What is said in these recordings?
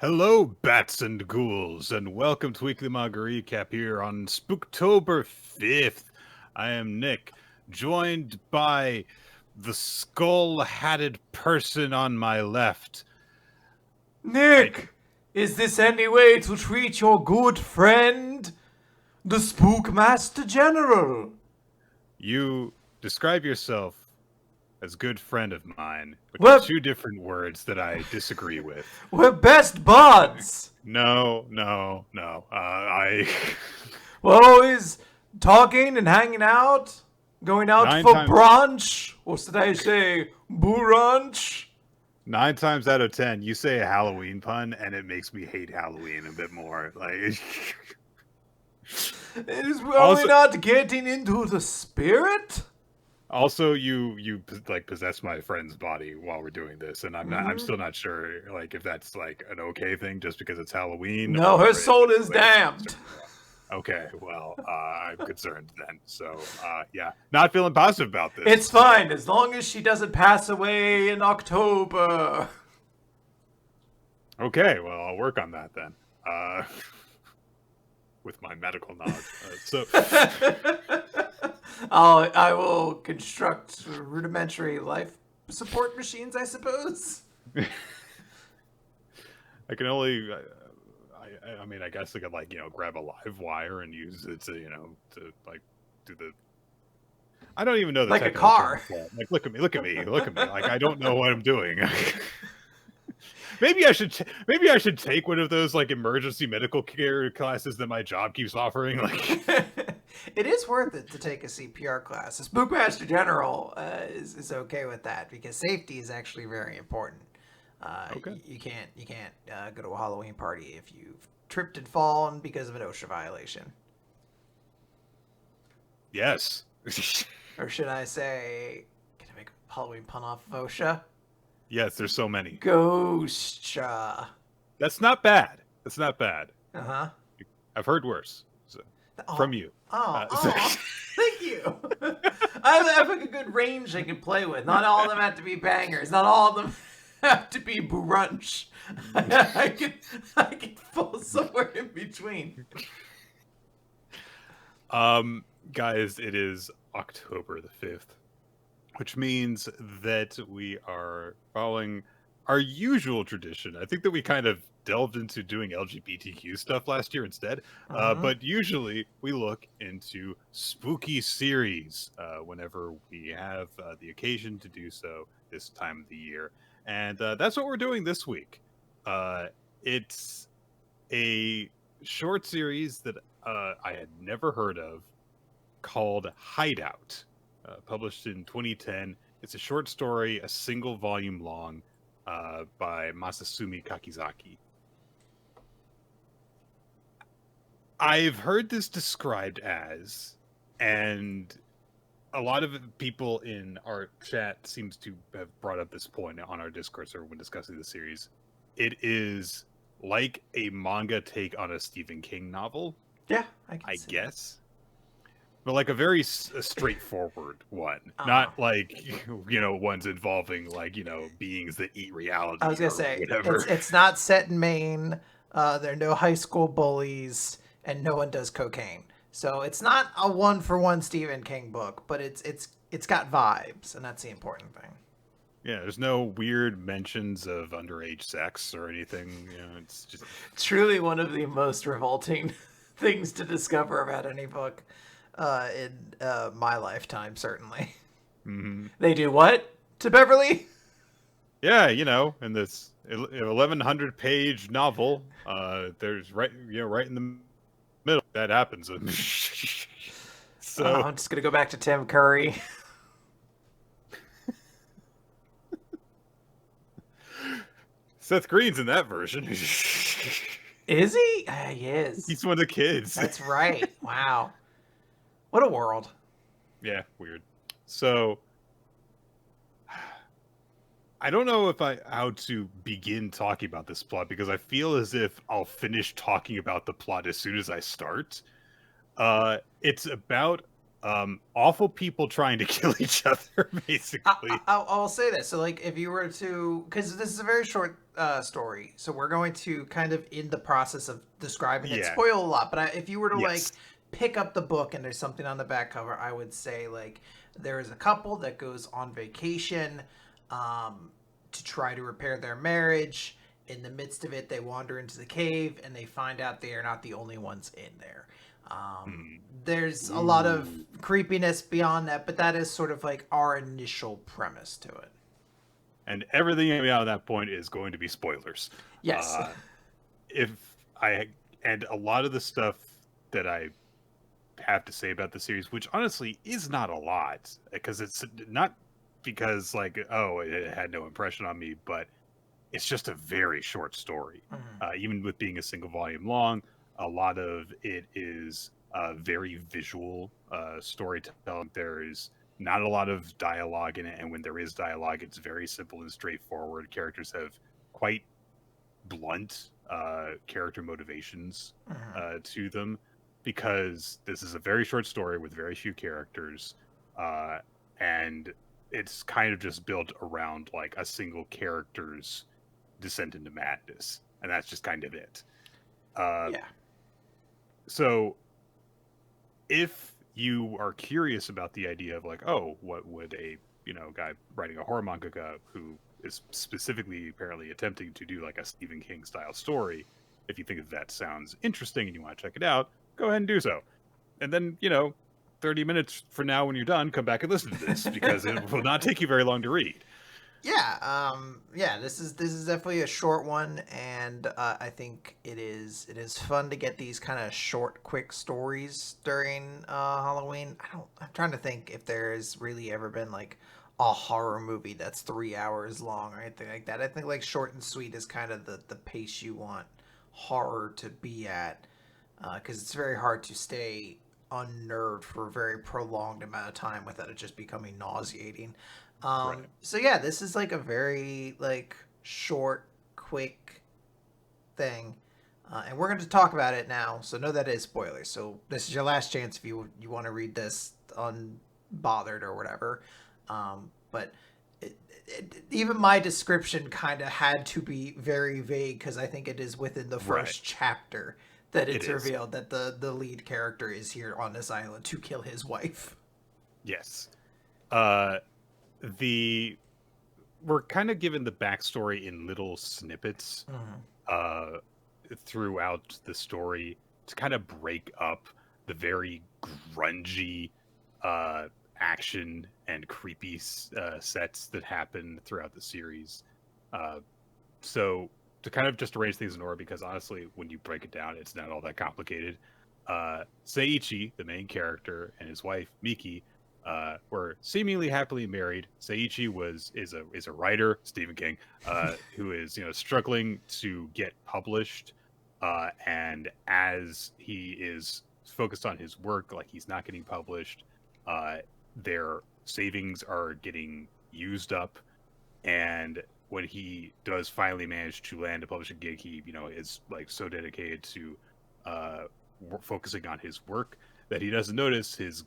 Hello, bats and ghouls, and welcome to Weekly Manga Recap here on Spooktober 5th. I am Nick, joined by the skull-hatted person on my left. Nick, is this any way to treat your good friend, the Spookmaster General? You describe yourself as good friend of mine, which Well- are two different words that I disagree with. We're best buds. No. We're always talking and hanging out, going out Nine for times- brunch, or should I say, brunch? 9 times out of 10, you say a Halloween pun, and it makes me hate Halloween a bit more. Like, Is we Also- not getting into the spirit? also, you like possess my friend's body while we're doing this, and I'm still not sure like if that's like an okay thing just because it's Halloween. No, or her if soul it's, is like, damned. Okay, well, I'm concerned then. So, yeah, not feeling positive about this. It's fine, as long as she doesn't pass away in October. Okay, well, I'll work on that then. With my medical knowledge. I will construct rudimentary life support machines, I suppose. I can only. I mean, I guess I could like grab a live wire and use it to to like do the. I don't even know the Like a technical car. term for it. Like look at me. Like I don't know what I'm doing. Maybe I should take one of those like emergency medical care classes that my job keeps offering. Like, It is worth it to take a CPR class. The Spookmaster General is okay with that because safety is actually very important. Okay. You can't go to a Halloween party if you've tripped and fallen because of an OSHA violation. yes. Or should I say, can I make a Halloween pun off of OSHA? Yes, there's so many. Ghostia. That's not bad. Uh-huh. I've heard worse from you. Thank you. I have like a good range I can play with. Not all of them have to be bangers. Not all of them have to be brunch. I can fall somewhere in between. Guys, it is October the 5th, which means that we are following our usual tradition. I think that we kind of delved into doing LGBTQ stuff last year instead, but usually we look into spooky series whenever we have the occasion to do so this time of the year. And that's what we're doing this week. It's a short series that I had never heard of called Hideout, published in 2010. It's a short story, a single volume long, by Masasumi Kakizaki. I've heard this described as, and a lot of people in our chat seems to have brought up this point on our Discord server when discussing the series. It is like a manga take on a Stephen King novel. Yeah, I see guess. But like a very straightforward one, not like ones involving like beings that eat reality. I was gonna or say whatever. it's not set in Maine. There are no high school bullies, and no one does cocaine. So it's not a one-for-one Stephen King book, but it's got vibes, and that's the important thing. Yeah, there's no weird mentions of underage sex or anything. It's just Truly one of the most revolting things to discover about any book in my lifetime, certainly. mm-hmm. They do what to Beverly? Yeah, in this 1,100-page novel, there's right in the middle that happens. So I'm just gonna go back to Tim Curry. Seth Green's in that version. Is he? He is. He's one of the kids. That's right. Wow. What a world. Yeah, weird. So I don't know if how to begin talking about this plot because I feel as if I'll finish talking about the plot as soon as I start. It's about awful people trying to kill each other, basically. I'll say this. So, like, if you were to, because this is a very short story, so we're going to kind of in the process of describing it, Yeah. spoil a lot. But if you were to like Yes. pick up the book and there's something on the back cover, I would say like there is a couple that goes on vacation, to try to repair their marriage. In the midst of it, they wander into the cave and they find out they are not the only ones in there. Hmm. There's a lot of Ooh. creepiness beyond that, but that is sort of like our initial premise to it. And everything out of that point is going to be spoilers. Yes. Uh, if I and a lot of the stuff that I have to say about the series, which honestly is not a lot, because it's not because like oh it had no impression on me, but it's just a very short story. Mhm. Even with being a single volume long, a lot of it is very visual storytelling. There is not a lot of dialogue in it, and when there is dialogue, it's very simple and straightforward. Characters have quite blunt character motivations Mhm. to them because this is a very short story with very few characters, uh, and it's kind of just built around like a single character's descent into madness, and that's just kind of it. Uh, Yeah. so if you are curious about the idea of like, oh, what would a guy writing a horror manga who is specifically apparently attempting to do like a Stephen King style story, if you think that sounds interesting and you want to check it out, go ahead and do so. And then 30 minutes from now when you're done, come back and listen to this because it will not take you very long to read. Yeah, this is definitely a short one, and I think it is fun to get these kind of short, quick stories during Halloween. I'm trying to think if there's really ever been like a horror movie that's 3 hours long or anything like that. I think like short and sweet is kind of the pace you want horror to be at, because it's very hard to stay unnerved for a very prolonged amount of time without it just becoming nauseating. Right. So yeah, this is like a very like short, quick thing, and we're going to talk about it now. So know that is spoilers. So this is your last chance if you want to read this unbothered or whatever. But even my description kind of had to be very vague because I think it is within the Right. first chapter that It it's is. revealed that the lead character is here on this island to kill his wife. Yes. Uh, the we're kind of given the backstory in little snippets Mhm. uh, throughout the story to kind of break up the very grungy uh, action and creepy sets that happen throughout the series. Uh, so to kind of just arrange things in order, because honestly, when you break it down, it's not all that complicated. Seiichi, the main character, and his wife Miki were seemingly happily married. Seiichi is a writer, Stephen King, who is struggling to get published, and as he is focused on his work, like he's not getting published, uh, their savings are getting used up, and when he does finally manage to land a publishing gig, he is like so dedicated to uh, focusing on his work that he doesn't notice his.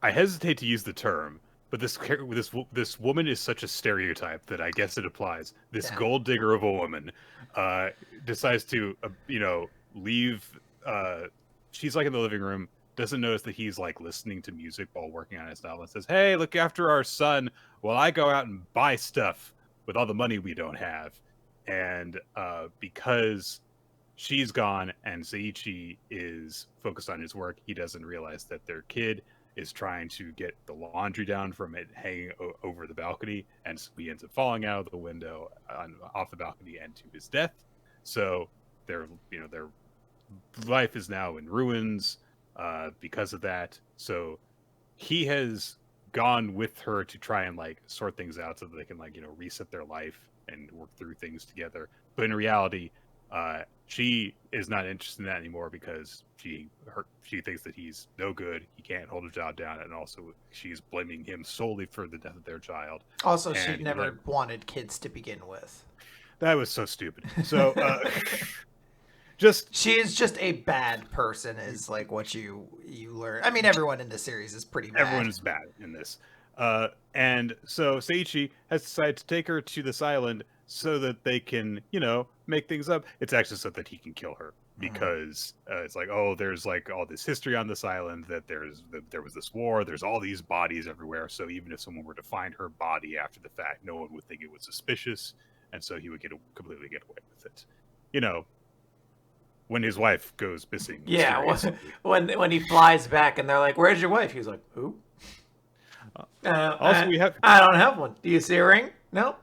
I hesitate to use the term, but this woman is such a stereotype that I guess it applies. This Yeah. gold digger of a woman uh, decides to leave. She's like in the living room, doesn't notice that he's like listening to music while working on his novel, and says, "Hey, look after our son while I go out and buy stuff with all the money we don't have." And because she's gone and Seiichi is focused on his work, he doesn't realize that their kid is trying to get the laundry down from it hanging over the balcony, and so he ends up falling out of the window off the balcony and to his death. So their life is now in ruins because of that. So he has gone with her to try and like sort things out so that they can like reset their life and work through things together. But in reality, She is not interested in that anymore because she thinks that he's no good. He can't hold a job down, and also she's blaming him solely for the death of their child. Also, she And never wanted kids to begin with. that was so stupid. So just she is just a bad person, is like what you learn. I mean, everyone in this series is pretty bad. Everyone is bad in this. And so Seiichi has decided to take her to this island so that they can, make things up. It's actually so that he can kill her because it's like, oh, there's like all this history on this island that there was this war. There's all these bodies everywhere. So even if someone were to find her body after the fact, no one would think it was suspicious, and so he would completely get away with it. When his wife goes missing. Yeah, when he flies back and they're like, "Where's your wife?" He's like, "Who?" Also, I don't have one. Do you see a ring? No.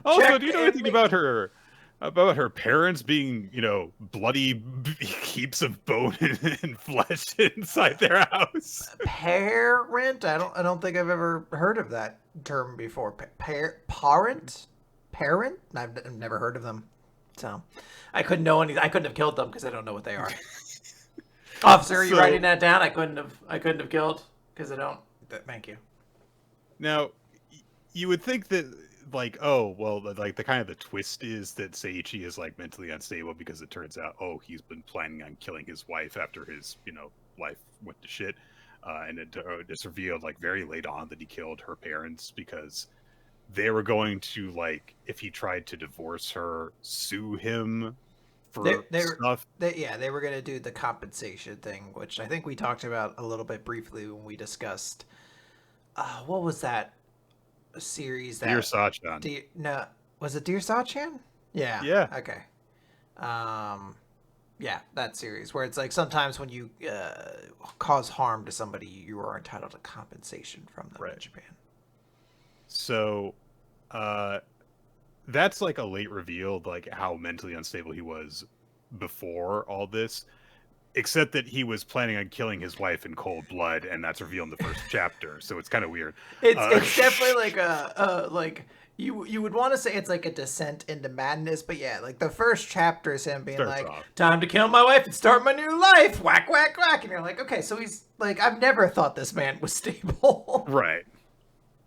Also, do you know anything about her parents being, bloody heaps of bone and flesh inside their house? Parent? I don't think I've ever heard of that term before. Parent? I've never heard of them. So I couldn't know anything. I couldn't have killed them because I don't know what they are. Officer, are you writing that down? I couldn't have killed because I don't. Thank you. Now, you would think that, like, oh, well, like the kind of the twist is that Seiichi is like mentally unstable because it turns out, oh, he's been planning on killing his wife after his, life went to shit, and it's revealed like very late on that he killed her parents because they were going to, like, if he tried to divorce her, sue him for stuff. They were going to do the compensation thing, which I think we talked about a little bit briefly when we discussed, what was that series? That Dear Sachan. No, was it Dear Sachan? Yeah. Yeah. Okay. Yeah, that series where it's like sometimes when you cause harm to somebody, you are entitled to compensation from them in Japan. So, that's like a late reveal, like how mentally unstable he was before all this, except that he was planning on killing his wife in cold blood, and that's revealed in the first chapter. So it's kind of weird. It's definitely like like you would want to say it's like a descent into madness, but yeah, like the first chapter is him being like, "Time to kill my wife and start my new life." Whack whack whack, and you're like, okay, so he's like, I've never thought this man was stable. Right.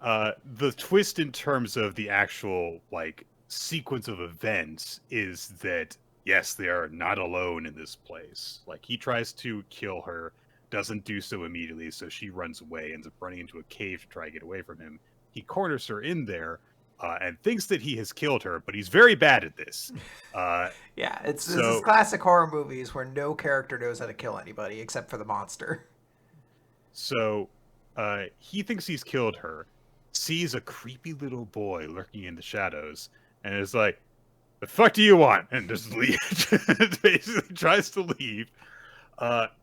The twist in terms of the actual, like, sequence of events is that, yes, they are not alone in this place. Like, he tries to kill her, doesn't do so immediately, so she runs away, ends up running into a cave to try to get away from him. He corners her in there, and thinks that he has killed her, but he's very bad at this. Yeah, this is classic horror movies where no character knows how to kill anybody except for the monster. So, he thinks he's killed her, sees a creepy little boy lurking in the shadows, and is like, "The fuck do you want?" And just basically tries to leave.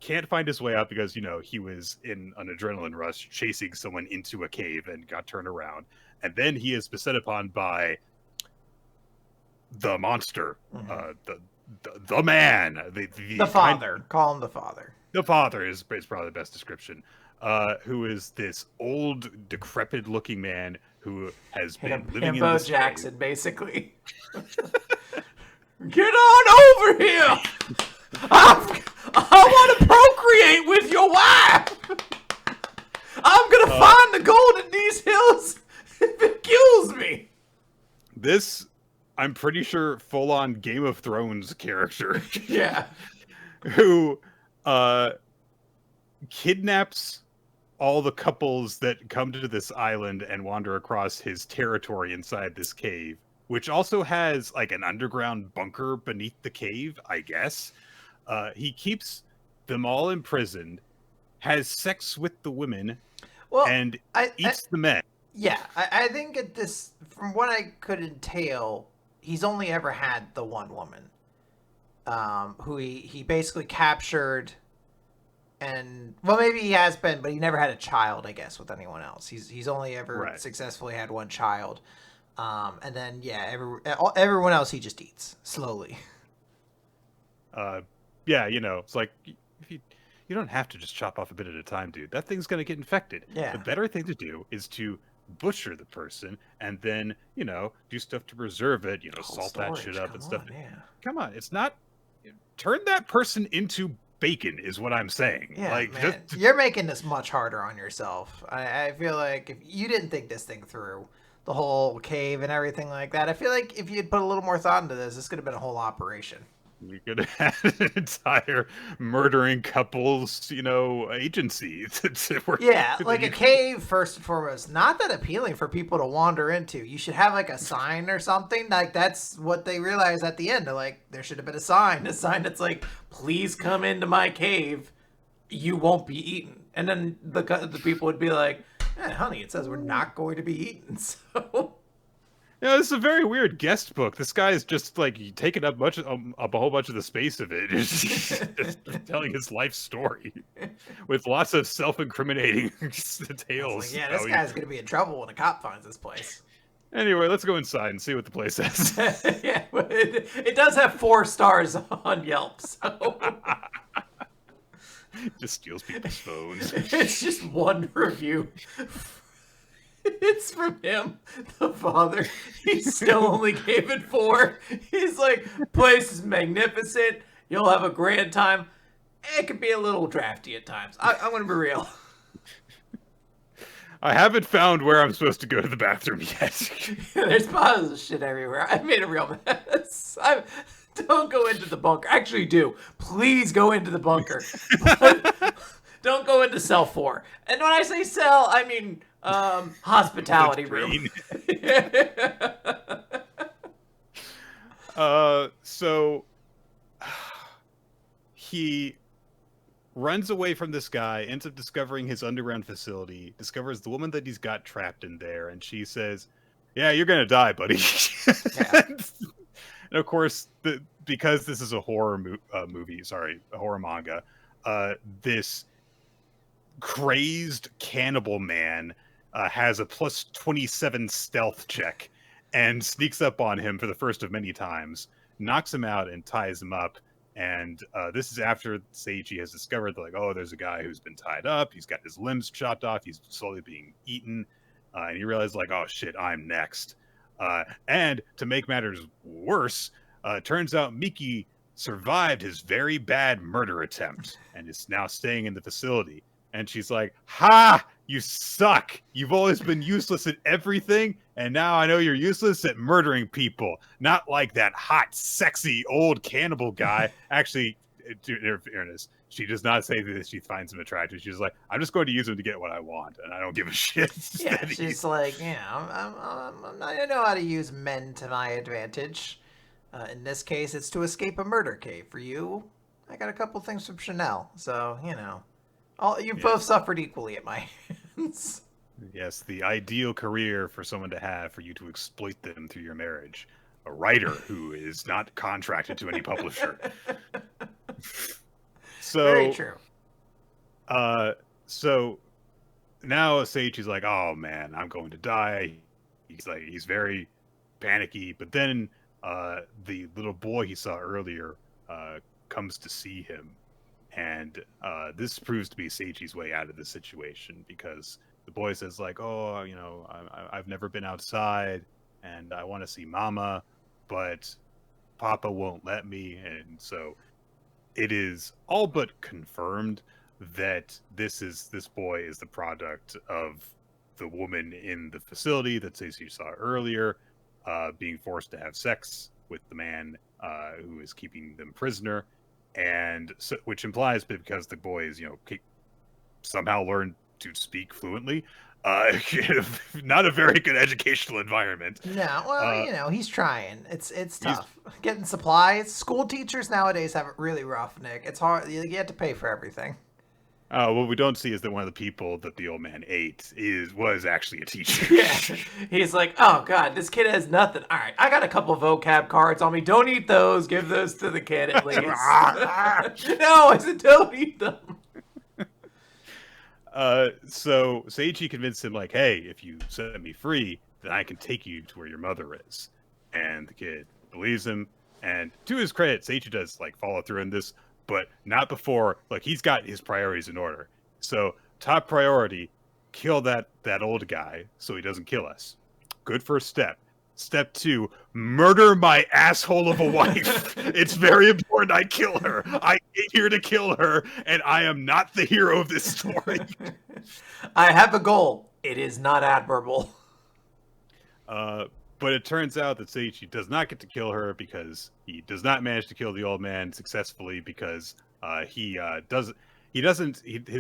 Can't find his way out because, he was in an adrenaline rush chasing someone into a cave and got turned around. And then he is beset upon by the monster, the man, the father. Call him the father. The father is probably the best description. Who is this old, decrepit-looking man who has been living in this Jackson, basically. Get on over here! I want to procreate with your wife! I'm gonna find the gold in these hills if it kills me! This, I'm pretty sure, full-on Game of Thrones character. Yeah. Who, kidnaps all the couples that come to this island and wander across his territory inside this cave, which also has like an underground bunker beneath the cave, I guess. He keeps them all imprisoned, has sex with the women, and eats the men. Yeah, I think at this, from what I could entail, he's only ever had the one woman, who he basically captured. And, well, maybe he has been, but he never had a child, I guess, with anyone else. He's only ever successfully had one child. And then, yeah, everyone else he just eats slowly. Yeah, it's like, if you don't have to just chop off a bit at a time, dude. That thing's going to get infected. Yeah. The better thing to do is to butcher the person and then, do stuff to preserve it, Cold salt that shit storage. up and Come stuff. on, yeah. Come on, it's not turn that person into bacon is what I'm saying. Yeah, Like, man, you're making this much harder on yourself. I feel like if you didn't think this thing through, the whole cave and everything like that, I feel like if you'd put a little more thought into this could have been a whole operation. you could have had an entire murdering couples, agency to work. Yeah, like a cave, first and foremost, not that appealing for people to wander into. You should have like a sign or something. Like that's what they realized at the end. They're like, there should have been a sign that's like, please come into my cave. You won't be eaten. And then the people would be like, honey, it says we're not going to be eaten. So This is a very weird guest book. This guy is just like taking up up a whole bunch of the space of it, just telling his life story with lots of self-incriminating tales. Like, yeah, this guy's gonna be in trouble when a cop finds this place. Anyway, let's go inside and see what the place says. Yeah, but it does have 4 stars on Yelp, so just steals people's phones. It's just one review. It's from him, the father. He still only gave it 4. He's like, place is magnificent. You'll have a grand time. It can be a little drafty at times. I'm going to be real. I haven't found where I'm supposed to go to the bathroom yet. There's piles of shit everywhere. I made a real mess. Don't go into the bunker. Actually, do. Please go into the bunker. But don't go into cell 4. And when I say cell, I mean hospitality room. So he runs away from this guy, ends up discovering his underground facility, discovers the woman that he's got trapped in there, and she says, yeah, you're gonna die, buddy. Yeah. And of course, because this is a horror a horror manga, this crazed cannibal man has a plus 27 stealth check and sneaks up on him for the first of many times, knocks him out and ties him up. And this is after Seiji has discovered, like, oh, there's a guy who's been tied up. He's got his limbs chopped off. He's slowly being eaten. And he realizes, like, oh, shit, I'm next. And to make matters worse, turns out Miki survived his very bad murder attempt and is now staying in the facility. And she's like, ha, you suck. You've always been useless at everything. And now I know you're useless at murdering people. Not like that hot, sexy, old cannibal guy. Actually, in fairness, she does not say that she finds him attractive. She's like, I'm just going to use him to get what I want. And I don't give a shit. Yeah, she's like, I know how to use men to my advantage. In this case, it's to escape a murder cave. For you, I got a couple things from Chanel. So, you both suffered equally at my hands. Yes, the ideal career for someone to have for you to exploit them through your marriage. A writer who is not contracted to any publisher. So, very true. So now Seiichi's like, oh man, I'm going to die. He's very panicky, but then the little boy he saw earlier comes to see him. And this proves to be Seiichi's way out of the situation, because the boy says, like, oh, I've never been outside and I want to see Mama, but Papa won't let me. And so it is all but confirmed that this boy is the product of the woman in the facility that Seiichi saw earlier, being forced to have sex with the man who is keeping them prisoner. And so, which implies, because the boy is, somehow learned to speak fluently, not a very good educational environment. No, well, he's trying. It's tough. Getting supplies. School teachers nowadays have it really rough, Nick. It's hard. You have to pay for everything. What we don't see is that one of the people that the old man ate was actually a teacher. Yeah. He's like, oh, God, this kid has nothing. All right, I got a couple vocab cards on me. Don't eat those. Give those to the kid at least. No, I said don't eat them. So Seiichi convinced him, like, hey, if you set me free, then I can take you to where your mother is. And the kid believes him. And to his credit, Seiichi does, like, follow through on this, but not before, like, he's got his priorities in order. So top priority, kill that old guy so he doesn't kill us. Good first step. Step 2, murder my asshole of a wife. It's very important I kill her. I came here to kill her, and I am not the hero of this story. I have a goal. It is not admirable. But it turns out that Seiichi does not get to kill her because he does not manage to kill the old man successfully because his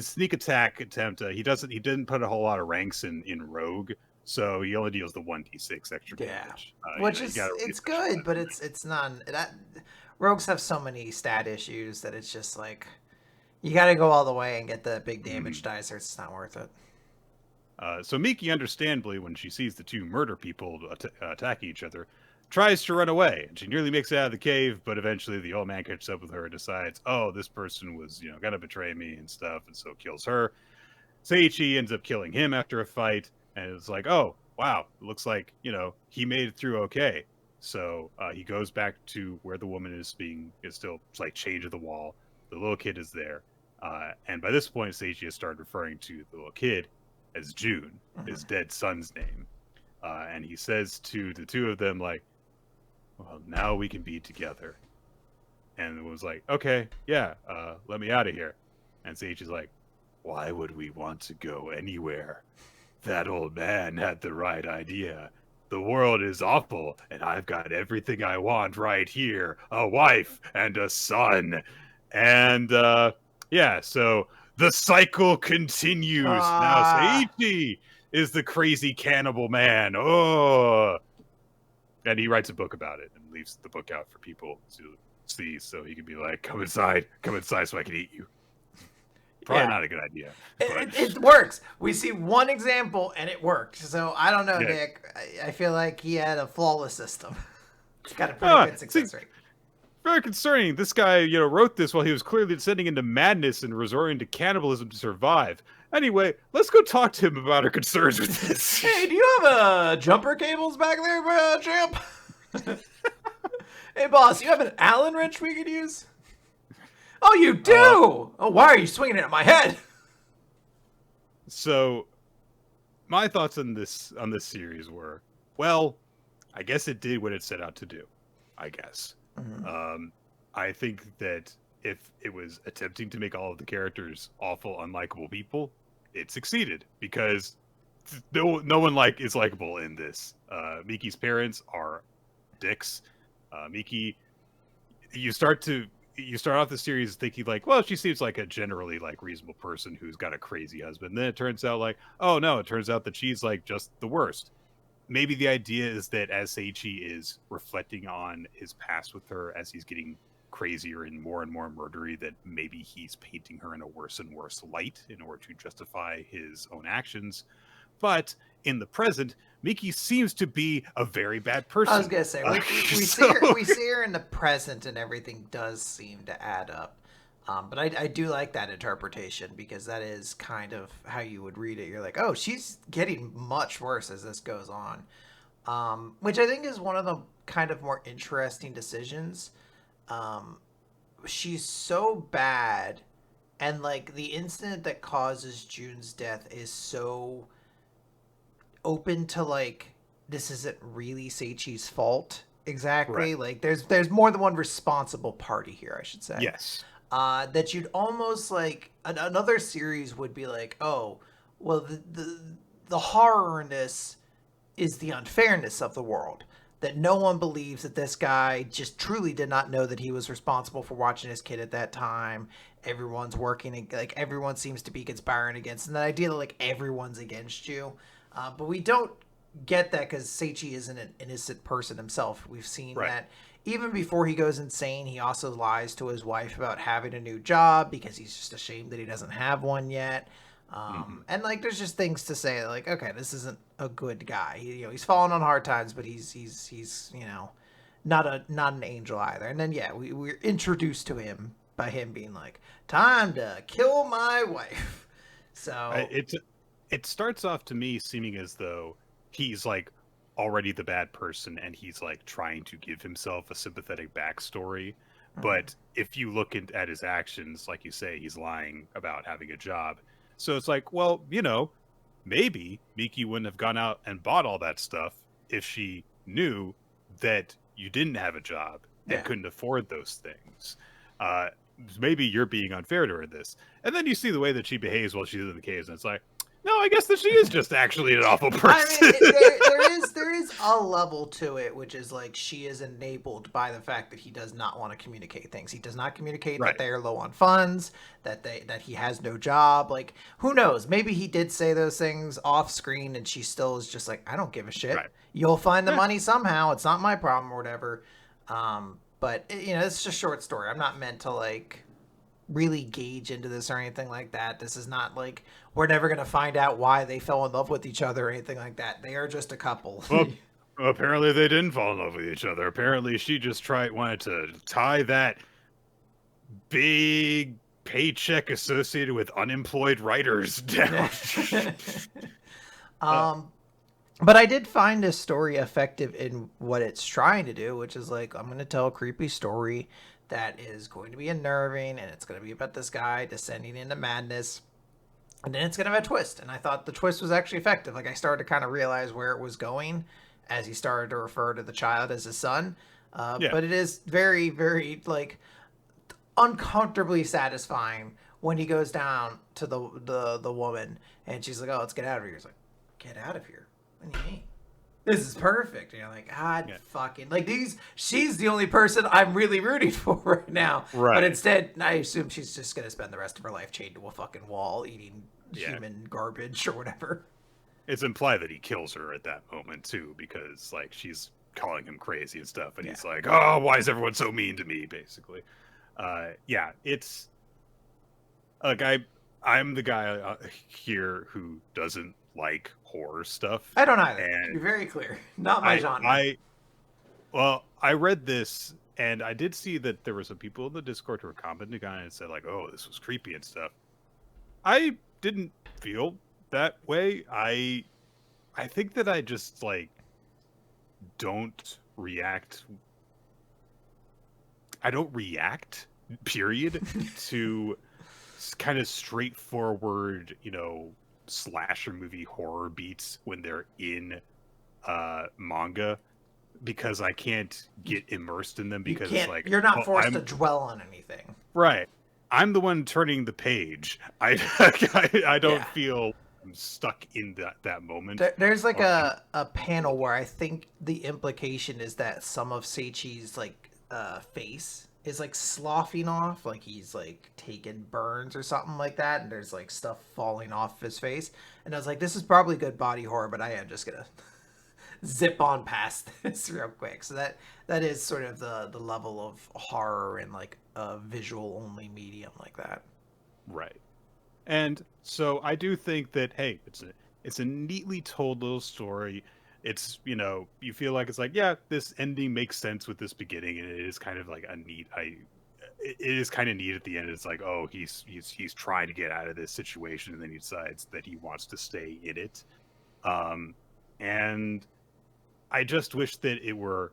sneak attack attempt he didn't put a whole lot of ranks in rogue, so he only deals the 1d6 extra damage. Which is it's good, but it's not that rogues have so many stat issues that it's just like you got to go all the way and get the big damage dice, or it's not worth it. So Miki, understandably, when she sees the two murder people attacking each other, tries to run away, and she nearly makes it out of the cave, but eventually the old man catches up with her and decides, oh, this person was, gonna betray me and stuff, and so kills her. Seiichi ends up killing him after a fight, and it's like, oh, wow, it looks like, he made it through okay. So he goes back to where the woman is still like chained to the wall. The little kid is there. And by this point, Seiichi has started referring to the little kid as June, his dead son's name. And he says to the two of them, like, well, now we can be together. And it was like, okay, yeah, let me out of here. And Seiichi's like, why would we want to go anywhere? That old man had the right idea. The world is awful, and I've got everything I want right here. A wife and a son. And, so the cycle continues. Now Seiichi is the crazy cannibal man. Oh. And he writes a book about it and leaves the book out for people to see, so he can be like, come inside so I can eat you. Probably not a good idea. It works. We see one example and it worked. So I don't know, Nick. I feel like he had a flawless system. He's got a pretty good success rate. Very concerning. This guy, wrote this while he was clearly descending into madness and resorting to cannibalism to survive. Anyway, let's go talk to him about our concerns with this. Hey, do you have jumper cables back there, champ? Hey, boss, you have an Allen wrench we could use? Oh, you do? Why are you swinging it at my head? So, my thoughts on this series were, well, I guess it did what it set out to do. I guess. Mm-hmm. I think that if it was attempting to make all of the characters awful, unlikable people, it succeeded because no one is likable in this. Miki's parents are dicks. Miki, you start off the series thinking like, well, she seems like a generally reasonable person who's got a crazy husband. Then it turns out it turns out that she's just the worst. Maybe the idea is that as Seiichi is reflecting on his past with her, as he's getting crazier and more murdery, that maybe he's painting her in a worse and worse light in order to justify his own actions. But in the present, Miki seems to be a very bad person. I was gonna say we see her in the present, and everything does seem to add up. But I do like that interpretation because that is kind of how you would read it. You're like, oh, she's getting much worse as this goes on, which I think is one of the kind of more interesting decisions. She's so bad, and the incident that causes June's death is so open to this isn't really Seiichi's fault exactly. Right. There's more than one responsible party here, I should say. Yes. That you'd almost another series would be like, oh, well, the horror in this is the unfairness of the world. That no one believes that this guy just truly did not know that he was responsible for watching his kid at that time. Everyone's working, everyone seems to be conspiring against, and the idea that everyone's against you. But we don't get that because Seiichi isn't an innocent person himself. We've seen that. Even before he goes insane, he also lies to his wife about having a new job because he's just ashamed that he doesn't have one yet. And there's just things to say okay, this isn't a good guy. He's fallen on hard times, but he's not an angel either. And then we're introduced to him by him being time to kill my wife. So it starts off to me seeming as though he's already the bad person and he's trying to give himself a sympathetic backstory. But if you look at his actions, like you say, he's lying about having a job. So it's well, maybe Miki wouldn't have gone out and bought all that stuff if she knew that you didn't have a job and Yeah. couldn't afford those things. Uh, Maybe you're being unfair to her in this. And then you see the way that she behaves while she's in the caves, and it's like, no, I guess that she is just actually an awful person. I mean, there is a level to it, which is like she is enabled by the fact that he does not want to communicate things. He does not communicate that Right. they are low on funds, that he has no job. Like, who knows? Maybe he did say those things off screen, and she still is just like, I don't give a shit. Right. You'll find the Yeah. money somehow. It's not my problem or whatever. But it's just a short story. I'm not meant to like really gauge into this or anything like that. This is not like we're never going to find out why they fell in love with each other or anything like that. They are just a couple. Well, apparently they didn't fall in love with each other. Apparently she just wanted to tie that big paycheck associated with unemployed writers down. But I did find this story effective in what it's trying to do, which is like, I'm going to tell a creepy story that is going to be unnerving, and it's going to be about this guy descending into madness, and then it's going to have a twist. And I thought the twist was actually effective. Like, I started to kind of realize where it was going as he started to refer to the child as his son. But it is very, very, like, uncomfortably satisfying when he goes down to the woman, and she's like, oh, let's get out of here. He's like, get out of here? What do you mean? This is perfect. And you're like, fucking, like, she's the only person I'm really rooting for right now. Right. But instead, I assume she's just going to spend the rest of her life chained to a fucking wall eating human garbage or whatever. It's implied that he kills her at that moment too, because like she's calling him crazy and stuff, and he's like, oh, why is everyone so mean to me, basically. It's like I'm the guy here who doesn't like horror stuff. I don't either. And to be very clear, not my genre. I read this, and I did see that there were some people in the Discord who were commenting on it and said like, "Oh, this was creepy and stuff." I didn't feel that way. I think that I just like don't react. I don't react, period, to kind of straightforward, slasher movie horror beats when they're in manga, because I can't get immersed in them, because it's like, you're not forced to dwell on anything. Right. I'm the one turning the page. I don't feel I'm stuck in that moment. There's like a panel where I think the implication is that some of Seichi's like face is like sloughing off, like he's like taking burns or something like that, and there's like stuff falling off his face. And I was like, this is probably good body horror, but I am just gonna zip on past this real quick. So that is sort of the level of horror in like a visual only medium like that. Right. And so I do think that, hey, it's a neatly told little story. It's, you feel like it's like, yeah, this ending makes sense with this beginning, and it is kind of like it is kind of neat at the end. It's like, oh, he's trying to get out of this situation, and then he decides that he wants to stay in it. And I just wish that it were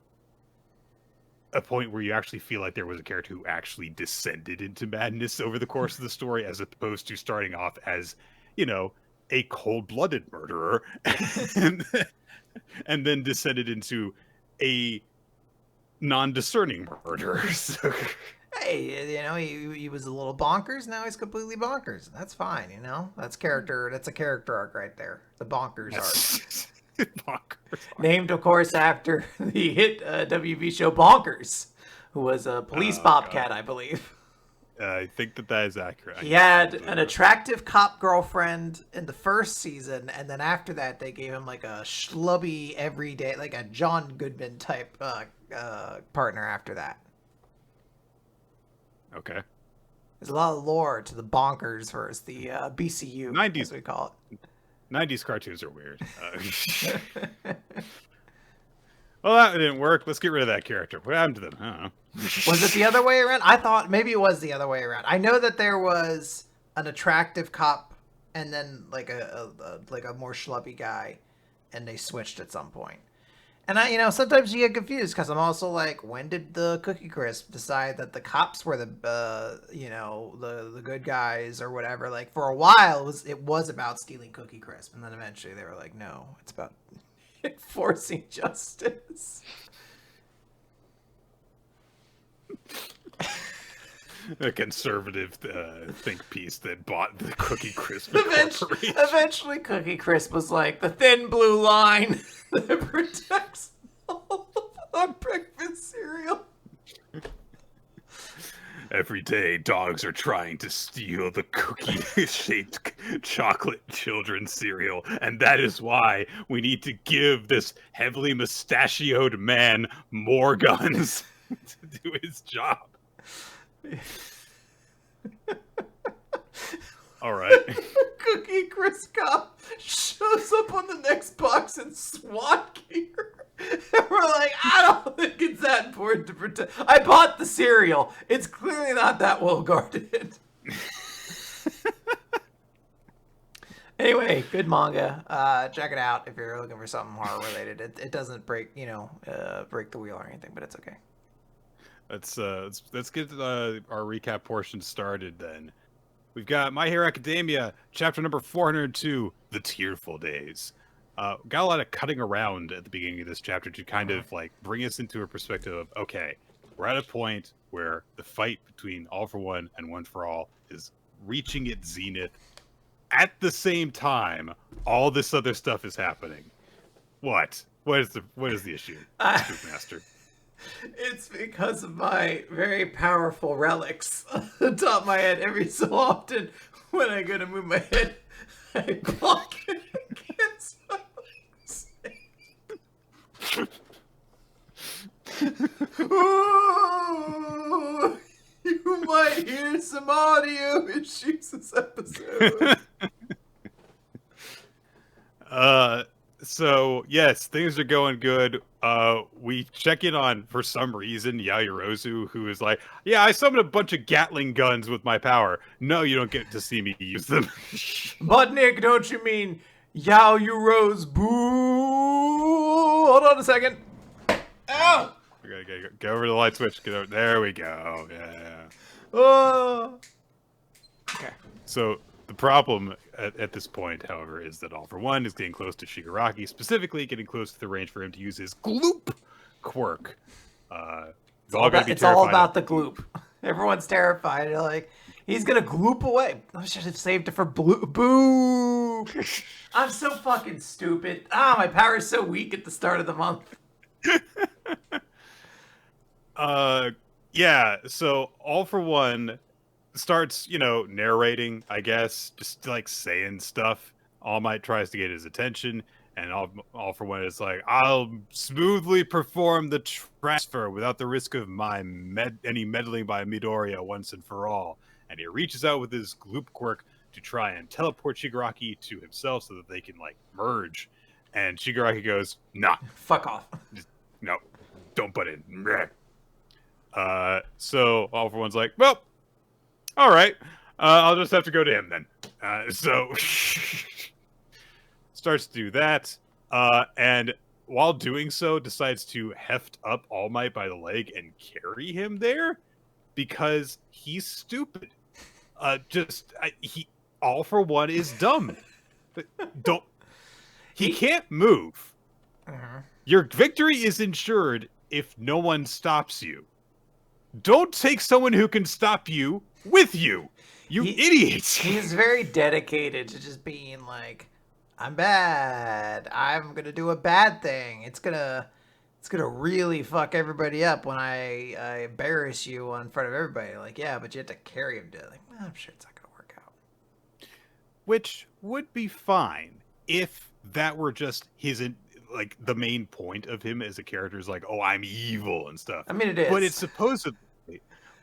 a point where you actually feel like there was a character who actually descended into madness over the course of the story, as opposed to starting off as, a cold-blooded murderer and then descended into a non-discerning murderer. So, hey, he was a little bonkers. Now he's completely bonkers. That's fine. That's a character arc right there. The bonkers arc. Bonkers. Named, of course, after the hit WB show Bonkers, who was a police bobcat, I believe. I think that is accurate. He had an attractive cop girlfriend in the first season, and then after that, they gave him like a schlubby everyday, like a John Goodman type partner after that. Okay. There's a lot of lore to the Bonkers versus the BCU, 90s, as we call it. 90s cartoons are weird. Well, that didn't work. Let's get rid of that character. What happened to them? I don't know. Was it the other way around? I thought maybe it was the other way around. I know that there was an attractive cop and then like a more schlubby guy, and they switched at some point. And sometimes you get confused because I'm also like, when did the Cookie Crisp decide that the cops were the good guys or whatever? Like for a while, it was about stealing Cookie Crisp, and then eventually they were like, no, it's about enforcing justice. A conservative think piece that bought the Cookie Crisp. Eventually, Cookie Crisp was like the thin blue line that protects all of breakfast cereal. Every day, dogs are trying to steal the cookie-shaped chocolate children's cereal, and that is why we need to give this heavily mustachioed man more guns to do his job. All right. Cookie Crisp cop shows up on the next box in SWAT gear. And we're like, I don't think it's that important to protect. I bought the cereal. It's clearly not that well guarded. Anyway, good manga. Check it out if you're looking for something horror related. It doesn't break break the wheel or anything, but it's okay. Let's get our recap portion started then. We've got My Hero Academia, chapter number 402, The Tearful Days. Got a lot of cutting around at the beginning of this chapter to kind of like bring us into a perspective of, okay, we're at a point where the fight between All for One and One for All is reaching its zenith. At the same time, all this other stuff is happening. What? What is the issue, Master? It's because of my very powerful relics on the top of my head. Every so often, when I go to move my head, I block it against my legs. Ooh, you might hear some audio issues this episode. So yes, things are going good. We check in on, for some reason, Yayorozu, who is like, yeah, I summoned a bunch of Gatling guns with my power. No, you don't get to see me use them. But Nick, don't you mean Yayorozu? Boo! Hold on a second. Ow! We gotta go over the light switch. Get over. There we go. Yeah. Oh. Okay. So the problem at this point, however, is that All for One is getting close to Shigaraki, specifically getting close to the range for him to use his gloop quirk. It's all about the gloop. Everyone's terrified. They're like, he's gonna gloop away. I should have saved it for boo. I'm so fucking stupid. My power is so weak at the start of the month. Yeah, so All for One starts, narrating, I guess, just like saying stuff. All Might tries to get his attention, and All for One is like, I'll smoothly perform the transfer without the risk of any meddling by Midoriya once and for all. And he reaches out with his gloop quirk to try and teleport Shigaraki to himself so that they can, like, merge. And Shigaraki goes, nah. Fuck off. No, don't butt in. So All for One's like, well, all right. I'll just have to go to him then. So starts to do that, and while doing so, decides to heft up All Might by the leg and carry him there because he's stupid. All for One is dumb. He can't move. Uh-huh. Your victory is ensured if no one stops you. Don't take someone who can stop you with you. Idiots. He's very dedicated to just being like, I'm bad. I'm gonna do a bad thing. It's gonna really fuck everybody up when I embarrass you in front of everybody. Like, yeah, but you have to carry him to. Like, I'm sure it's not gonna work out. Which would be fine if that were just like the main point of him as a character is like, oh, I'm evil and stuff. I mean, it is. But it's supposedly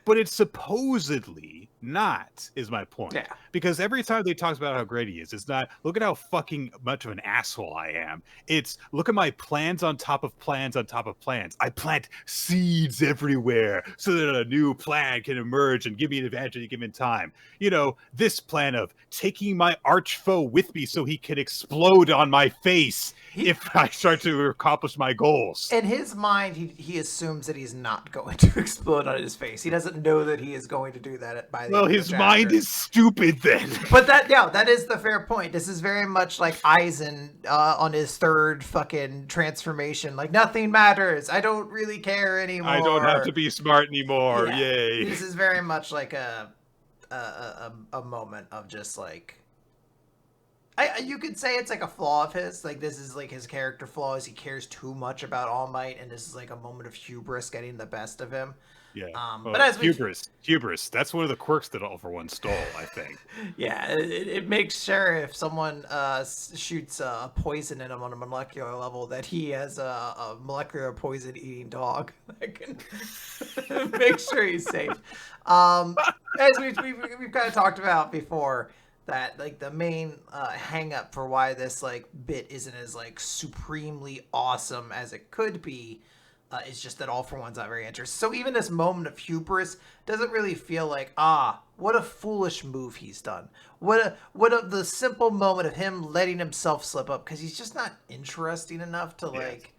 but it's supposedly not, is my point. Yeah. Because every time they talk about how great he is, it's not, look at how fucking much of an asshole I am. It's, look at my plans on top of plans on top of plans. I plant seeds everywhere so that a new plan can emerge and give me an advantage at a given time. You know, this plan of taking my arch foe with me so he can explode on my face if I start to accomplish my goals. In his mind, he assumes that he's not going to explode on his face. He doesn't know that he is going to do that by the end of the his chapter. mind is stupid then. But that is the fair point. This is very much like Aizen on his third fucking transformation. Like, nothing matters. I don't really care anymore. I don't have to be smart anymore. Yeah. Yay. This is very much like a moment of just like, you could say it's like a flaw of his. Like, this is like his character flaw, is he cares too much about All Might, and this is like a moment of hubris getting the best of him. Yeah. But as hubris. That's one of the quirks that All for One stole, I think. Yeah, it makes sure if someone shoots poison at him on a molecular level that he has a molecular poison eating dog that can make sure he's safe. As we've kind of talked about before, that like the main hang up for why this like bit isn't as like supremely awesome as it could be is just that All for One's not very interesting. So even this moment of hubris doesn't really feel like, what a foolish move he's done. What the simple moment of him letting himself slip up, because he's just not interesting enough to like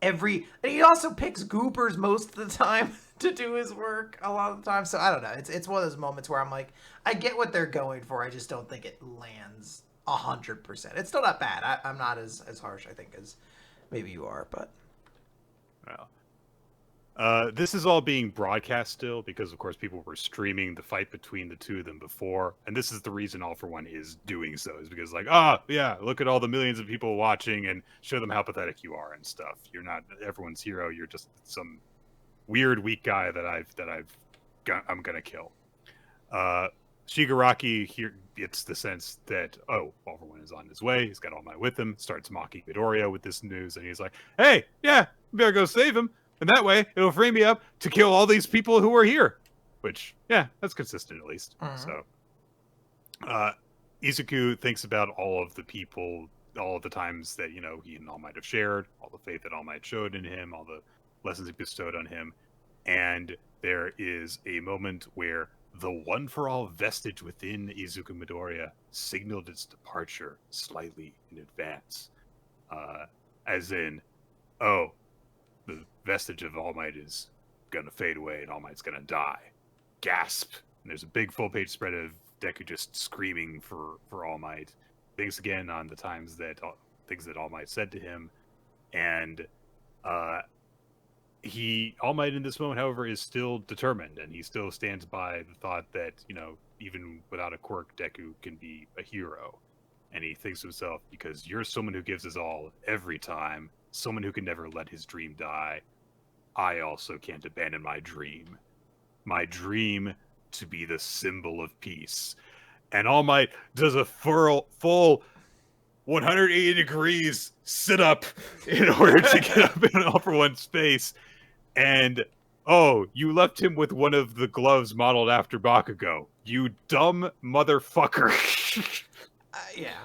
and he also picks goopers most of the time to do his work a lot of the time. So I don't know. It's one of those moments where I'm like, I get what they're going for. I just don't think it lands 100%. It's still not bad. I'm not as harsh, I think, as maybe you are, but. Well, this is all being broadcast still because, of course, people were streaming the fight between the two of them before, and this is the reason All for One is doing so, is because, like, yeah, look at all the millions of people watching and show them how pathetic you are and stuff. You're not everyone's hero. You're just some weird, weak guy that I'm gonna kill. Shigaraki here gets the sense that, All for One is on his way. He's got All Might with him. Starts mocking Midoriya with this news, and he's like, "Hey, yeah, better go save him." And that way, it'll free me up to kill all these people who are here. Which, yeah, that's consistent at least. So, Izuku thinks about all of the people, all of the times that, you know, he and All Might have shared, all the faith that All Might showed in him, all the lessons he bestowed on him. And there is a moment where the one for all vestige within Izuku Midoriya signaled its departure slightly in advance. As in, the vestige of All Might is gonna fade away and All Might's gonna die. Gasp! And there's a big full-page spread of Deku just screaming for All Might. Thinks again on the times that things that All Might said to him, and All Might in this moment, however, is still determined, and he still stands by the thought that, you know, even without a quirk, Deku can be a hero. And he thinks to himself, because you're someone who gives his all every time, someone who can never let his dream die, I also can't abandon my dream. My dream to be the symbol of peace. And All Might does a full 180 degrees sit up in order to get up in All for One's face. And, you left him with one of the gloves modeled after Bakugo. You dumb motherfucker. Yeah,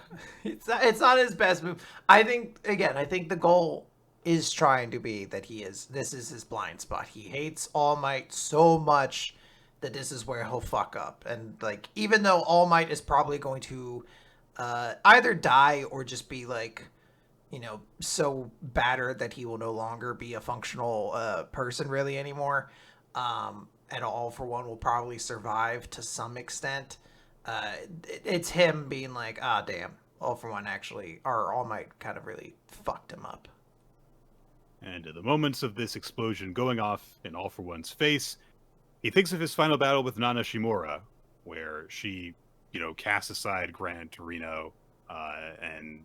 it's not his best move. I think the goal is trying to be that this is his blind spot. He hates All Might so much that this is where he'll fuck up. And like, even though All Might is probably going to either die or just be like, you know, so battered that he will no longer be a functional person really anymore. And All for One will probably survive to some extent. It's him being like, damn, All for One All Might kind of really fucked him up. And in the moments of this explosion going off in All for One's face, he thinks of his final battle with Nana Shimura, where she, you know, cast aside Gran Torino and,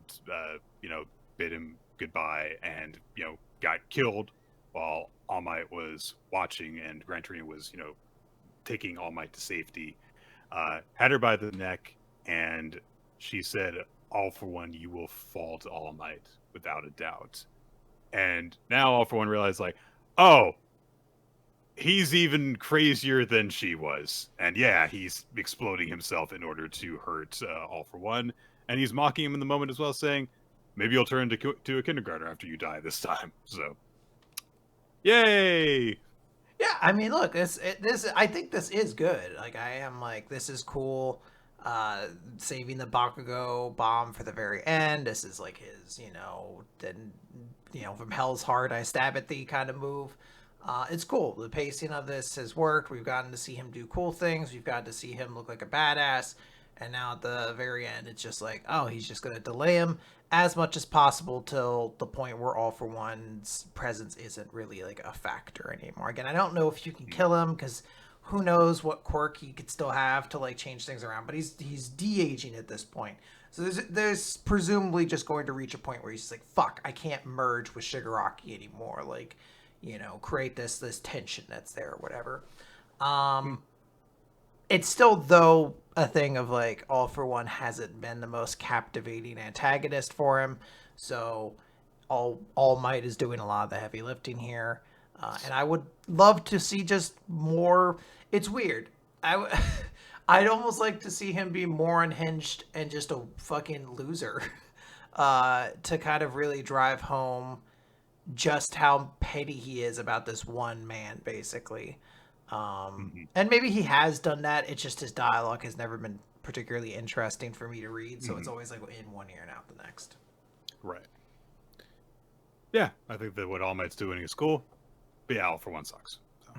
you know, bid him goodbye and, you know, got killed while All Might was watching and Gran Torino was, you know, taking All Might to safety. Had her by the neck, and she said, All for One, you will fall to All Might, without a doubt. And now All for One realized, like, he's even crazier than she was. And yeah, he's exploding himself in order to hurt All for One. And he's mocking him in the moment as well, saying, maybe you'll turn to a kindergartner after you die this time. So, yay! Yeah, I mean, look, I think this is good. Like, I am like, this is cool. Saving the Bakugo bomb for the very end. This is like his, then, from Hell's Heart, I stab at thee kind of move. It's cool. The pacing of this has worked. We've gotten to see him do cool things. We've got to see him look like a badass. And now at the very end, it's just like, oh, he's just going to delay him as much as possible till the point where All for One's presence isn't really like a factor anymore. Again, I don't know if you can kill him because who knows what quirk he could still have to like change things around, but he's de-aging at this point. So there's presumably just going to reach a point where he's just like, fuck, I can't merge with Shigaraki anymore. Like, create this tension that's there or whatever. It's still, though, a thing of like All for One hasn't been the most captivating antagonist for him, so All Might is doing a lot of the heavy lifting here, and I would love to see just more. It's weird. I'd almost like to see him be more unhinged and just a fucking loser, to kind of really drive home just how petty he is about this one man, basically. And maybe he has done that. It's just his dialogue has never been particularly interesting for me to read, so it's always like in one ear and out the next. Right. Yeah, I think that what All Might's doing is cool. But yeah, All for One sucks. So.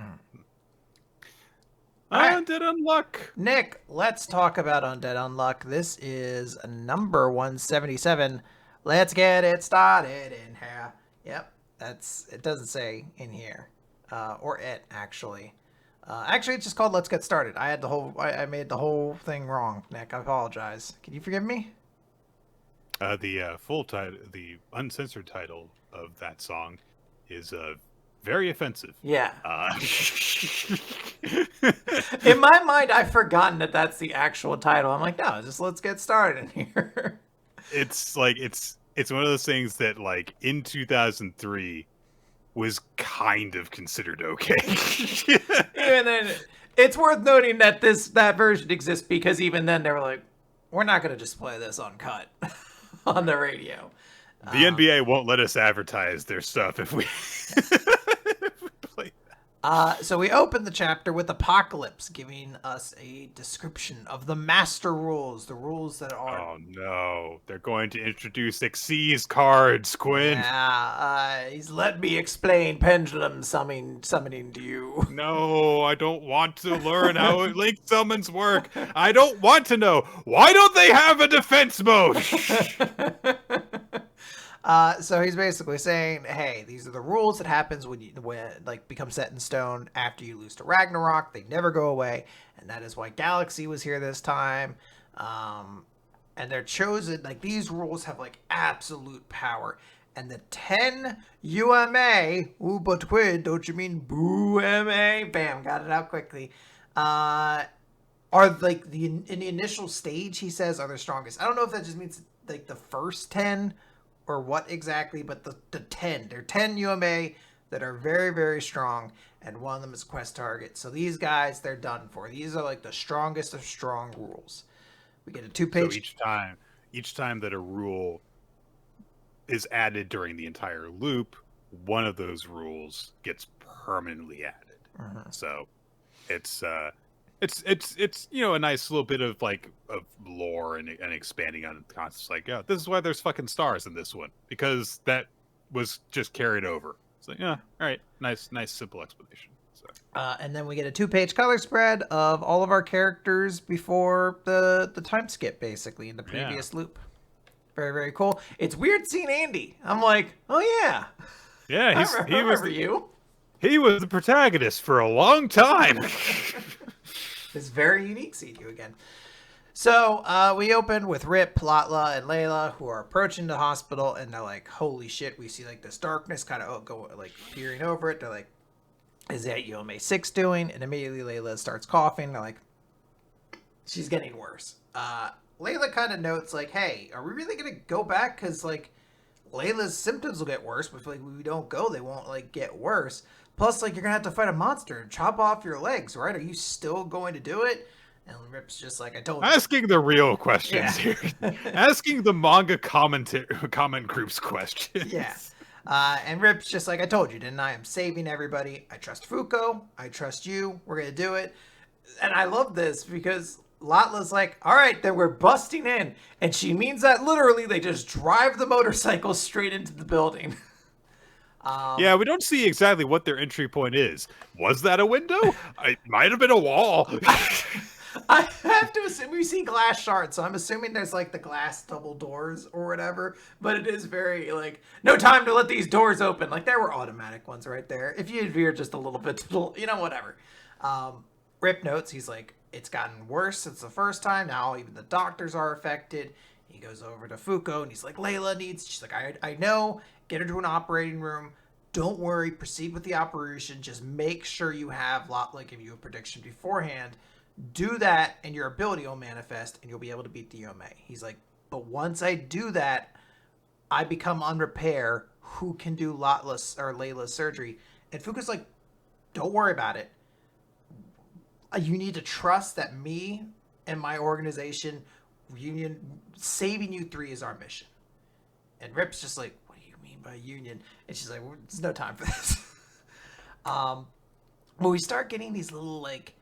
Undead Unluck. Nick, let's talk about Undead Unluck. This is number 177. Let's get it started in here. Yep, it doesn't say in here, or it actually. Actually, it's just called Let's Get Started. I made the whole thing wrong, Nick. I apologize. Can you forgive me? The full title, the uncensored title of that song is very offensive. Yeah. In my mind, I've forgotten that that's the actual title. I'm like, no, just Let's Get Started in here. It's like, it's one of those things that, like, in 2003... was kind of considered okay. Even then, it's worth noting that that version exists because even then they were like, we're not going to just play this uncut on the radio. The NBA won't let us advertise their stuff if we, if we play that. So we open the chapter with Apocalypse giving us a description of the master rules, the rules that are... Oh no, they're going to introduce Xyz cards, Quinn. Yeah, he's let me explain pendulum summoning to you. No, I don't want to learn how Link summons work. I don't want to know. Why don't they have a defense mode? So he's basically saying, hey, these are the rules that happens when become set in stone after you lose to Ragnarok. They never go away, and that is why Galaxy was here this time. And they're chosen, like, these rules have like absolute power. And the 10 UMA, ooh, but quid, don't you mean boo MA? Bam, got it out quickly. Are like in the initial stage, he says, are the strongest. I don't know if that just means like the first 10 or what exactly, but the 10. They're 10 UMA that are very, very strong, and one of them is a quest target. So these guys, they're done for. These are like the strongest of strong rules. We get a 2-page... So each time that a rule is added during the entire loop, one of those rules gets permanently added. So it's a nice little bit of like of lore and expanding on concepts like, yeah, this is why there's fucking stars in this one, because that was just carried over. So yeah, all right, nice simple explanation. So. And then we get a 2-page color spread of all of our characters before the time skip, basically, in the previous loop. Very, very cool. It's weird seeing Andy. I'm like, oh yeah. Yeah, he was the protagonist for a long time. It's very unique seeing you again. So we open with Rip, Latla, and Layla, who are approaching the hospital, and they're like, holy shit, we see like this darkness kind of go like peering over it. They're like, is that UMA 6 doing? And immediately Layla starts coughing. They're like, she's getting worse. Layla kind of notes like, hey, are we really going to go back? Because like Layla's symptoms will get worse, but if like we don't go, they won't like get worse. Plus, like, you're gonna have to fight a monster and chop off your legs, right? Are you still going to do it? And Rip's just like, I told you. Asking the real questions Yeah. here. Asking the manga comment groups questions. Yeah. And Rip's just like, I told you, didn't I? I'm saving everybody. I trust Fuko. I trust you. We're going to do it. And I love this because Latla's like, all right, then we're busting in. And she means that literally. They just drive the motorcycle straight into the building. Yeah, we don't see exactly what their entry point is. Was that a window? It might have been a wall. I have to assume we see glass shards, so I'm assuming there's like the glass double doors or whatever, but it is very like, no time to let these doors open. Like there were automatic ones right there. If you veer just a little bit, whatever. Rip notes, he's like, it's gotten worse since the first time. Now even the doctors are affected. He goes over to Fuko and he's like, she's like, I know, get her to an operating room. Don't worry, proceed with the operation. Just make sure you have Latla give you a prediction beforehand. Do that and your ability will manifest and you'll be able to beat the Yome. He's like, but once I do that, I become on repair. Who can do Layla's surgery? And Fuka's like, don't worry about it. You need to trust that me and my organization, Union, saving you three is our mission. And Rip's just like, what do you mean by Union? And she's like, well, there's no time for this. When we start getting these little like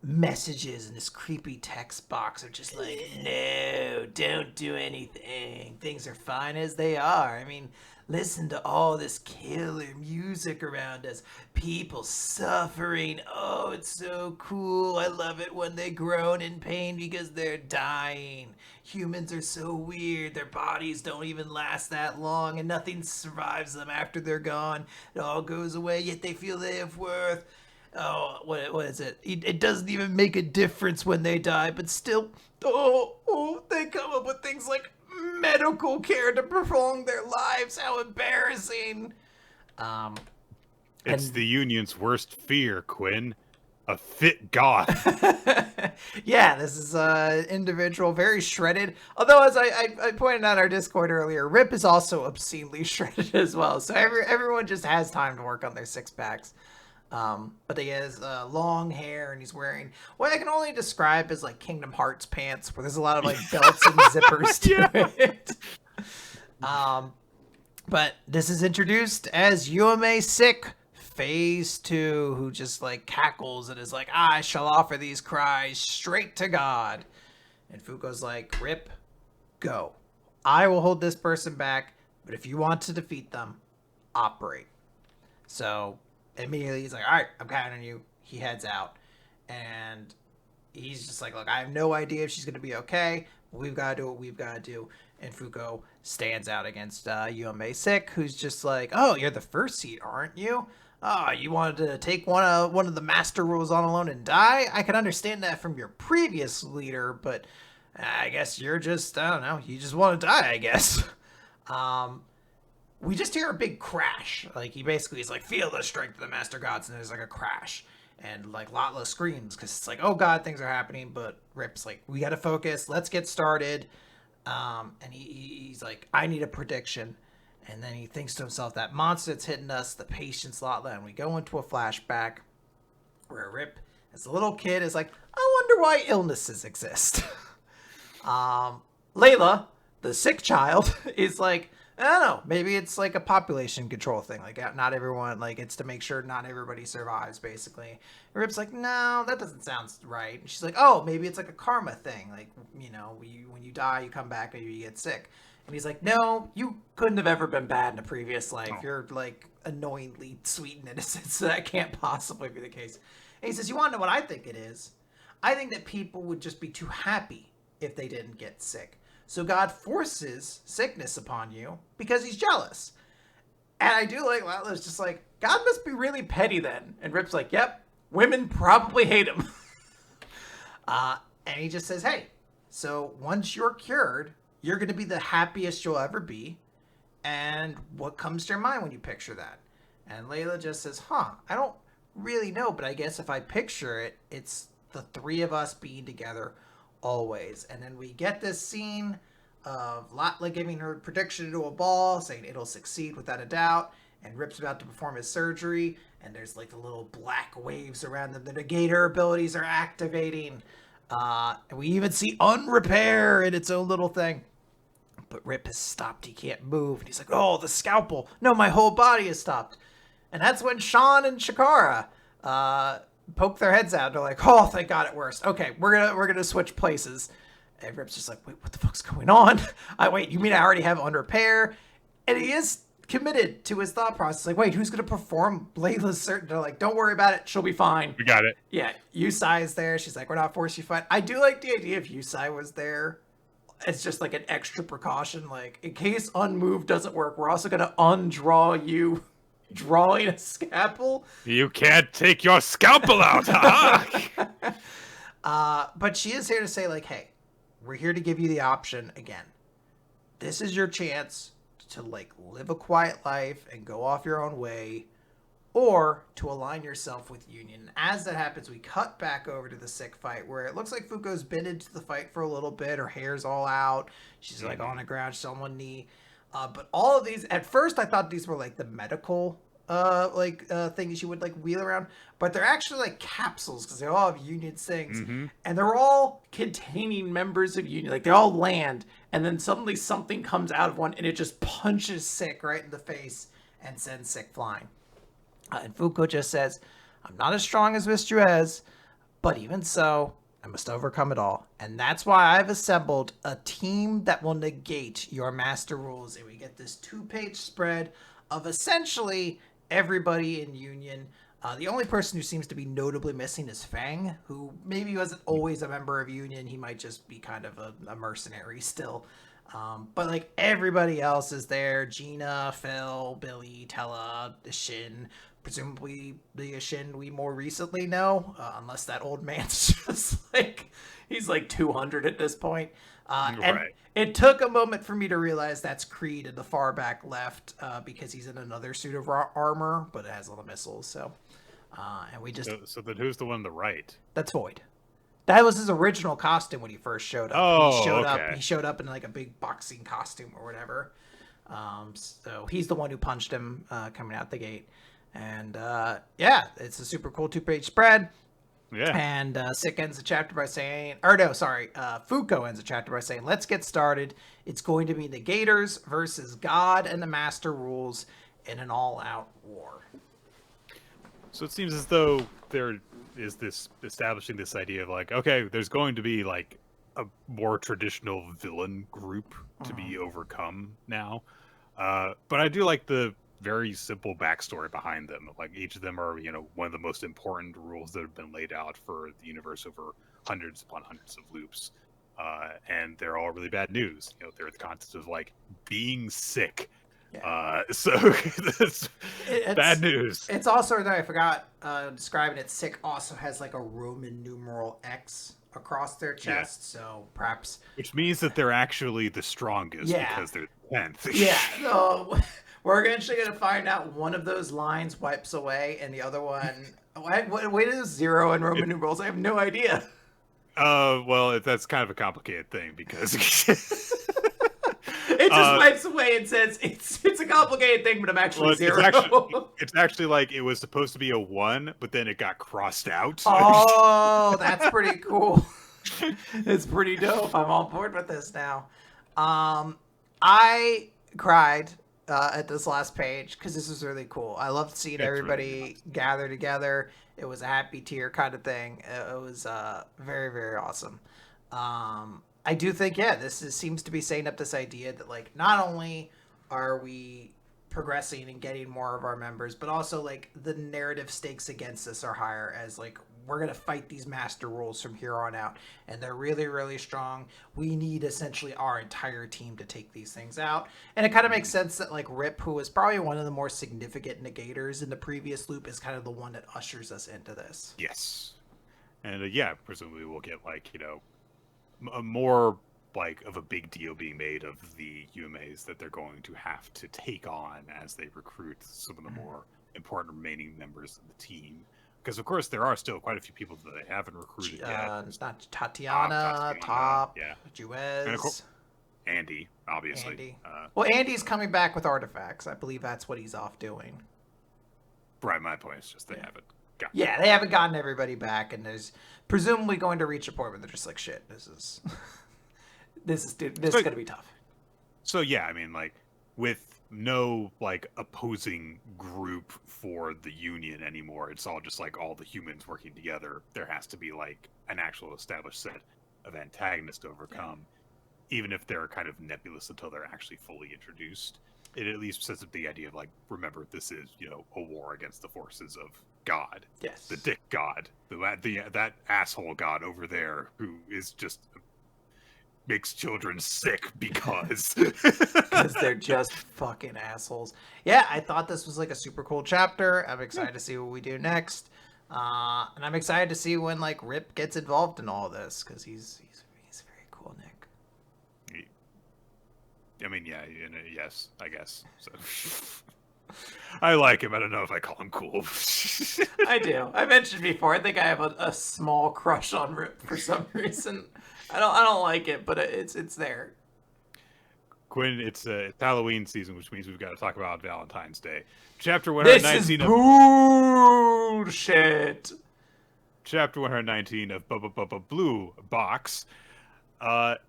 messages in this creepy text box are just like, no, don't do anything. Things are fine as they are. I mean, listen to all this killer music around us. People suffering. Oh, it's so cool. I love it when they groan in pain because they're dying. Humans are so weird. Their bodies don't even last that long and nothing survives them after they're gone. It all goes away, yet they feel they have worth. Oh, what is it? It doesn't even make a difference when they die, but still, they come up with things like medical care to prolong their lives. How embarrassing. It's the Union's worst fear, Quinn. A fit goth. Yeah, this is individual, very shredded. Although, as I pointed out in our Discord earlier, Rip is also obscenely shredded as well. So everyone just has time to work on their six packs. But he has long hair and he's wearing what I can only describe as like Kingdom Hearts pants, where there's a lot of like belts and zippers to it. But this is introduced as Yume Sick Phase 2, who just like cackles and is like, I shall offer these cries straight to God. And Fuko's like, Rip, go. I will hold this person back, but if you want to defeat them, operate. So immediately he's like, all right, I'm counting on you. He heads out and he's just like, look, I have no idea if she's going to be okay, but we've got to do what we've got to do. And Fuko stands out against Yume Sick, who's just like, oh, you're the first seat, aren't you? Oh, you wanted to take one of the master rules on alone and die? I can understand that from your previous leader, but I guess you're just, I don't know, you just want to die, I guess. We just hear a big crash. Like, he basically is like, feel the strength of the Master Gods, and there's like a crash. And like Latla screams because it's like, oh god, things are happening. But Rip's like, we gotta focus, let's get started. And he's like, I need a prediction. And then he thinks to himself, that monster that's hitting us, the patience Latla. And we go into a flashback where Rip, as a little kid, is like, I wonder why illnesses exist. Layla, the sick child, is like, I don't know, maybe it's like a population control thing. Like, not everyone, like, it's to make sure not everybody survives, basically. And Rip's like, no, that doesn't sound right. And she's like, oh, maybe it's like a karma thing. Like, you know, when you die, you come back, maybe you get sick. And he's like, no, you couldn't have ever been bad in a previous life. You're, like, annoyingly sweet and innocent, so that can't possibly be the case. And he says, you want to know what I think it is? I think that people would just be too happy if they didn't get sick. So God forces sickness upon you because he's jealous. And I do like Latla's just like, God must be really petty then. And Rip's like, yep, women probably hate him. And he just says, hey, so once you're cured, you're going to be the happiest you'll ever be. And what comes to your mind when you picture that? And Layla just says, I don't really know, but I guess if I picture it, it's the three of us being together always. And then we get this scene of Latla giving her prediction to a ball, saying it'll succeed without a doubt, and Rip's about to perform his surgery, and there's like the little black waves around them. The negator abilities are activating. And we even see Unrepair in its own little thing. But Rip has stopped. He can't move. And he's like, oh, the scalpel. No, my whole body has stopped. And that's when Sean and Shakara poke their heads out. They're like, oh, thank God it works. Okay, we're gonna switch places. And Rip's just like, wait, what the fuck's going on? Wait, you mean I already have Unrepair? And he is committed to his thought process. Like, wait, who's going to perform Layla's certain? They're like, don't worry about it. She'll be fine. We got it. Yeah, Yusai is there. She's like, we're not forcing you to fight. I do like the idea if Yusai was there. It's just like an extra precaution. Like, in case unmove doesn't work, we're also going to undraw you drawing a scalpel. You can't take your scalpel out, But she is here to say, like, hey, we're here to give you the option again. This is your chance to like live a quiet life and go off your own way, or to align yourself with Union. As that happens, we cut back over to the sick fight where it looks like Fuko's been into the fight for a little bit. Her hair's all out. She's like on the ground, she's on one knee. But all of these, at first I thought these were like the medical things you would like wheel around, but they're actually like capsules because they all have Union things, and they're all containing members of Union. Like they all land, and then suddenly something comes out of one, and it just punches Sick right in the face and sends Sick flying. And Fuko just says, "I'm not as strong as Mr. Ez, but even so, I must overcome it all, and that's why I've assembled a team that will negate your master rules." And we get this 2-page spread of essentially everybody in Union. The only person who seems to be notably missing is Fang, who maybe wasn't always a member of Union. He might just be kind of a mercenary still. But like everybody else is there. Gina, Phil, Billy, Tella, Shin. Presumably the Shin we more recently know, unless that old man's just like, he's like 200 at this point. And it took a moment for me to realize that's Creed in the far back left, because he's in another suit of armor, but it has all the missiles. So, and we just... So then who's the one on the right? That's Void. That was his original costume when he first showed up. Oh, He showed up in like a big boxing costume or whatever. So he's the one who punched him coming out the gate. And yeah, it's a super cool 2-page spread. Yeah. And Sick ends the chapter by saying, or no, sorry, Fuko ends the chapter by saying, let's get started. It's going to be Negators versus God and the Master Rules in an all-out war. So it seems as though there is this establishing this idea of like, okay, there's going to be like a more traditional villain group to be overcome now. But I do like the very simple backstory behind them. Like each of them are, one of the most important rules that have been laid out for the universe over hundreds upon hundreds of loops. And they're all really bad news. They're the concept of like being sick. Yeah. So it's bad news. It's also, I forgot describing it, Sick also has like a Roman numeral X across their chest. So perhaps, which means that they're actually the strongest because they're 10th. Yeah. So we're actually going to find out one of those lines wipes away and the other one... What is 0 in Roman numerals? I have no idea. Well, that's kind of a complicated thing because... It just wipes away and says, it's a complicated thing, but I'm actually 0. It's actually like it was supposed to be a 1, but then it got crossed out. Oh, that's pretty cool. It's pretty dope. I'm on board with this now. I cried at this last page because this was really cool. I loved seeing everybody really gather together. It was a happy tear kind of thing. It was very, very awesome. I do think, seems to be setting up this idea that like not only are we progressing and getting more of our members, but also like the narrative stakes against us are higher, as like we're going to fight these master rules from here on out, and they're really, really strong. We need essentially our entire team to take these things out. And it kind of makes sense that like Rip, who was probably one of the more significant negators in the previous loop, is kind of the one that ushers us into this. Yes. And presumably we'll get like, a more like of a big deal being made of the UMAs that they're going to have to take on as they recruit some of the more important remaining members of the team. Because of course there are still quite a few people that they haven't recruited yet. It's not Tatiana, Top, Juez, and of course, Andy, obviously. Well, Andy's coming back with artifacts. I believe that's what he's off doing. Right, my point is just they haven't gotten. Yeah, they haven't gotten everybody back, and there's presumably going to reach a point where they're just like, shit, this is gonna be tough. So yeah, I mean, like, with no like opposing group for the Union anymore, it's all just like all the humans working together. There has to be like an actual established set of antagonists to overcome, even if they're kind of nebulous until they're actually fully introduced. It at least sets up the idea of like, remember, this is, you know, a war against the forces of God. Yes. The dick God, that asshole God over there who is just makes children sick because they're just fucking assholes. Yeah, I thought this was like a super cool chapter. I'm excited to see what we do next, and I'm excited to see when like Rip gets involved in all this because he's very cool, Nick. I mean, yeah, yes, I guess so. I like him. I don't know if I call him cool. I do. I mentioned before. I think I have a small crush on Rip for some reason. I don't like it, but it's there. Quinn, it's Halloween season, which means we've got to talk about Valentine's Day. Chapter 119 This is bullshit. Chapter 119 of Blue Box.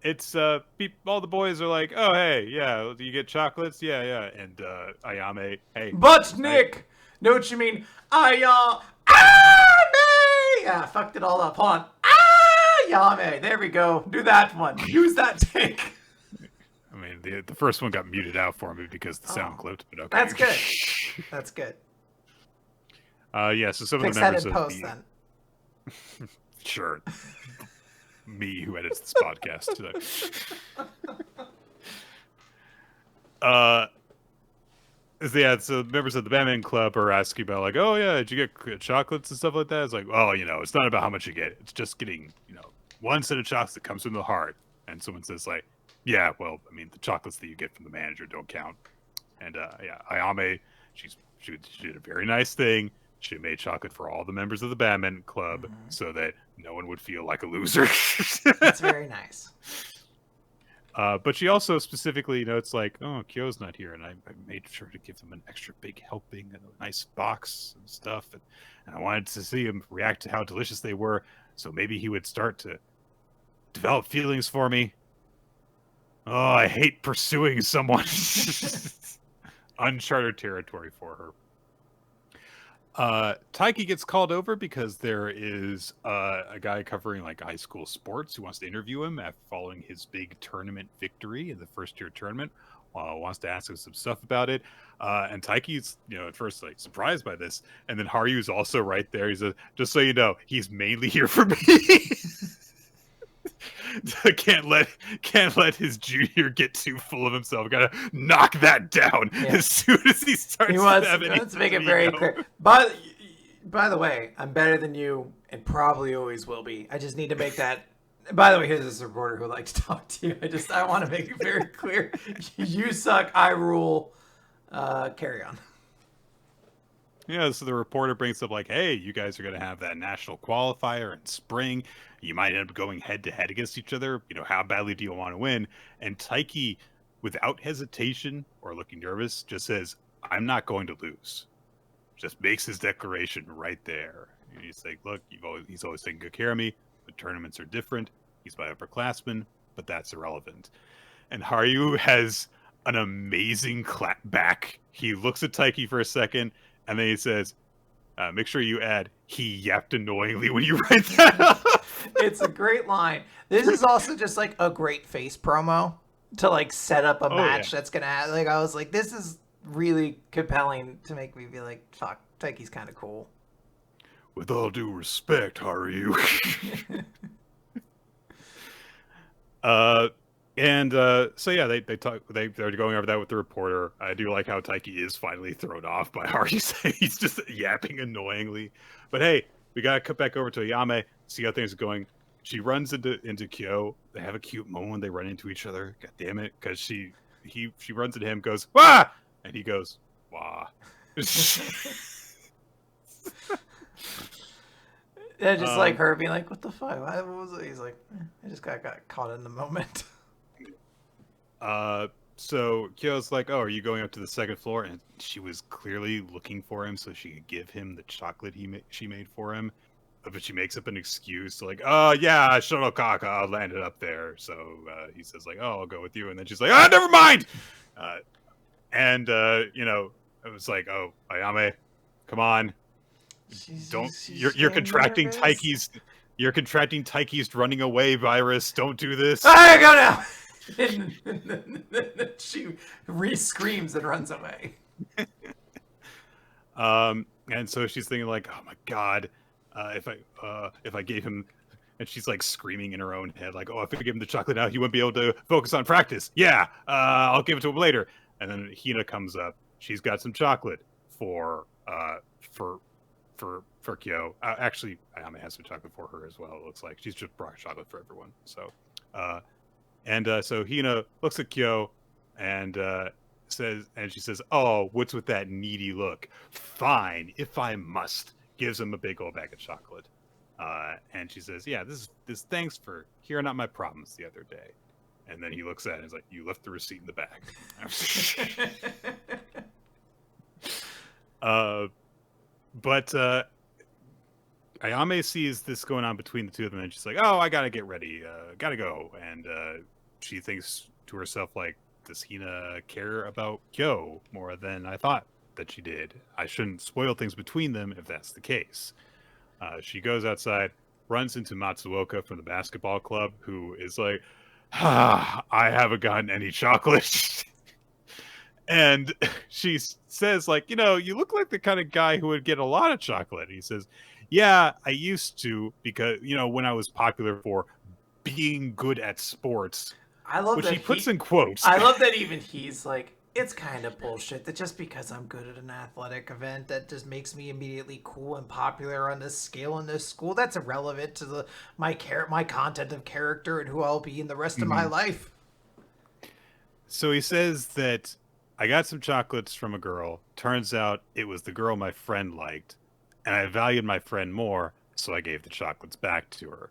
It's all the boys are like, oh hey, yeah, do you get chocolates? Yeah, and Ayame, hey. But Nick, know what you mean? Ayame. Yeah, fucked it all up. Hold on. Ayame. There we go. Do that one. Use that take. I mean, the first one got muted out for me because the sound clipped, but okay. That's good. That's good. Yeah, so some Fix of the members that in of post, then. Sure. Me who edits this podcast today. Yeah, so members of the Batman Club are asking about like, oh yeah, did you get chocolates and stuff like that? It's like, well, you know, it's not about how much you get. It's just getting, you know, one set of chocolates that comes from the heart. And someone says like, yeah, well, I mean, the chocolates that you get from the manager don't count. And yeah, Ayame, she did a very nice thing. She made chocolate for all the members of the Batman Club so that no one would feel like a loser. That's very nice. But she also specifically, you know, it's like, oh, Kyo's not here, and I made sure to give him an extra big helping and a nice box and stuff, and I wanted to see him react to how delicious they were, so maybe he would start to develop feelings for me. Oh, I hate pursuing someone. Uncharted territory for her. Taiki gets called over because there is a guy covering like high school sports who wants to interview him after following his big tournament victory in the first year tournament. Wants to ask him some stuff about it. And Taiki's, you know, at first like surprised by this, and then Haryu's also right there. He says, "Just so you know, he's mainly here for me." can't let his junior get too full of himself. Gotta knock that down as soon as he starts. Let's make it very clear. By the way, I'm better than you, and probably always will be. I just need to make that. By the way, here's this reporter who likes to talk to you. I want to make it very clear. You suck. I rule. Carry on. Yeah, so the reporter brings up like, hey, you guys are going to have that national qualifier in spring. You might end up going head-to-head against each other. You know, how badly do you want to win? And Taiki, without hesitation or looking nervous, just says, I'm not going to lose. Just makes his declaration right there. And he's like, look, he's always taken good care of me. The tournaments are different. He's my upperclassman, but that's irrelevant. And Haryu has an amazing clap back. He looks at Taiki for a second, and then he says, make sure you add, he yapped annoyingly when you write that up. It's a great line. This is also just like a great face promo to like set up a match that's going to happen. Like, I was like, this is really compelling to make me be like, fuck, Taiki's kind of cool. With all due respect, Haru. So yeah, they're going over that with the reporter. I do like how Taiki is finally thrown off by Haru. He's just yapping annoyingly. But hey, we gotta cut back over to Ayame, see how things are going. She runs into Kyo. They have a cute moment when they run into each other. God damn it, because she runs into him, goes wah, and he goes wah. Yeah, just like her being like, what the fuck? What was it? He's like, I just got caught in the moment. So Kyo's like, "Oh, are you going up to the second floor?" And she was clearly looking for him so she could give him the chocolate she made for him. But she makes up an excuse to like, "Oh yeah, shuttlecock, I landed up there." So he says like, "Oh, I'll go with you." And then she's like, "Ah, never mind." Uh, and it was like, "Oh, Ayame, come on, don't you're getting contracting nervous. Taiki's you're contracting Taiki's running away virus. Don't do this." I go now. And she re-screams and runs away. And so she's thinking like, "Oh my god, if I gave him," and she's like screaming in her own head like, "Oh, if I give him the chocolate now, he wouldn't be able to focus on practice. Yeah, I'll give it to him later." And then Hina comes up. She's got some chocolate for Kyo. Actually, Ayame has some chocolate for her as well. It looks like she's just brought chocolate for everyone. So, so Hina looks at Kyo and she says, "Oh, what's with that needy look? Fine, if I must." Gives him a big old bag of chocolate. And she says, "Yeah, this thanks for hearing out my problems the other day." And then he looks at it and is like, "You left the receipt in the bag." But Ayame sees this going on between the two of them, and she's like, "Oh, I gotta get ready. Gotta go." And she thinks to herself, like, "Does Hina care about Kyo more than I thought that she did? I shouldn't spoil things between them if that's the case." She goes outside, runs into Matsuoka from the basketball club, who is like, "I haven't gotten any chocolate." And she says, like, "You look like the kind of guy who would get a lot of chocolate." And he says, "Yeah, I used to, because, when I was popular for being good at sports," I love which that he puts in quotes. I love that even he's like, it's kind of bullshit that just because I'm good at an athletic event, that just makes me immediately cool and popular on this scale in this school. That's irrelevant to my content of character and who I'll be in the rest of my life. So he says that, "I got some chocolates from a girl. Turns out it was the girl my friend liked, and I valued my friend more, so I gave the chocolates back to her."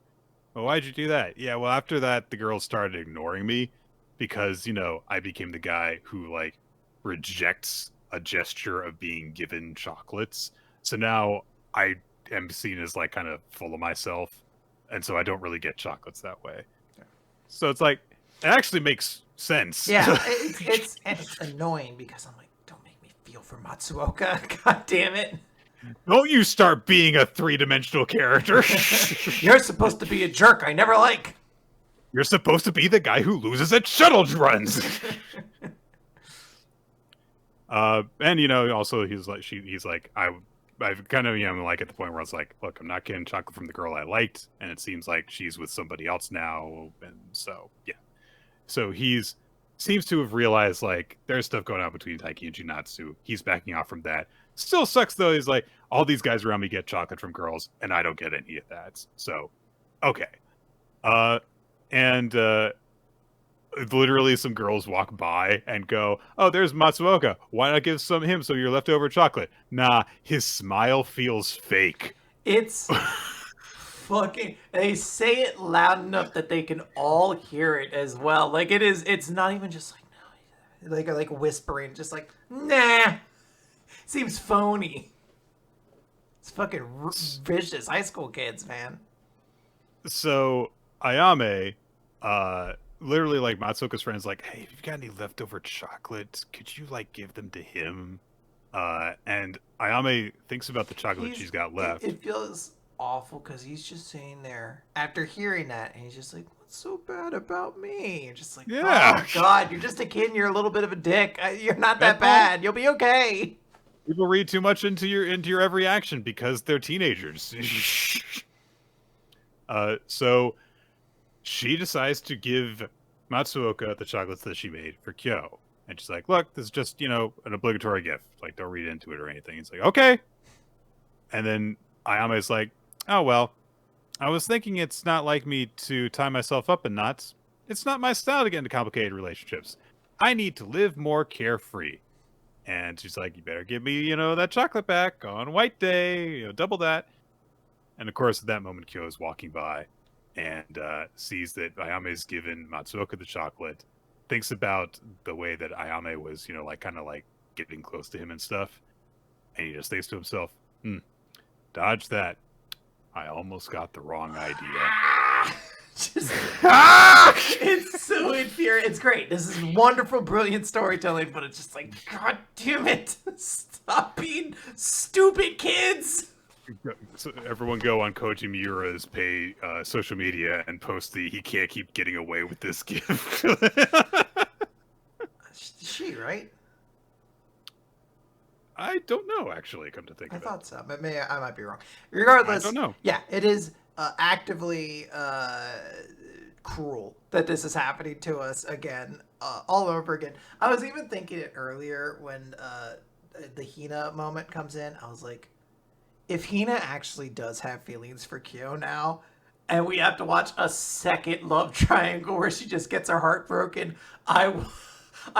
"Well, why'd you do that?" "Yeah, well, after that, the girl started ignoring me because, I became the guy who, like, rejects a gesture of being given chocolates. So now I am seen as, like, kind of full of myself, and so I don't really get chocolates that way." So it's like, it actually makes sense. Yeah, it's annoying because I'm like, don't make me feel for Matsuoka. God damn it. Don't you start being a three-dimensional character. You're supposed to be a jerk I never like. You're supposed to be the guy who loses at shuttle runs. And also he's like, I've kind of, like at the point where I was like, "Look, I'm not getting chocolate from the girl I liked, and it seems like she's with somebody else now." And so, yeah. So seems to have realized, like, there's stuff going on between Taiki and Junatsu. He's backing off from that. Still sucks though. He's like, all these guys around me get chocolate from girls, and I don't get any of that. So, okay. And literally some girls walk by and go, "Oh, there's Matsuoka. Why not give him some of your leftover chocolate?" Nah, his smile feels fake. It's fucking. They say it loud enough that they can all hear it as well. Like it's not even just like no, like whispering, just like nah. Seems phony. It's fucking vicious high school kids, man. So Ayame, literally, like, Matsuoka's friends, like, "Hey, if you've got any leftover chocolate, could you, like, give them to him?" And Ayame thinks about the chocolate she's got left. It feels awful because he's just sitting there after hearing that, and he's just like, "What's so bad about me?" You're just like, Yeah. "Oh God, you're just a kid, and you're a little bit of a dick. You're not that bad. You'll be okay." People read too much into your every action because they're teenagers. So she decides to give Matsuoka the chocolates that she made for Kyo. And she's like, "Look, this is just, an obligatory gift. Like, don't read into it or anything." It's like, "Okay." And then Ayame's like, "Oh, well, I was thinking it's not like me to tie myself up in knots. It's not my style to get into complicated relationships. I need to live more carefree." And she's like, "You better give me, that chocolate back on White Day, double that." And of course, at that moment, Kyo is walking by and sees that Ayame's given Matsuoka the chocolate. thinks about the way that Ayame was, like kind of like getting close to him and stuff, and he just thinks to himself, dodge that. I almost got the wrong idea. Just, it's so infuriating. It's great. This is wonderful, brilliant storytelling, but it's just like, God damn it. Stop being stupid, kids. So everyone go on Koji Miura's social media and post the "he can't keep getting away with this" gift. She, right? I don't know, actually, come to think of it. I thought so, but I might be wrong. Regardless, I don't know. Yeah, it is actively cruel that this is happening to us again, all over again. I was even thinking it earlier when the Hina moment comes in. I was like, if Hina actually does have feelings for Kyo now, and we have to watch a second love triangle where she just gets her heart broken, I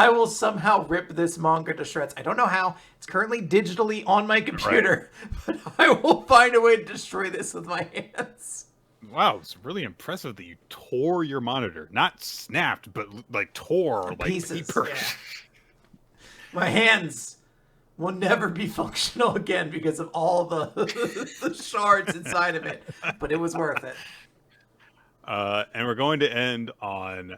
will somehow rip this manga to shreds. I don't know how. It's currently digitally on my computer, right. But I will find a way to destroy this with my hands. Wow, it's really impressive that you tore your monitor. Not snapped, but like tore like pieces. Paper. Yeah. My hands will never be functional again because of all the shards inside of it. But it was worth it. And we're going to end on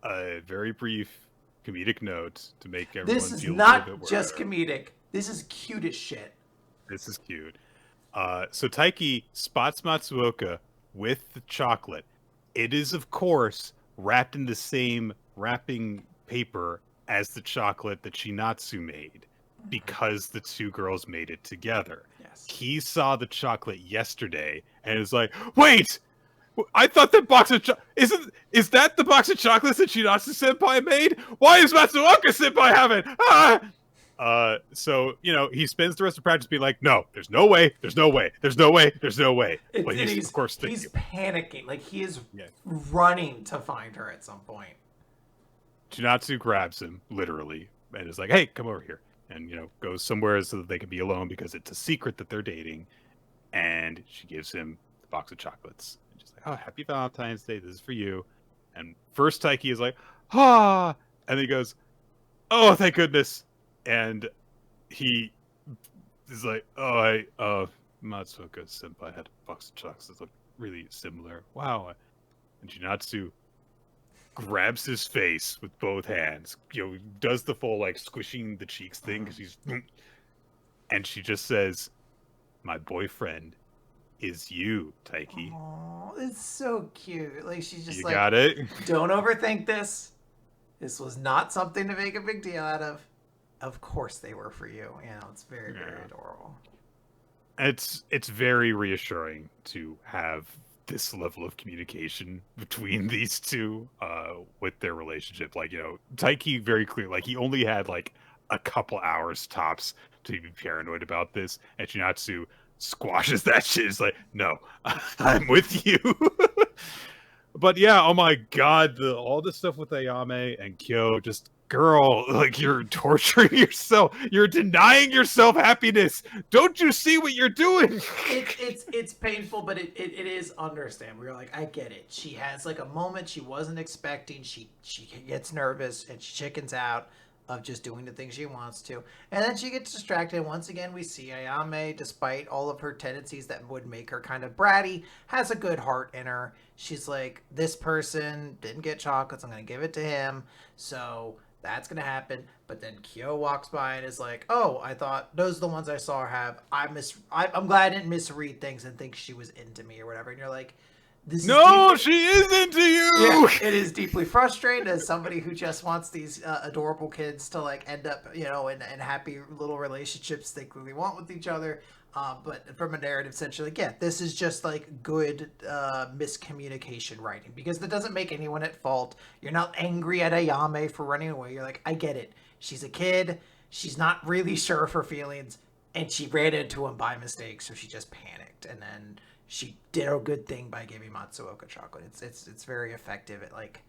a very brief comedic note to make everyone This is feel not a little bit just comedic. This is cute as shit. This is cute. So Taiki spots Matsuoka with the chocolate. It is, of course, wrapped in the same wrapping paper as the chocolate that Shinatsu made, because the two girls made it together. Yes. He saw the chocolate yesterday and is like, wait! I thought that box of is that the box of chocolates that Shinatsu Senpai made? Why is Matsuoka Senpai having? So he spends the rest of practice being like, no, there's no way, there's no way, there's no way, there's no way. But he's of course thinking. He's panicking, like he is running to find her at some point. Shinatsu grabs him literally and is like, hey, come over here, and goes somewhere so that they can be alone because it's a secret that they're dating. And she gives him the box of chocolates. Oh, happy Valentine's Day, this is for you. And first Taiki is like, and then he goes, oh, thank goodness. And he is like, Matsuoka Senpai had a box of chocolates that look really similar. Wow. And Shinatsu grabs his face with both hands, does the full like squishing the cheeks thing, because he's, and she just says, my boyfriend is you, Taiki. Oh, it's so cute. Like she's just you like, got it. Don't overthink this. This was not something to make a big deal out of. Of course they were for you. It's very, very adorable. It's very reassuring to have this level of communication between these two with their relationship. Like, Taiki very clear, like he only had like a couple hours tops to be paranoid about this, and Shinatsu squashes that shit. It's like, no, I'm with you. But yeah, oh my god, all the stuff with Ayame and Kyo, just girl, like you're torturing yourself. You're denying yourself happiness. Don't you see what you're doing? It's painful, but it is understandable. You're like, I get it. She has like a moment she wasn't expecting. She gets nervous and she chickens out of just doing the things she wants to. And then she gets distracted. Once again, we see Ayame, despite all of her tendencies that would make her kind of bratty, has a good heart in her. She's like, this person didn't get chocolates. I'm going to give it to him. So that's going to happen. But then Kyo walks by and is like, oh, I thought those are the ones I saw her have. I'm glad I didn't misread things and think she was into me or whatever. And you're like, she is into you. Yeah, it is deeply frustrating as somebody who just wants these adorable kids to like end up, in happy little relationships they clearly want with each other. But from a narrative sense, you're like, yeah, this is just like good miscommunication writing, because that doesn't make anyone at fault. You're not angry at Ayame for running away. You're like, I get it. She's a kid. She's not really sure of her feelings, and she ran into him by mistake, so she just panicked, and then she did a good thing by giving Matsuoka chocolate. It's very effective at like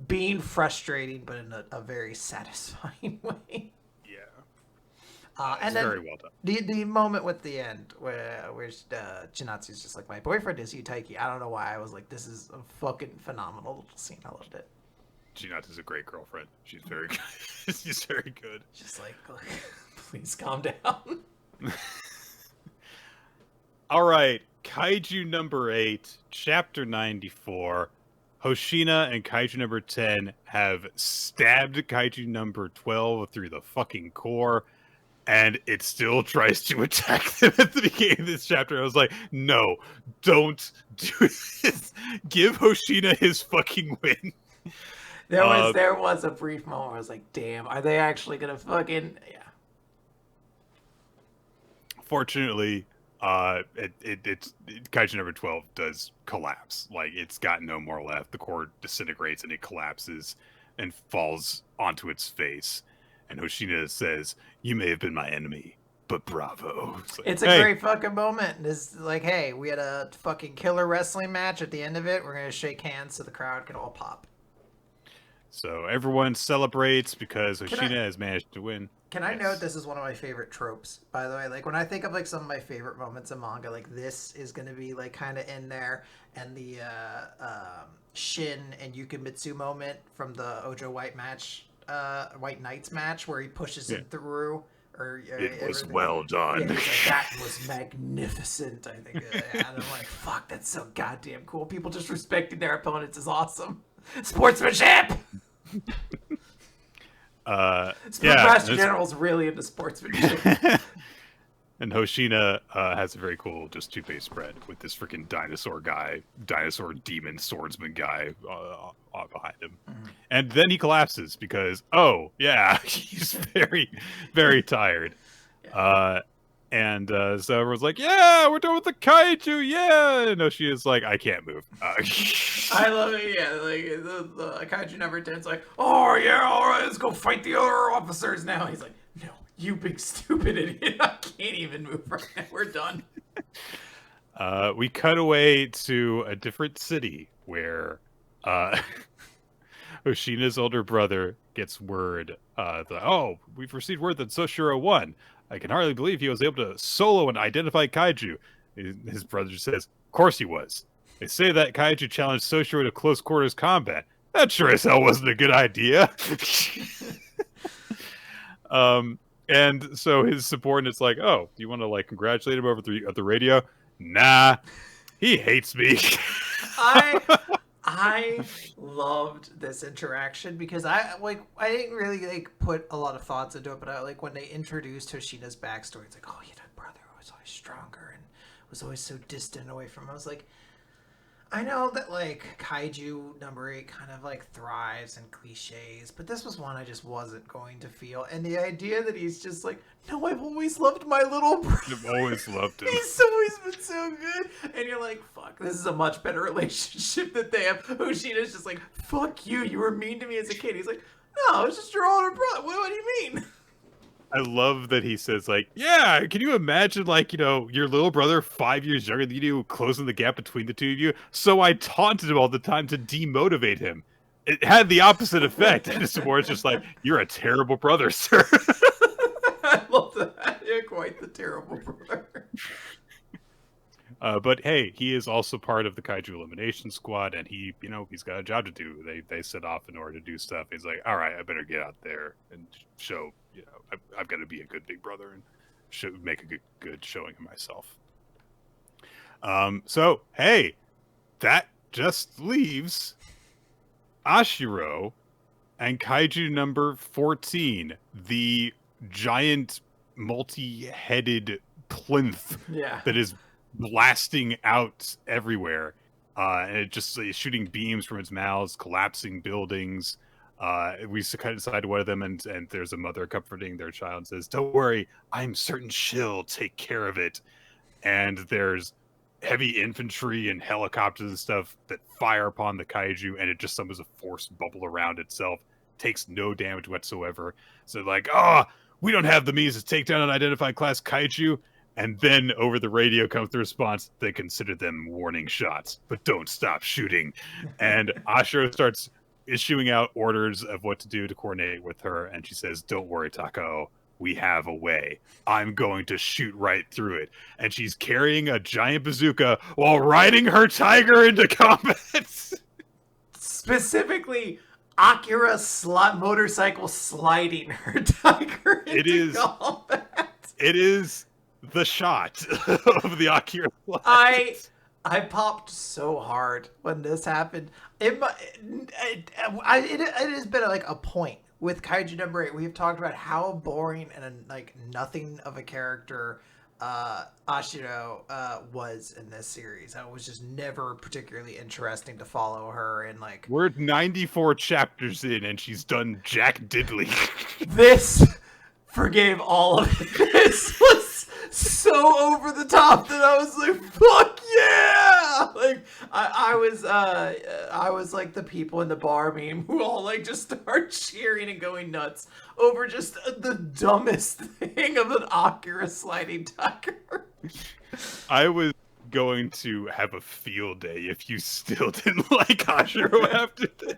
being frustrating, but in a very satisfying way. Yeah. And then very well done. The moment with the end where Chinatsu's just like, my boyfriend is you, Taiki. I don't know why I was like, this is a fucking phenomenal little scene. I loved it. Chinata's a great girlfriend. She's very good. She's very good. Just like, please calm down. All right, Kaiju number 8, chapter 94. Hoshina and Kaiju number 10 have stabbed Kaiju number 12 through the fucking core, and it still tries to attack them at the beginning of this chapter. I was like, no, don't do this. Give Hoshina his fucking win. There was a brief moment where I was like, damn, are they actually gonna fucking... Yeah. Fortunately, it's Kaiju number 12 does collapse. Like, it's got no more left. The core disintegrates and it collapses and falls onto its face. And Hoshina says, "You may have been my enemy, but bravo." It's a great fucking moment. It's like, hey, we had a fucking killer wrestling match. At the end of it, we're gonna shake hands so the crowd can all pop. So everyone celebrates because Hoshina has managed to win. Can I note this is one of my favorite tropes, by the way? Like, when I think of, like, some of my favorite moments in manga, like, this is going to be, like, kind of in there. And the Shin and Yukimitsu moment from the Ojo White Knights match, where he pushes him through. It was well done. Yeah, like, that was magnificent, I think. And I'm like, fuck, that's so goddamn cool. People just respecting their opponents is awesome. Sportsmanship! Master General's really into sportsmanship. And Hoshina has a very cool just two-page spread with this freaking dinosaur demon swordsman guy behind him. Mm-hmm. And then he collapses because, oh, yeah, he's very, very tired. Yeah. So everyone's like, yeah, we're done with the kaiju, yeah! And Hoshina's like, I can't move. I love it, yeah. Like, the kaiju number 10's like, oh, yeah, all right, let's go fight the other officers now. He's like, no, you big stupid idiot. I can't even move right now. We're done. We cut away to a different city where Hoshina's older brother gets word we've received word that Soshiro won. I can hardly believe he was able to solo and identify kaiju. His brother says, of course he was. They say that kaiju challenged Soshiro to close quarters combat. That sure as hell wasn't a good idea. And so his subordinate's like, oh, do you want to like congratulate him over the radio? Nah, he hates me. I loved this interaction because I didn't really like put a lot of thoughts into it, but I like when they introduced Hoshina's backstory, it's like, oh, yeah, that brother was always stronger and was always so distant away from him. I was like, I know that like Kaiju number 8 kind of like thrives in cliches, but this was one I just wasn't going to feel. And the idea that he's just like, no, I've always loved my little brother. I've always loved him. He's always been so good. And you're like, fuck, this is a much better relationship that they have. Hoshina's just like, fuck you, you were mean to me as a kid. He's like, no, it's just your older brother. What do you mean? I love that he says, like, yeah, can you imagine, like, you know, your little brother 5 years younger than you closing the gap between the two of you? So I taunted him all the time to demotivate him. It had the opposite effect. And his subordinate's just like, you're a terrible brother, sir. I love that. You're quite the terrible brother. But hey, he is also part of the Kaiju Elimination Squad, and he, you know, he's got a job to do. They set off in order to do stuff. He's like, all right, I better get out there and show, you know, I've got to be a good big brother and make a good showing of myself. So hey, that just leaves Ashiro and Kaiju number 14, the giant multi-headed plinth that is blasting out everywhere, and it just is shooting beams from its mouths, collapsing buildings. We decide one of them, and there's a mother comforting their child and says, don't worry, I'm certain she'll take care of it. And there's heavy infantry and helicopters and stuff that fire upon the kaiju, and it just summons a force bubble around itself, takes no damage whatsoever. So like, we don't have the means to take down an identified class kaiju. And then over the radio comes the response, they consider them warning shots, but don't stop shooting. And Ashiro starts issuing out orders of what to do to coordinate with her. And she says, don't worry, Takao, we have a way. I'm going to shoot right through it. And she's carrying a giant bazooka while riding her tiger into combat. Specifically, Akira motorcycle sliding her tiger It into is. combat. It is the shot of the Akira I slide. I popped so hard when this happened. It has been like a point with Kaiju number 8. We've talked about how boring and like nothing of a character Ashiro was in this series. It was just never particularly interesting to follow her, and like We're 94 chapters in, and she's done Jack Diddley. this forgave all of it. This was so over the top that I was like, "Fuck yeah!" Like I was like the people in the bar meme who all like just start cheering and going nuts over just the dumbest thing of an Akira sliding tiger. I was going to have a field day if you still didn't like Ashiro after this.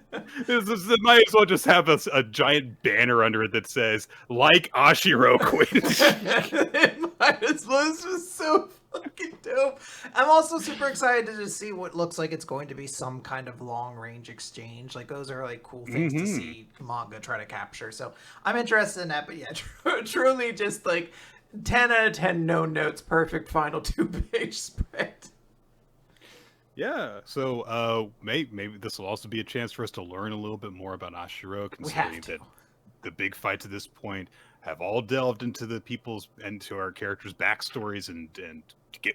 Might as well just have a giant banner under it that says, like Ashiro quit. It might as well. This was so fucking dope. I'm also super excited to just see what looks like it's going to be some kind of long range exchange. Like those are like cool things to see manga try to capture. So I'm interested in that. But yeah, truly just like 10 out of 10 no notes, perfect final 2-page spread. Yeah, so maybe this will also be a chance for us to learn a little bit more about Ashiro, considering that the big fights at this point have all delved into the people's and to our characters' backstories and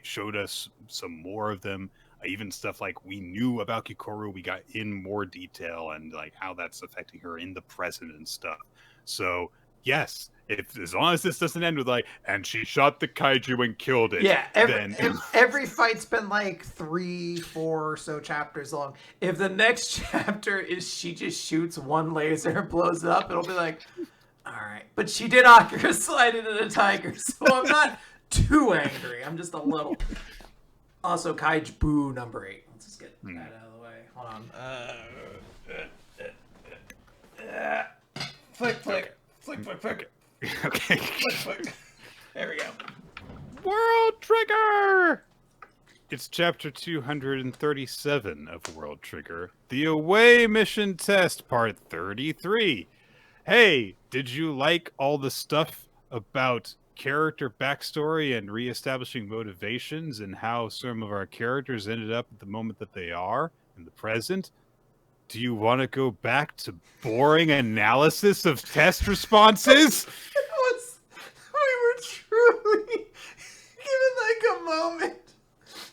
showed us some more of them. Even stuff like we knew about Kikoru, we got in more detail and like how that's affecting her in the present and stuff. So yes, if as long as this doesn't end with like, and she shot the kaiju and killed it. Yeah, then every fight's been like 3, 4 or so chapters long. If the next chapter is she just shoots one laser and blows it up, it'll be like, all right. But she did Akira slide into the tiger, so I'm not too angry. I'm just a little. Also, Kaiju Boo number 8. Let's just get that out of the way. Hold on. Flick, flick. Flick, flick, flick. Okay. Flick, flick. There we go. World Trigger! It's chapter 237 of World Trigger, the Away Mission Test, part 33. Hey, did you like all the stuff about character backstory and reestablishing motivations and how some of our characters ended up at the moment that they are in the present? Do you want to go back to boring analysis of test responses? We were truly given like a moment,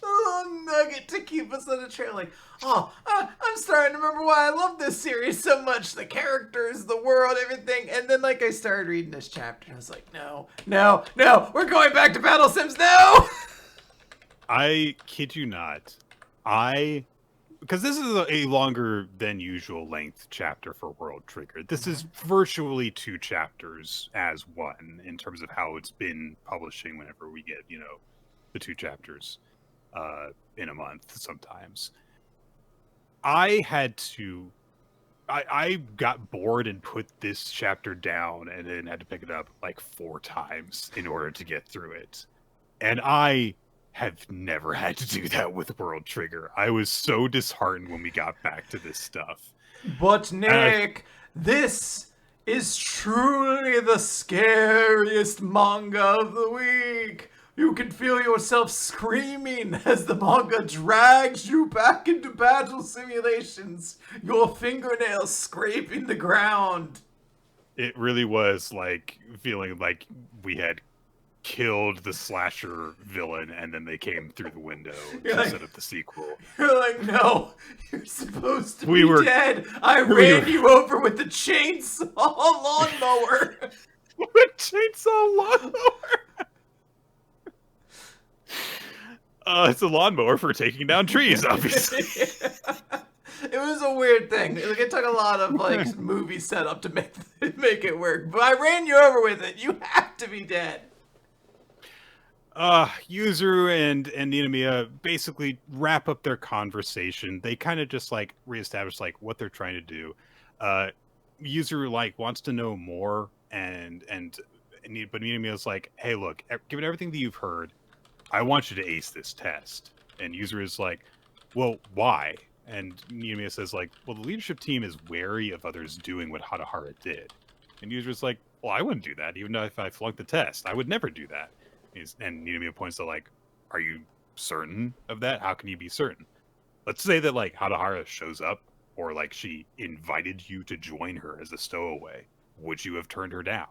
a little nugget to keep us on the trail. Like, I'm starting to remember why I love this series so much. The characters, the world, everything. And then like I started reading this chapter and I was like, no, we're going back to Battle Sims, no! I kid you not. Because this is a longer than usual length chapter for World Trigger. This is virtually 2 chapters as one in terms of how it's been publishing whenever we get, the 2 chapters in a month sometimes. I got bored and put this chapter down and then had to pick it up like 4 times in order to get through it. And I have never had to do that with World Trigger. I was so disheartened when we got back to this stuff. But Nick, this is truly the scariest manga of the week. You can feel yourself screaming as the manga drags you back into battle simulations, your fingernails scraping the ground. It really was like feeling like we had killed the slasher villain and then they came through the window to set up the sequel. You're like, no, you're supposed to be dead. I ran you over with the chainsaw lawnmower. With chainsaw lawnmower? It's a lawnmower for taking down trees, obviously. It was a weird thing. It took a lot of like movie setup to make it work. But I ran you over with it. You have to be dead. Yuzuru and Ninomiya basically wrap up their conversation. They kind of just like reestablish like what they're trying to do. Yuzuru like wants to know more, but Ninomiya's like, hey, look, given everything that you've heard, I want you to ace this test. And Yuzuru is like, well, why? And Ninomiya says, like, well, the leadership team is wary of others doing what Hadahara did. And Yuzura's like, well, I wouldn't do that, even if I flunked the test. I would never do that. And Ninomiya points to, like, are you certain of that? How can you be certain? Let's say that, like, Hadahara shows up, or, like, she invited you to join her as a stowaway. Would you have turned her down?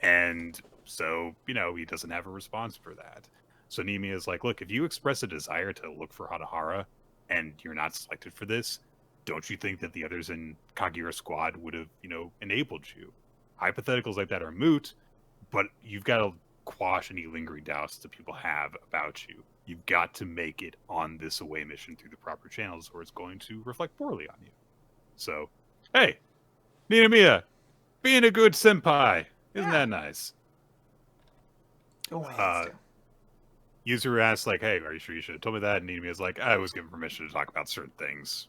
And so, you know, he doesn't have a response for that. So Ninomiya is like, look, if you express a desire to look for Hadahara, and you're not selected for this, don't you think that the others in Kagura's squad would have, you know, enabled you? Hypotheticals like that are moot, but you've got to quash any lingering doubts that people have about you. You've got to make it on this away mission through the proper channels, or it's going to reflect poorly on you. So, hey, Ninomiya, being a good senpai, isn't that nice? Yuzuru asks, like, hey, are you sure you should have told me that? And Ninomiya's like, I was given permission to talk about certain things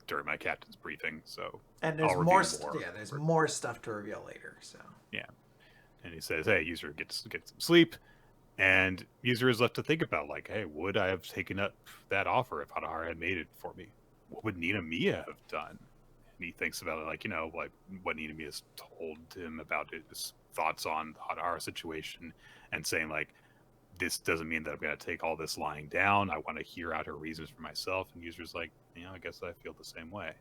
during my captain's briefing, so and there's more. Yeah, there's more stuff to reveal later. So yeah, and he says, hey, Yuzuru, get some sleep. And Yuzuru is left to think about, like, hey, would I have taken up that offer if Hadahara had made it for me? What would Ninomiya have done? And he thinks about it, like, you know, like what Ninomiya has told him about his thoughts on the Hadahara situation, and saying, like, this doesn't mean that I'm going to take all this lying down. I want to hear out her reasons for myself. And Yuzuru's like, you know, I guess I feel the same way.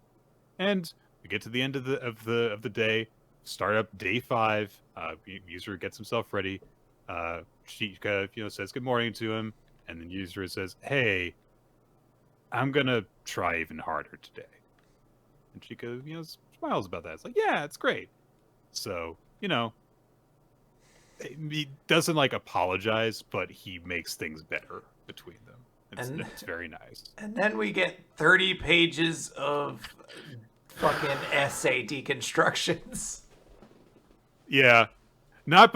And we get to the end of the day. Start up day 5. Yuzuru gets himself ready. Chika, you know, says good morning to him, and then Yuzuru says, "Hey, I'm gonna try even harder today." And Chika, you know, smiles about that. It's like, yeah, it's great. So, you know, he doesn't like apologize, but he makes things better between them. It's very nice. And then we get 30 pages of fucking essay deconstructions. Yeah. Not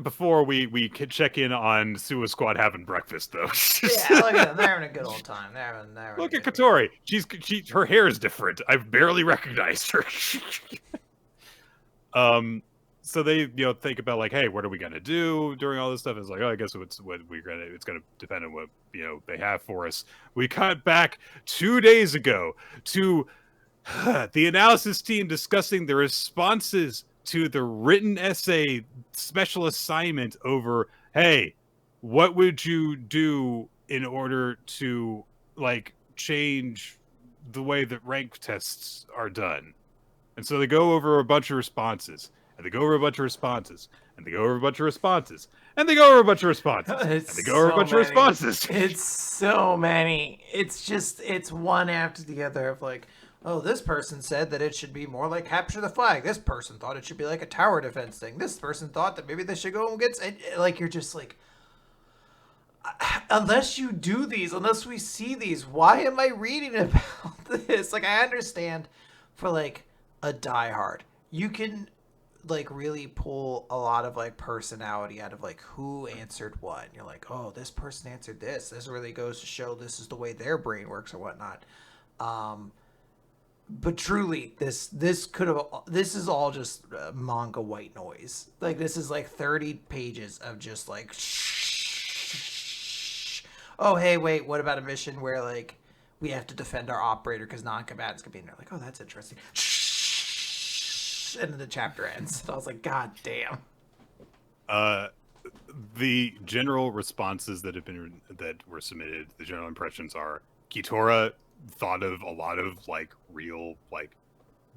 before we can check in on Suwa Squad having breakfast, though. Yeah, look at them. They're having a good old time. Look at Katori. Her hair is different. I've barely recognized her. So they, you know, think about, like, hey, what are we gonna do during all this stuff? It's like, oh, I guess it's gonna depend on what, you know, they have for us. We cut back 2 days ago to the analysis team discussing the responses to the written essay special assignment over, hey, what would you do in order to, like, change the way that rank tests are done? And so they go over a bunch of responses, and they go over a bunch of responses, and they go over a bunch of responses, and they go over a bunch of responses, and they go over a bunch of responses. It's so many. It's one after the other of, like, oh, this person said that it should be more like capture the flag. This person thought it should be like a tower defense thing. This person thought that maybe they should go and get... Like, you're just like... Unless you do these, unless we see these, why am I reading about this? Like, I understand for, like, a diehard, you can, like, really pull a lot of, like, personality out of, like, who answered what. And you're like, oh, this person answered this. This really goes to show this is the way their brain works or whatnot. But truly, this is all just manga white noise. Like, this is like 30 pages of just like, shh. Oh, hey, wait, what about a mission where, like, we have to defend our operator because non-combatants could be in there? Like, oh, that's interesting. Shh. And then the chapter ends. So I was like, God damn. The general responses that were submitted, the general impressions are Kitora thought of a lot of, like, real, like,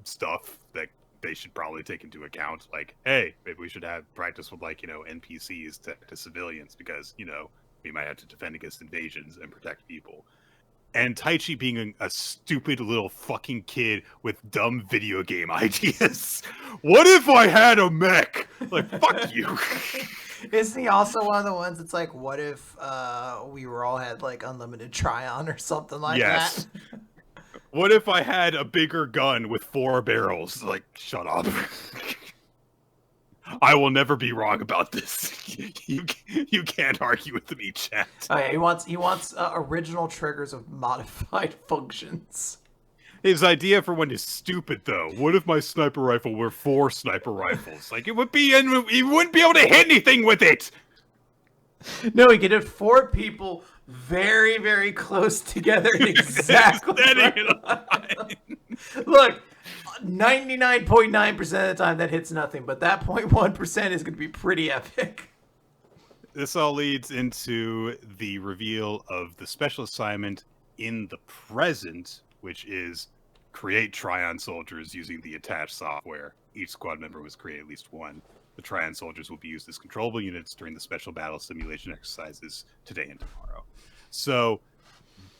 stuff that they should probably take into account. Like, hey, maybe we should have practice with, like, you know, NPCs to civilians, because, you know, we might have to defend against invasions and protect people. And Taichi being a stupid little fucking kid with dumb video game ideas. What if I had a mech? Like, fuck you. Isn't he also one of the ones that's like, what if we were all had, like, unlimited Tryon or something like that? What if I had a bigger gun with 4 barrels? Like, shut up. I will never be wrong about this. You can't argue with me, chat. Oh, yeah, he wants original triggers of modified functions. His idea for one is stupid, though. What if my sniper rifle were 4 sniper rifles? Like, it would be, and he wouldn't be able to hit anything with it. No, he could hit 4 people very, very close together in exactly Standing right in a line. Look, 99.9% of the time that hits nothing, but that 0.1% is going to be pretty epic. This all leads into the reveal of the special assignment in the present, which is create Trion soldiers using the attached software. Each squad member was create at least one. The Trion soldiers will be used as controllable units during the special battle simulation exercises today and tomorrow. So,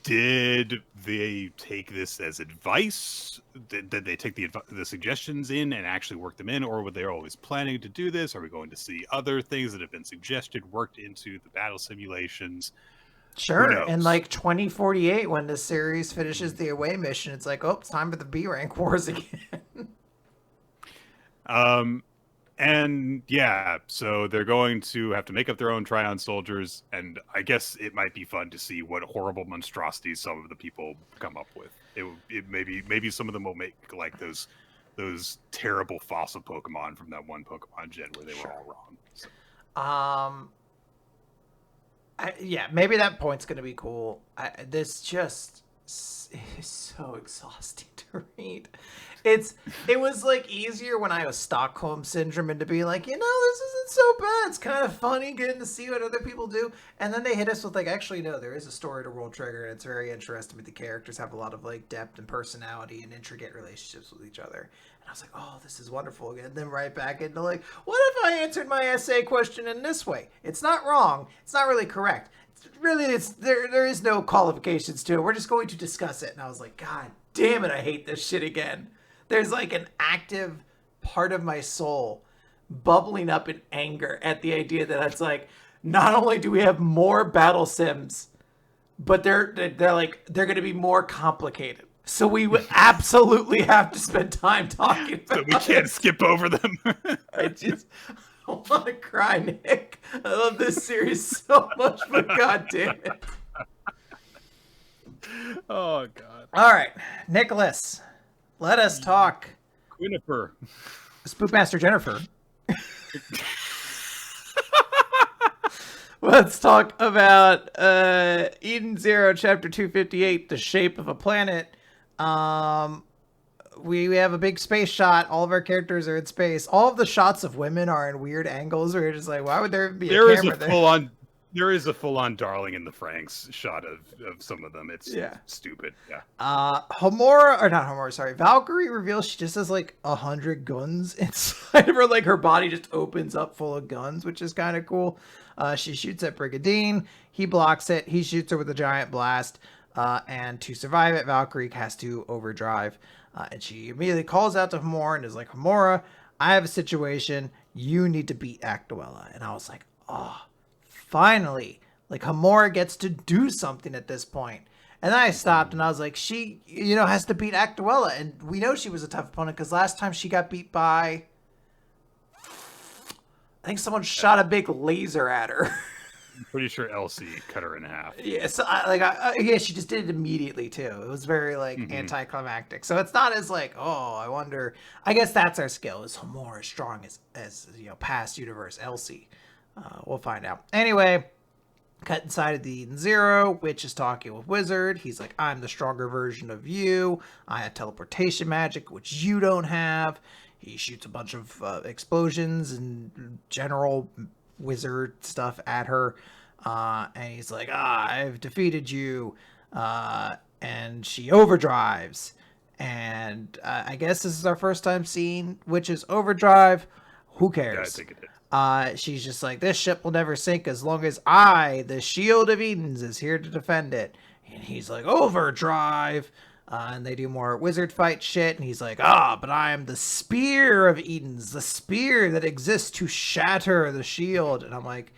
did they take this as advice? Did they take the suggestions in and actually work them in, or were they always planning to do this? Are we going to see other things that have been suggested worked into the battle simulations? Sure. In like 2048, when this series finishes the away mission, it's like, oh, it's time for the B rank wars again. And yeah, so they're going to have to make up their own Trion soldiers, and I guess it might be fun to see what horrible monstrosities some of the people come up with. It maybe some of them will make like those terrible fossil Pokemon from that one Pokemon gen where they were all wrong. So. Yeah, maybe that point's gonna be cool. This just is so exhausting to read. It was like easier when I was Stockholm Syndrome and to be like, this isn't so bad. It's kind of funny getting to see what other people do. And then they hit us with like, actually, no, there is a story to World Trigger, and it's very interesting. The characters have a lot of like depth and personality and intricate relationships with each other. And I was like, oh, this is wonderful again. And then right back into like, what if I answered my essay question in this way? It's not wrong. It's not really correct. There is no qualifications to it. We're just going to discuss it. And I was like, God damn it, I hate this shit again. There's like an active part of my soul bubbling up in anger at the idea that it's like, not only do we have more battle sims, but they're going to be more complicated. So we would absolutely have to spend time talking about So we can't skip over them. I want to cry, Nick. I love this series so much, but God damn it. Oh, God. All right, Nicholas, let us talk. Quinnifer. Spookmaster Jennifer. Let's talk about Eden Zero, Chapter 258, The Shape of a Planet. We have a big space shot. All of our characters are in space. All of the shots of women are in weird angles where you're just like, why would there be a camera there? There is a full-on Darling in the Franxx shot of some of them. It's stupid. Yeah. Valkyrie reveals she just has like 100 guns inside of her. Like her body just opens up full of guns, which is kind of cool. She shoots at Brigadine. He blocks it. He shoots her with a giant blast. And to survive it, Valkyrie has to overdrive. And she immediately calls out to Homura and is like, Homura, I have a situation. You need to beat Actuella. And I was like, oh, finally. Like, Homura gets to do something at this point. And then I stopped and I was like, she, has to beat Actuella. And we know she was a tough opponent because last time she got beat by... I think someone shot a big laser at her. I'm pretty sure Elsie cut her in half. Yeah, so she just did it immediately too. It was very anticlimactic. So it's not as like, oh, I wonder. I guess that's our skill. Is Homura as strong as past universe Elsie? We'll find out. Anyway, cut inside of the Eden Zero. Witch is talking with Wizard. He's like, I'm the stronger version of you. I have teleportation magic, which you don't have. He shoots a bunch of explosions and general wizard stuff at her, and he's like, I've defeated you, and she overdrives, and I guess this is our first time seeing Witch's overdrive. Who cares? Yeah, I think it is. She's just like, this ship will never sink as long as I, the Shield of Edens, is here to defend it. And he's like, overdrive. And they do more wizard fight shit, and he's like, but I am the Spear of Edens, the spear that exists to shatter the shield. And I'm like,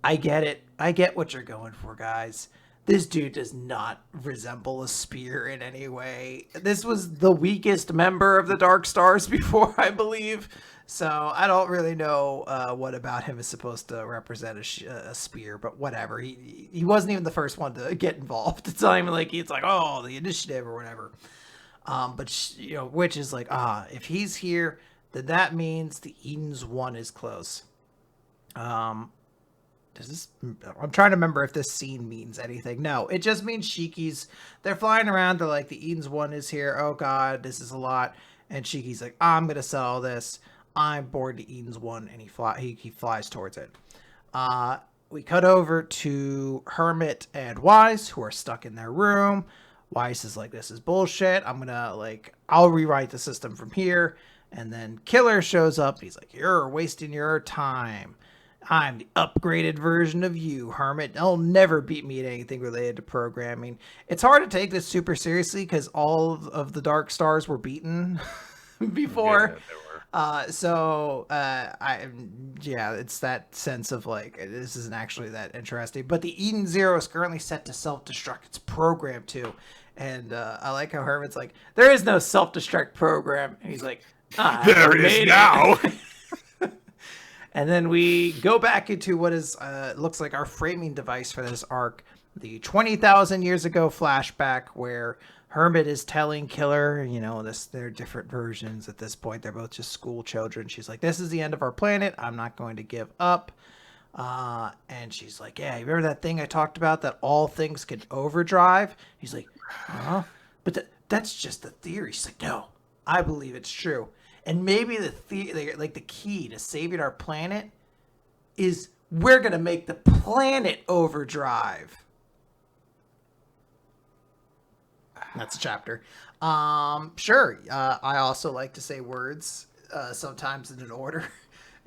I get it. I get what you're going for, guys. This dude does not resemble a spear in any way. This was the weakest member of the Dark Stars before, I believe. So I don't really know what about him is supposed to represent a spear, but whatever. He wasn't even the first one to get involved. It's not even like it's like, oh, the initiative or whatever. But Witch is like, if he's here, then that means the Eden's one is close. I'm trying to remember if this scene means anything. No, it just means Shiki's, they're flying around. They're like, the Eden's one is here. Oh God, this is a lot. And Shiki's like, I'm going to sell this. I'm bored to Eden's one. And he flies towards it. We cut over to Hermit and Wise, who are stuck in their room. Wise is like, this is bullshit. I'll rewrite the system from here. And then Killer shows up. He's like, you're wasting your time. I'm the upgraded version of you, Hermit. They'll never beat me at anything related to programming. It's hard to take this super seriously because all of the Dark Stars were beaten before. Yeah, they were. It's that sense of like, this isn't actually that interesting. But the Eden Zero is currently set to self-destruct. It's programmed to. And I like how Hermit's like, there is no self-destruct program. And he's like, there is now. And then we go back into what is looks like our framing device for this arc, the 20,000 years ago flashback where Hermit is telling Killer, they're different versions at this point. They're both just school children. She's like, this is the end of our planet. I'm not going to give up. And she's like, yeah, you remember that thing I talked about that all things can overdrive? He's like, huh? But that's just a theory. She's like, no, I believe it's true. And maybe the key to saving our planet is we're going to make the planet overdrive. That's a chapter. Sure. I also like to say words sometimes in an order.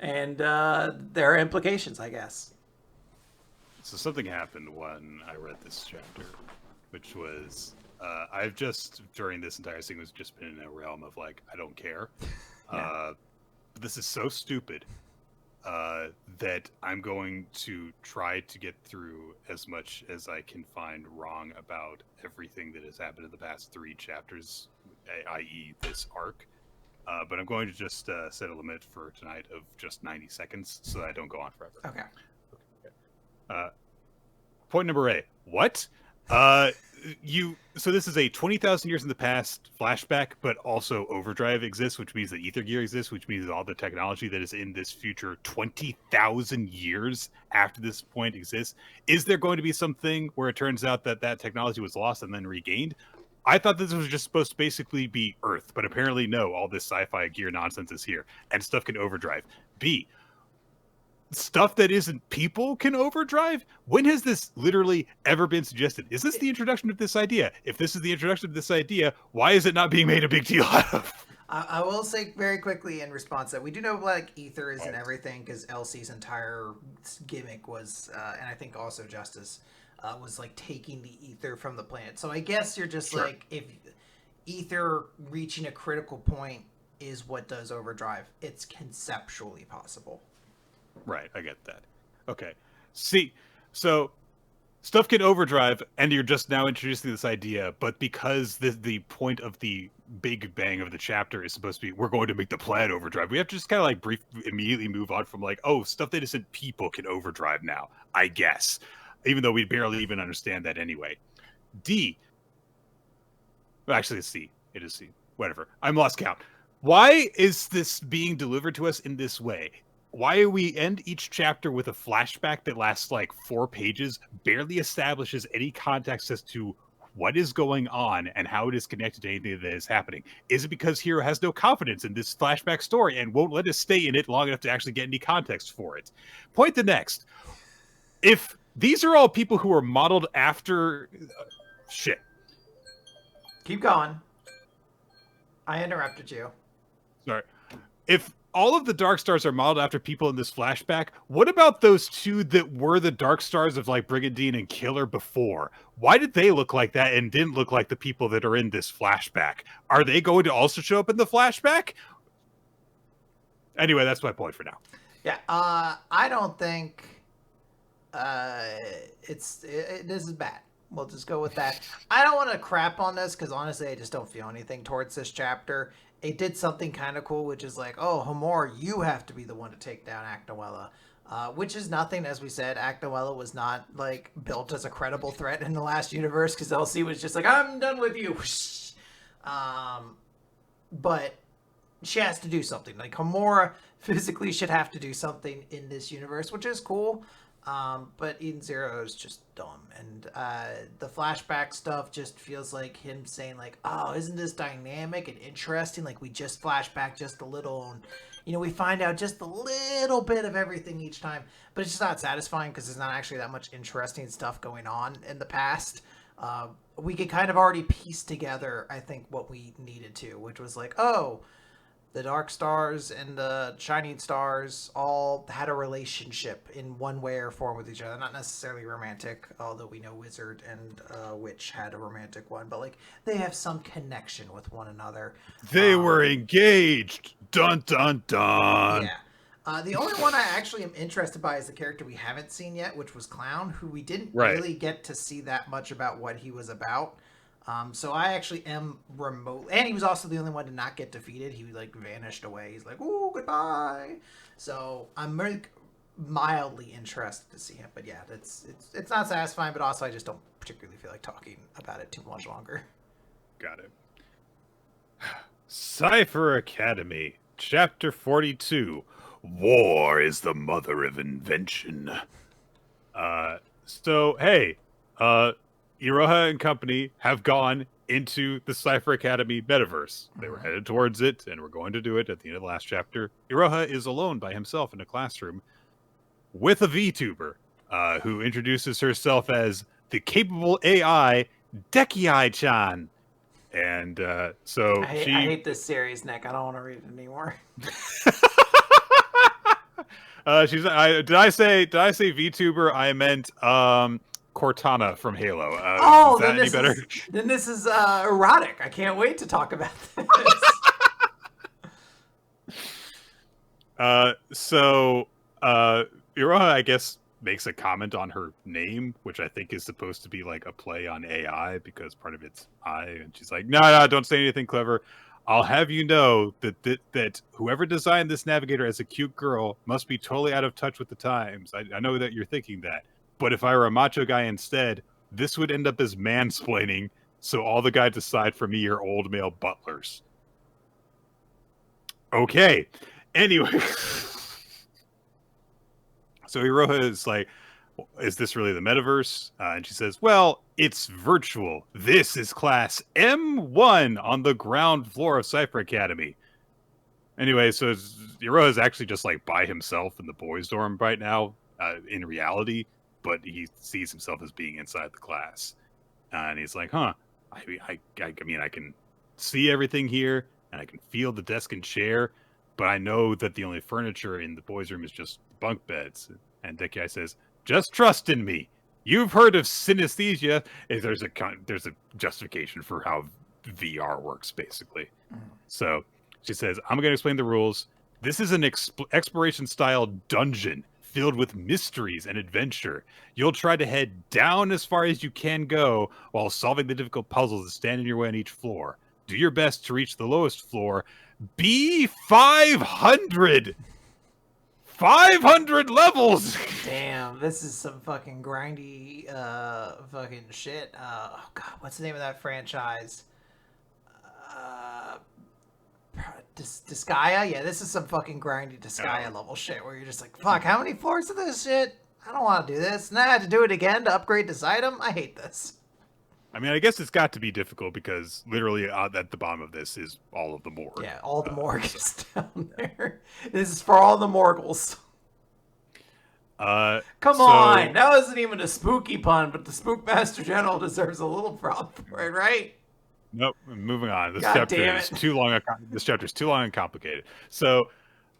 And there are implications, I guess. So something happened when I read this chapter, which was... I've just, during this entire thing, was just been in a realm of like, I don't care. Yeah. But this is so stupid that I'm going to try to get through as much as I can find wrong about everything that has happened in the past 3 chapters, i.e. this arc. But I'm going to just set a limit for tonight of just 90 seconds so that I don't go on forever. Okay. Point number A. What? So this is a 20,000 years in the past flashback, but also overdrive exists, which means that ether gear exists, which means that all the technology that is in this future 20,000 years after this point exists. Is there going to be something where it turns out that that technology was lost and then regained? I thought this was just supposed to basically be Earth, but apparently no, all this sci-fi gear nonsense is here, and stuff can overdrive. B, stuff that isn't people can overdrive? When has this literally ever been suggested? Is this the introduction of this idea? If this is the introduction of this idea, why is it not being made a big deal out of? I will say very quickly in response that we do know like ether is and everything because Elsie's entire gimmick was, and I think also Justice, was like taking the ether from the planet. So I guess you're just Sure. like, if ether reaching a critical point is what does overdrive, it's conceptually possible. Right, I get that. Okay. See, so stuff can overdrive, and you're just now introducing this idea, but because the point of the big bang of the chapter is supposed to be, we're going to make the planet overdrive, we have to just kind of like immediately move on from like, oh, stuff that isn't people can overdrive now, I guess. Even though we barely even understand that anyway. D. Well, actually, it's C. It is C. Whatever. I'm lost count. Why is this being delivered to us in this way? Why do we end each chapter with a flashback that lasts like 4 pages, barely establishes any context as to what is going on and how it is connected to anything that is happening? Is it because Hiro has no confidence in this flashback story and won't let us stay in it long enough to actually get any context for it? Point the next. If these are all people who are modeled after... shit. Keep going. I interrupted you. Sorry. If all of the Dark Stars are modeled after people in this flashback, what about those 2 that were the Dark Stars of like Brigandine and Killer before? Why did they look like that and didn't look like the people that are in this flashback? Are they going to also show up in the flashback? Anyway, that's my point for now. Yeah, I don't think this is bad. We'll just go with that. I don't want to crap on this because honestly, I just don't feel anything towards this chapter. It did something kind of cool, which is like, oh, Hamor, you have to be the one to take down Aknoella. Which is nothing, as we said. Aknoella was not like built as a credible threat in the last universe because Elsie was just like, I'm done with you. But she has to do something. Like Hamora physically should have to do something in this universe, which is cool. But Eden Zero is just dumb, and the flashback stuff just feels like him saying like, "Oh, isn't this dynamic and interesting? Like we just flash back just a little, and we find out just a little bit of everything each time." But it's just not satisfying because there's not actually that much interesting stuff going on in the past. We could kind of already piece together, I think, what we needed to, which was like, oh, the Dark Stars and the Shining Stars all had a relationship in one way or form with each other. Not necessarily romantic, although we know Wizard and Witch had a romantic one, but like they have some connection with one another. They were engaged. Dun dun dun. Yeah. The only one I actually am interested by is the character we haven't seen yet, which was Clown, who we didn't really get to see that much about what he was about. So I actually am remote, and he was also the only one to not get defeated. He like vanished away. He's like, "Ooh, goodbye." So I'm mildly interested to see him, but yeah, it's not satisfying. But also, I just don't particularly feel like talking about it too much longer. Got it. Cipher Academy, Chapter 42. War is the mother of invention. So hey, Iroha and company have gone into the Cipher Academy metaverse. They were headed towards it, and we're going to do it at the end of the last chapter. Iroha is alone by himself in a classroom with a VTuber, who introduces herself as the capable AI Dekii-chan. And so I hate this series, Nick. I don't want to read it anymore. Did I say VTuber? I meant Cortana from Halo. Is that any better? Then this is erotic. I can't wait to talk about this. Iroha, I guess, makes a comment on her name, which I think is supposed to be like a play on AI because part of it's I, and she's like, no, don't say anything clever. I'll have you know that whoever designed this navigator as a cute girl must be totally out of touch with the times. I know that you're thinking that. But if I were a macho guy instead, this would end up as mansplaining, so all the guys aside for me are old male butlers. Okay. Anyway. So Iroha is like, is this really the metaverse? And she says, well, it's virtual. This is class M1 on the ground floor of Cipher Academy. Anyway, so Iroha is actually just like by himself in the boys' dorm right now, in reality, but he sees himself as being inside the class. And he's like, I mean, I can see everything here, and I can feel the desk and chair, but I know that the only furniture in the boys' room is just bunk beds. And Dekii says, just trust in me. You've heard of synesthesia. There's a justification for how VR works, basically. So she says, I'm going to explain the rules. This is an exploration-style dungeon filled with mysteries and adventure. You'll try to head down as far as you can go while solving the difficult puzzles that stand in your way on each floor. Do your best to reach the lowest floor. B500! 500 levels! Damn, this is some fucking grindy fucking shit. Oh god, what's the name of that franchise? Disgaea? Yeah, this is some fucking grindy Disgaea level shit where you're just like, fuck, how many floors of this shit? I don't want to do this. And I had to do it again to upgrade this item? I hate this. I mean, I guess it's got to be difficult because literally at the bottom of this is all of the morgue. Yeah, all the morgue is down there. This is for all the morgles. Come on, that wasn't even a spooky pun, but the Spookmaster General deserves a little prop for it, right? Nope. Moving on. This chapter is too long. This chapter is too long and complicated. So,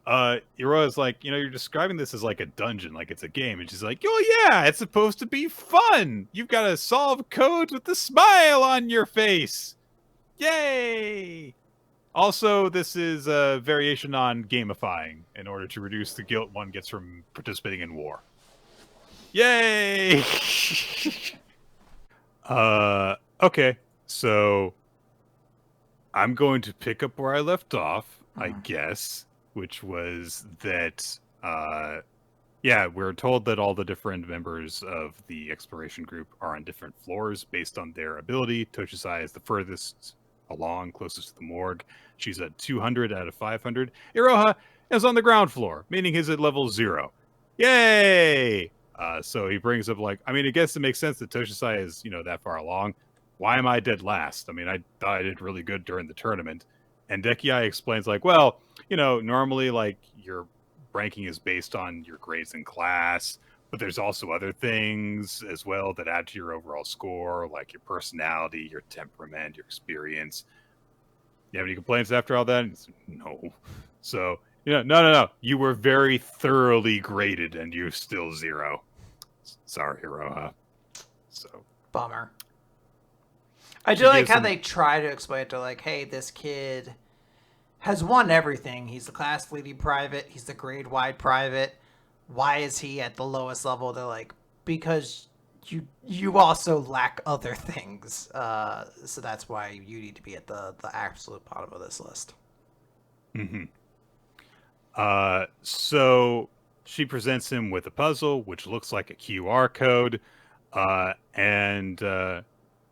Iroha's like, you're describing this as like a dungeon, like it's a game, and she's like, oh yeah, it's supposed to be fun. You've got to solve codes with a smile on your face. Yay! Also, this is a variation on gamifying in order to reduce the guilt one gets from participating in war. Yay! Okay, so I'm going to pick up where I left off, I guess, which was that, we're told that all the different members of the exploration group are on different floors based on their ability. Toshisai is the furthest along, closest to the morgue. She's at 200 out of 500. Iroha is on the ground floor, meaning he's at level 0. Yay! So he brings up like, I mean, I guess it makes sense that Toshisai is, that far along. Why am I dead last? I mean, I thought I did really good during the tournament. And Dekiai explains like, well, normally like your ranking is based on your grades in class, but there's also other things as well that add to your overall score, like your personality, your temperament, your experience. You have any complaints after all that? No. So, no. You were very thoroughly graded and you're still 0. Sorry, Hiroha. So bummer. I do like how they try to explain it to like, hey, this kid has won everything. He's the class leading private. He's the grade wide private. Why is he at the lowest level? They're like, because you also lack other things. So that's why you need to be at the absolute bottom of this list. Mm-hmm. So she presents him with a puzzle, which looks like a QR code.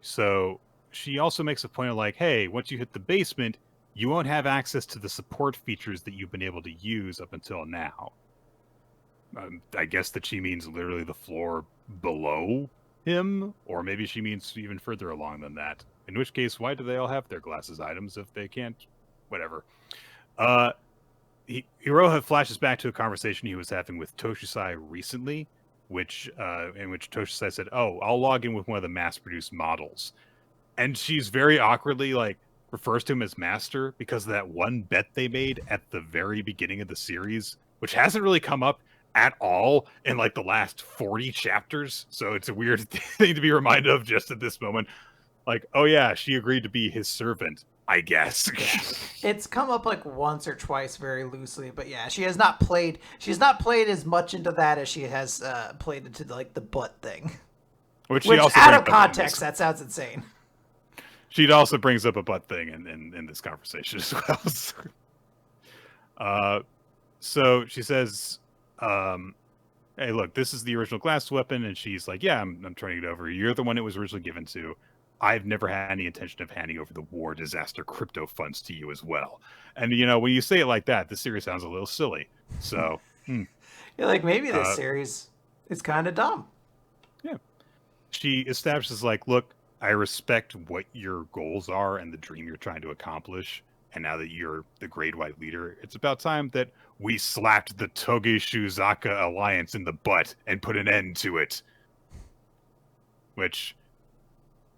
So she also makes a point of like, hey, once you hit the basement, you won't have access to the support features that you've been able to use up until now. I guess that she means literally the floor below him, or maybe she means even further along than that. In which case, why do they all have their glasses items if they can't? Whatever. Hiroha flashes back to a conversation he was having with Toshisai recently, in which Toshisai said, "Oh, I'll log in with one of the mass-produced models," and she's very awkwardly like refers to him as Master because of that one bet they made at the very beginning of the series, which hasn't really come up at all in like the last 40 chapters. So it's a weird thing to be reminded of just at this moment. Like, oh yeah, she agreed to be his servant, I guess. Yeah. It's come up like once or twice very loosely, but yeah, she's not played as much into that as she has played into like the butt thing. Which also out of context, that sounds insane. She also brings up a butt thing in this conversation as well. So she says, hey, look, this is the original glass weapon. And she's like, yeah, I'm turning it over. You're the one it was originally given to. I've never had any intention of handing over the war disaster crypto funds to you as well. And, when you say it like that, the series sounds a little silly. So, you're like, maybe this series is kind of dumb. Yeah. She establishes like, look, I respect what your goals are and the dream you're trying to accomplish. And now that you're the grade wide leader, it's about time that we slapped the Toge-Shuzaka alliance in the butt and put an end to it. Which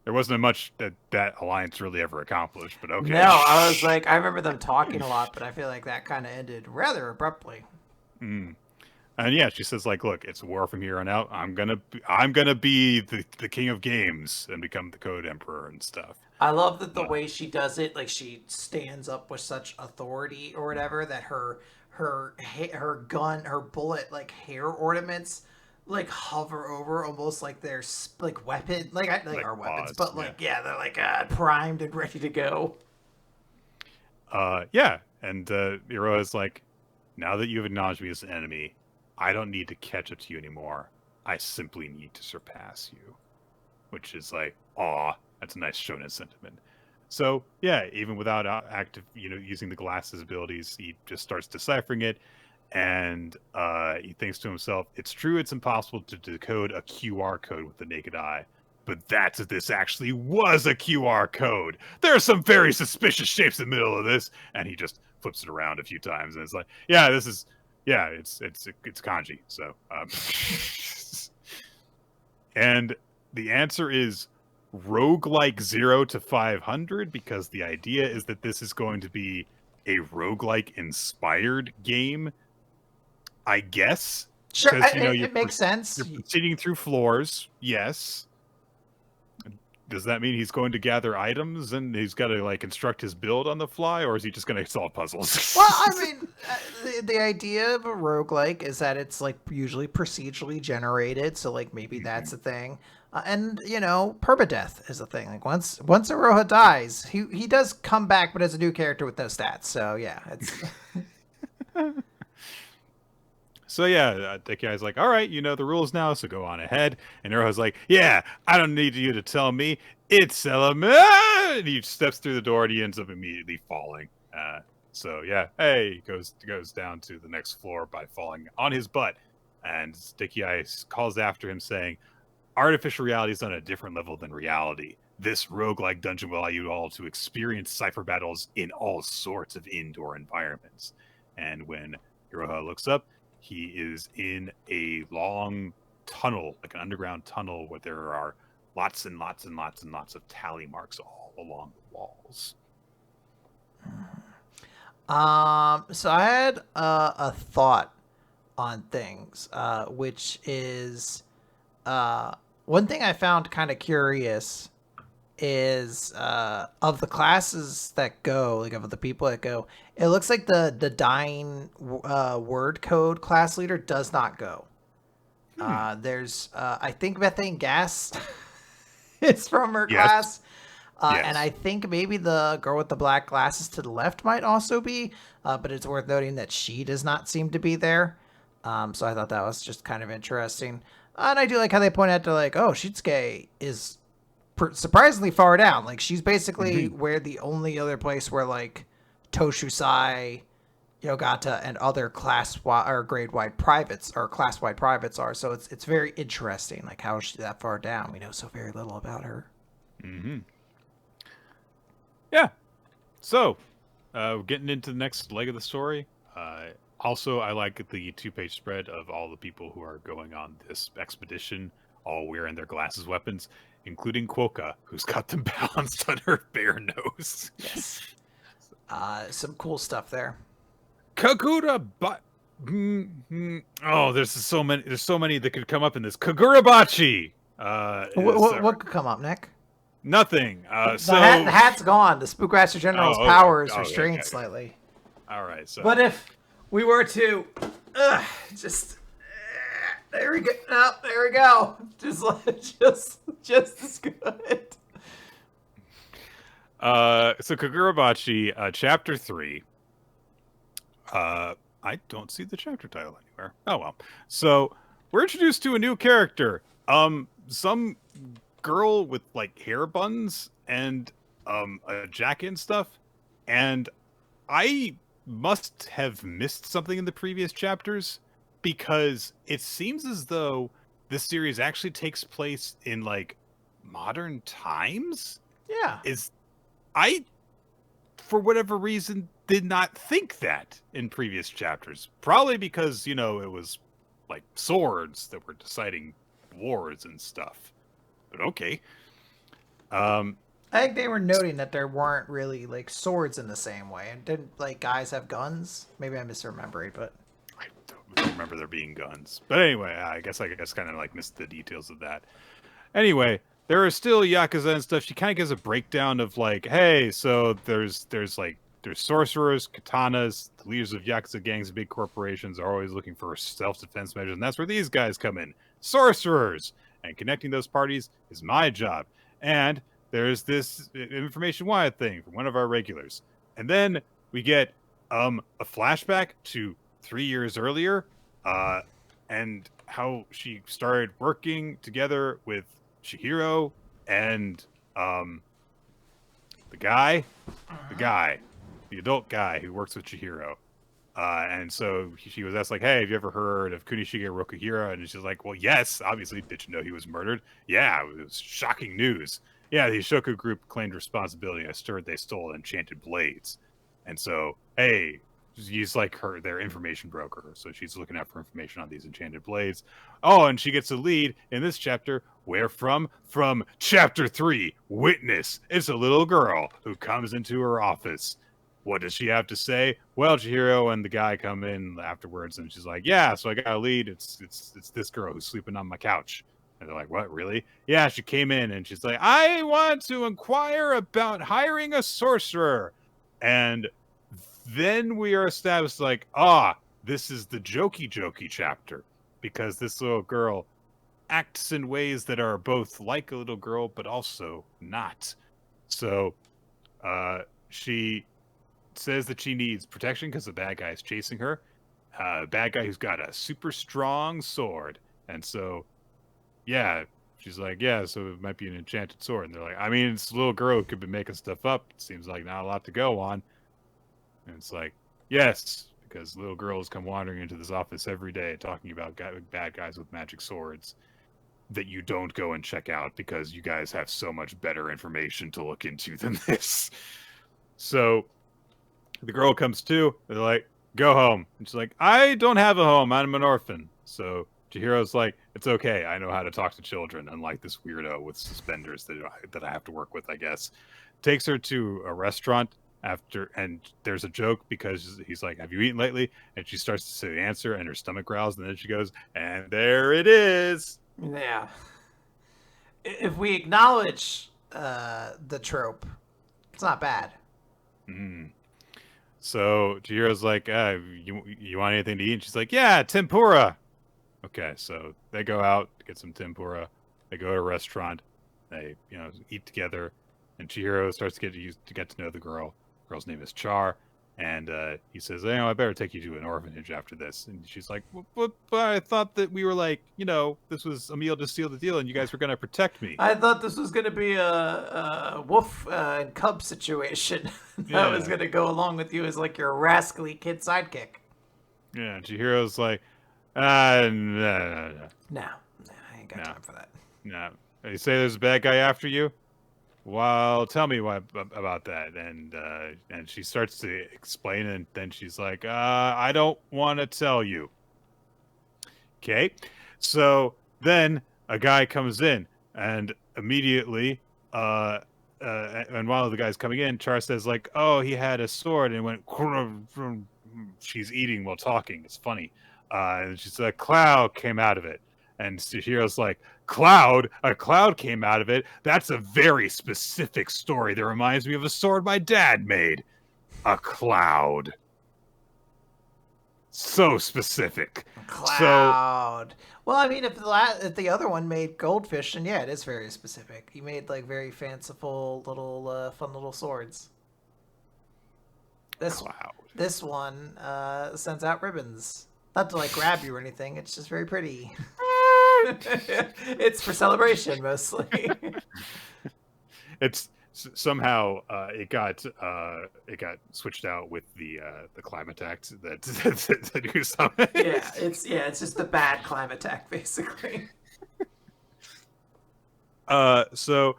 there wasn't much that alliance really ever accomplished, but okay. No, I was like, I remember them talking a lot, but I feel like that kind of ended rather abruptly. And yeah, she says like, look, it's war from here on out. I'm gonna be the king of games and become the Code Emperor and stuff. I love that the way she does it, like she stands up with such authority or whatever that her gun, her bullet, like hair ornaments, like hover over almost like they're like weapon, like our weapons, but like they're like primed and ready to go. Yeah, and Hiro is like, now that you've acknowledged me as an enemy, I don't need to catch up to you anymore. I simply need to surpass you, which is like, aw. That's a nice shonen sentiment. So yeah, even without active, using the glasses abilities, he just starts deciphering it, and he thinks to himself, "It's true, it's impossible to decode a QR code with the naked eye, but that's if this actually was a QR code. There are some very suspicious shapes in the middle of this," and he just flips it around a few times, and it's like, "Yeah, this is, it's kanji." So, and the answer is roguelike 0 to 500, because the idea is that this is going to be a roguelike inspired game, I guess. Sure, it makes sense. You're proceeding through floors, yes. Does that mean he's going to gather items and he's got to like instruct his build on the fly, or is he just going to solve puzzles? Well, I mean, the idea of a roguelike is that it's like usually procedurally generated, so like maybe that's a thing. And permadeath is a thing. Like once Iroha dies, he does come back, but as a new character with no stats. So yeah, it's. So yeah, Dekiai's like, all right, you know the rules now, so go on ahead. And Iroha's like, yeah, I don't need you to tell me. It's Element. And he steps through the door and he ends up immediately falling. So yeah, hey, he goes down to the next floor by falling on his butt. And Sticky Ice calls after him saying, artificial reality is on a different level than reality. This roguelike dungeon will allow you all to experience Cipher battles in all sorts of indoor environments. And when Hiroha looks up, he is in a long tunnel, like an underground tunnel, where there are lots and lots and lots and lots of tally marks all along the walls. So I had a thought on things, which is one thing I found kind of curious is of the classes that go, like of the people that go, it looks like the dying word code class leader does not go. There's I think methane gas is from her class. Yes. And I think maybe the girl with the black glasses to the left might also be, but it's worth noting that she does not seem to be there. So I thought that was just kind of interesting. And I do like how they point out to like, oh, Shitsuke is surprisingly far down. Like she's basically where the only other place where like Toshusai, Yogata, and other or grade-wide privates or class-wide privates are. So it's very interesting. Like how is she that far down? We know so very little about her. Mm-hmm. Yeah. So, getting into the next leg of the story. Also, I like the 2-page spread of all the people who are going on this expedition, all wearing their glasses weapons, including Quokka, who's got them balanced on her bare nose. Yes. Some cool stuff there. Kagurabachi. Oh, there's so many. There's so many that could come up in this. Kagurabachi. What could come up, Nick? Nothing. The hat's gone. The Spookmaster General's power is restrained slightly. All right. So, but if we were to just there we go. Oh, there we go. Just as good. So Kagurabachi, chapter 3. I don't see the chapter title anywhere. Oh well. So we're introduced to a new character. Some girl with like hair buns and a jacket and stuff. And I must have missed something in the previous chapters because it seems as though this series actually takes place in like modern times. Yeah. I, for whatever reason, did not think that in previous chapters. Probably because, it was like swords that were deciding wars and stuff. But okay. I think they were noting that there weren't really like swords in the same way. And didn't like guys have guns? Maybe I'm misremembering, but I don't remember there being guns. But anyway, I guess kind of like missed the details of that. Anyway, there are still Yakuza and stuff. She kind of gives a breakdown of like, hey, so there's sorcerers, katanas, the leaders of Yakuza gangs and big corporations are always looking for self-defense measures, and that's where these guys come in. Sorcerers! And connecting those parties is my job. And there's this information wire thing from one of our regulars. And then we get a flashback to 3 years earlier, and how she started working together with Chihiro and the adult guy who works with Chihiro. And so she was asked, like, hey, have you ever heard of Kunishige Rokuhira? And she's like, well, yes, obviously. Did you know he was murdered? Yeah, it was shocking news. Yeah, the Ishoku group claimed responsibility. I stirred they stole enchanted blades. And so, hey, she's like their information broker. So she's looking out for information on these enchanted blades. Oh, and she gets a lead in this chapter. Where from? From chapter 3, Witness. It's a little girl who comes into her office. What does she have to say? Well, Chihiro and the guy come in afterwards, and she's like, yeah, so I got a lead. It's this girl who's sleeping on my couch. And they're like, what, really? Yeah, she came in, and she's like, I want to inquire about hiring a sorcerer. And then we are established like, this is the jokey chapter. Because this little girl acts in ways that are both like a little girl, but also not. So, she says that she needs protection because the bad guy is chasing her. Bad guy who's got a super strong sword. And so, yeah, she's like, yeah, so it might be an enchanted sword. And they're like, I mean, it's a little girl who could be making stuff up. It seems like not a lot to go on. And it's like, yes, because little girls come wandering into this office every day talking about bad guys with magic swords that you don't go and check out because you guys have so much better information to look into than this. So the girl comes to, they're like, go home. And she's like, I don't have a home. I'm an orphan. So Chihiro's like, it's okay. I know how to talk to children, unlike this weirdo with suspenders that I have to work with, I guess. Takes her to a restaurant after, and there's a joke because he's like, have you eaten lately? And she starts to say the answer, and her stomach growls, and then she goes, and there it is. Yeah. If we acknowledge the trope, it's not bad. Mm. So Chihiro's like, you want anything to eat? And she's like, yeah, tempura. Okay, so they go out to get some tempura. They go to a restaurant. They, eat together. And Chihiro starts to get to know the girl. The girl's name is Char. And he says, I better take you to an orphanage after this. And she's like, but I thought that we were like, this was a meal to seal the deal and you guys were going to protect me. I thought this was going to be a wolf and cub situation that was going to go along with you as like your rascally kid sidekick. Yeah, and Chihiro's like, no. No, I ain't got time for that. No. You say there's a bad guy after you? Well, tell me about that. And she starts to explain, and then she's like, I don't want to tell you. Okay. So then a guy comes in, and immediately, and while the guy's coming in, Char says, like, oh, he had a sword, and went, she's eating while talking. It's funny. And she said, a cloud came out of it. And Chihiro's like, cloud? A cloud came out of it? That's a very specific story that reminds me of a sword my dad made. A cloud. So specific. Cloud. Well, I mean, if the other one made goldfish, then yeah, it is very specific. He made like very fanciful little, fun little swords. This one sends out ribbons. Not to like grab you or anything. It's just very pretty. It's for celebration mostly. It's somehow it got switched out with the climate act that Usama. It's just the bad climate act basically. So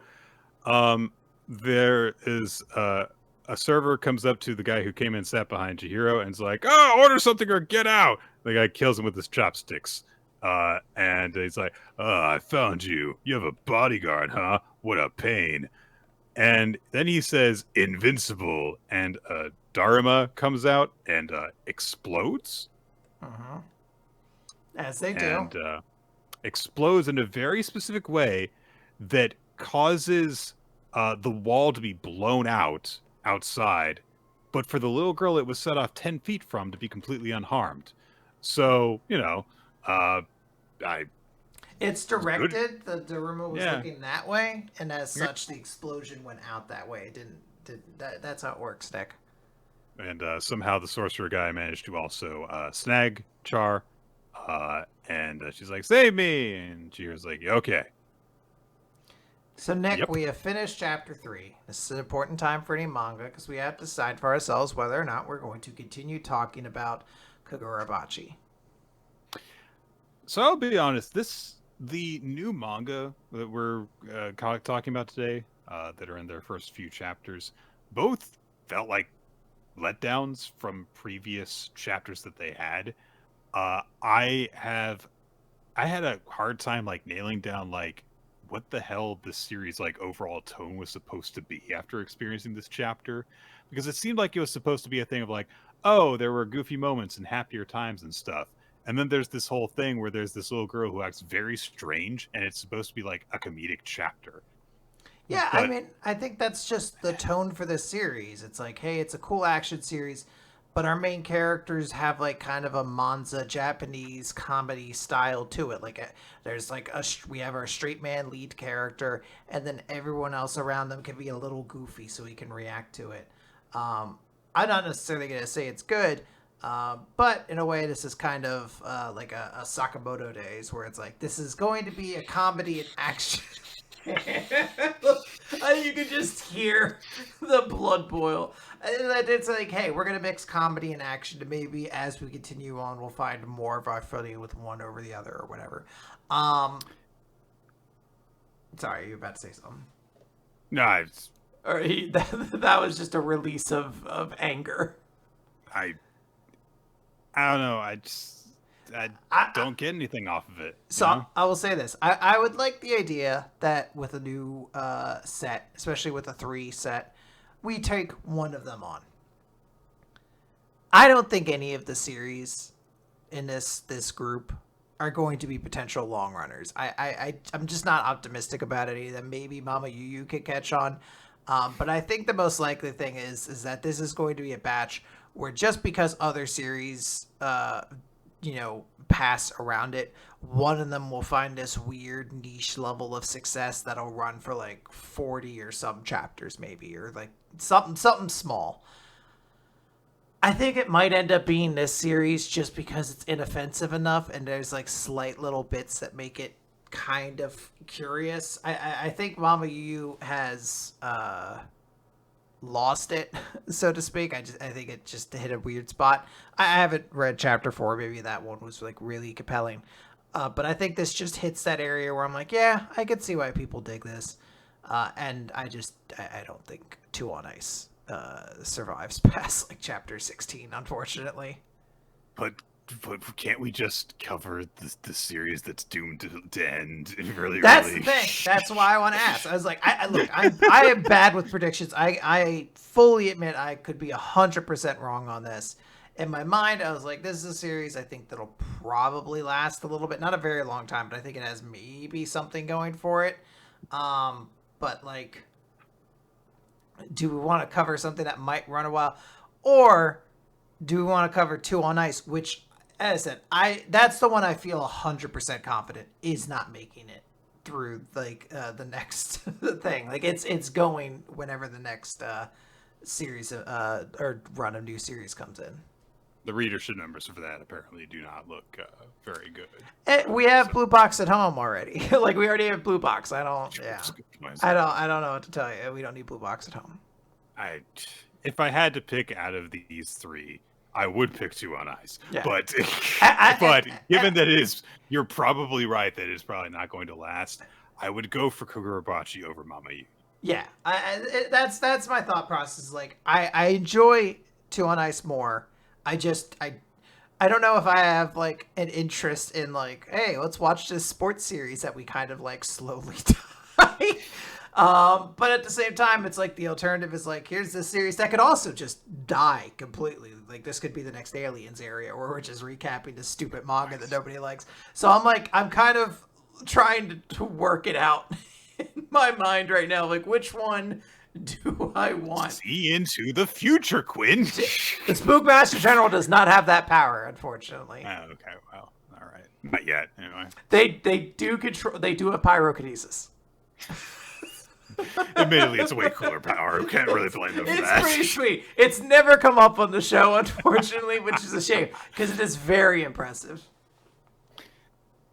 there is a server comes up to the guy who came and sat behind Chihiro and is like, oh, order something or get out. The guy kills him with his chopsticks. And he's like, I found you. You have a bodyguard, huh? What a pain. And then he says, invincible. And Dharma comes out and explodes. Uh-huh. As they do. And explodes in a very specific way that causes the wall to be blown out outside. But for the little girl it was set off 10 feet from to be completely unharmed. So, it's directed. The Daruma was looking that way, and as such, the explosion went out that way. It didn't. That's how it works, Nick. And somehow the sorcerer guy managed to also snag Char, and she's like, "Save me!" And Chihiro's like, "Okay." So, Nick, we have finished chapter 3. This is an important time for any manga because we have to decide for ourselves whether or not we're going to continue talking about Kagurabachi. So I'll be honest, the new manga that we're talking about today, that are in their first few chapters, both felt like letdowns from previous chapters that they had. I had a hard time like nailing down like what the hell this series like overall tone was supposed to be after experiencing this chapter, because it seemed like it was supposed to be a thing of like, oh, there were goofy moments and happier times and stuff. And then there's this whole thing where there's this little girl who acts very strange, and it's supposed to be like a comedic chapter. Yeah, but I mean, I think that's just the tone for this series. It's like, hey, it's a cool action series, but our main characters have like kind of a Monza Japanese comedy style to it. Like there's like we have our straight man lead character, and then everyone else around them can be a little goofy so we can react to it. I'm not necessarily going to say it's good, But in a way, this is kind of like a Sakamoto Days, where it's like, this is going to be a comedy and action. You can just hear the blood boil. And it's like, hey, we're going to mix comedy and action to maybe as we continue on, we'll find more of our footing with one over the other or whatever. Sorry, you were about to say something. No, That was just a release of anger. I don't know. I don't get anything off of it. So you know? I will say this. I would like the idea that with a new set, especially with a 3 set, we take one of them on. I don't think any of the series in this group are going to be potential long runners. I'm just not optimistic about any of them. Maybe Mama Yu Yu could catch on. But I think the most likely thing is that this is going to be a batch where just because other series, pass around it, one of them will find this weird niche level of success that'll run for like 40 or some chapters maybe, or like something small. I think it might end up being this series just because it's inoffensive enough and there's like slight little bits that make it kind of curious. I think Mama Yu Yu has lost it, so to speak. I think it just hit a weird spot. I haven't read chapter 4. Maybe that one was like really compelling. But I think this just hits that area where I'm like, yeah, I could see why people dig this. And I don't think 2 on Ice survives past like chapter 16, unfortunately. But can't we just cover the series that's doomed to end really? That's the thing. That's why I want to ask. I was like, I am bad with predictions. I fully admit I could be 100% wrong on this. In my mind, I was like, this is a series I think that'll probably last a little bit, not a very long time, but I think it has maybe something going for it. But like, do we want to cover something that might run a while, or do we want to cover 2 on Ice, which, as I said, that's the one I feel 100% confident is not making it through like the next thing. Like it's going whenever the next series or run of new series comes in. The readership numbers for that apparently do not look very good. We have Blue Box at home already. Like we already have Blue Box. I don't know what to tell you. We don't need Blue Box at home. If I had to pick out of these 3, I would pick 2 on Ice. Yeah. But given that you're probably right that it's probably not going to last, I would go for Kagurabachi over Mama Yu. Yeah, that's my thought process. Like I enjoy 2 on Ice more. I don't know if I have like an interest in like, hey, let's watch this sports series that we kind of like slowly die. But at the same time, it's like the alternative is like, here's this series that could also just die completely. Like this could be the next Aliens area where we're just recapping this stupid manga that nobody likes. So I'm kind of trying to work it out in my mind right now. Like, which one do I want? See into the future, Quinn. The Spookmaster General does not have that power, unfortunately. Oh, okay, well, all right. Not yet, anyway. They do have pyrokinesis. Admittedly, it's a way cooler power. We can't really blame them for that. It's pretty sweet. It's never come up on the show, unfortunately, which is a shame, because it is very impressive.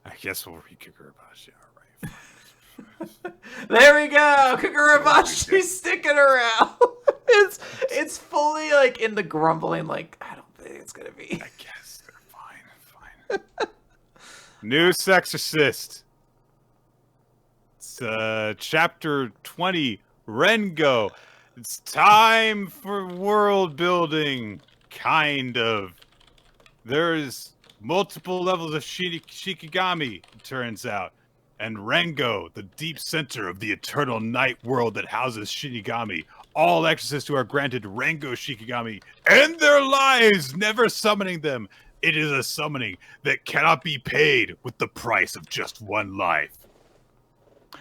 I guess we'll read Kagurabachi. All right. There we go. Kagurabachi's sticking around. It's fully like in the grumbling, like, I don't think it's going to be. I guess they're fine. New Exorcist. Chapter 20, Rengo. It's time for world building, kind of. There's multiple levels of Shikigami, it turns out. And Rengo, the deep center of the eternal night world that houses Shinigami. All exorcists who are granted Rengo Shikigami end their lives, never summoning them. It is a summoning that cannot be paid with the price of just one life.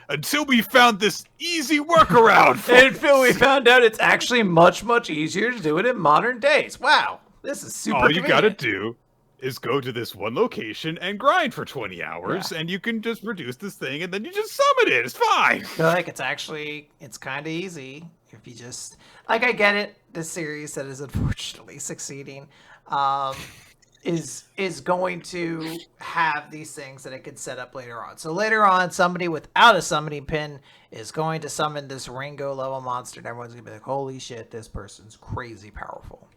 Until we found this easy workaround. Until we found out it's actually much, much easier to do it in modern days. Wow, this is super All you convenient. gotta do is go to this one location and grind for 20 hours, and you can just produce this thing, and then you just summon it. It's fine. I feel like it's kind of easy if you just... Like, I get it, this series that is unfortunately succeeding. um, is going to have these things that it could set up later on. So later on, somebody without a summoning pin is going to summon this Ringo level monster, and everyone's gonna be like, "Holy shit, this person's crazy powerful."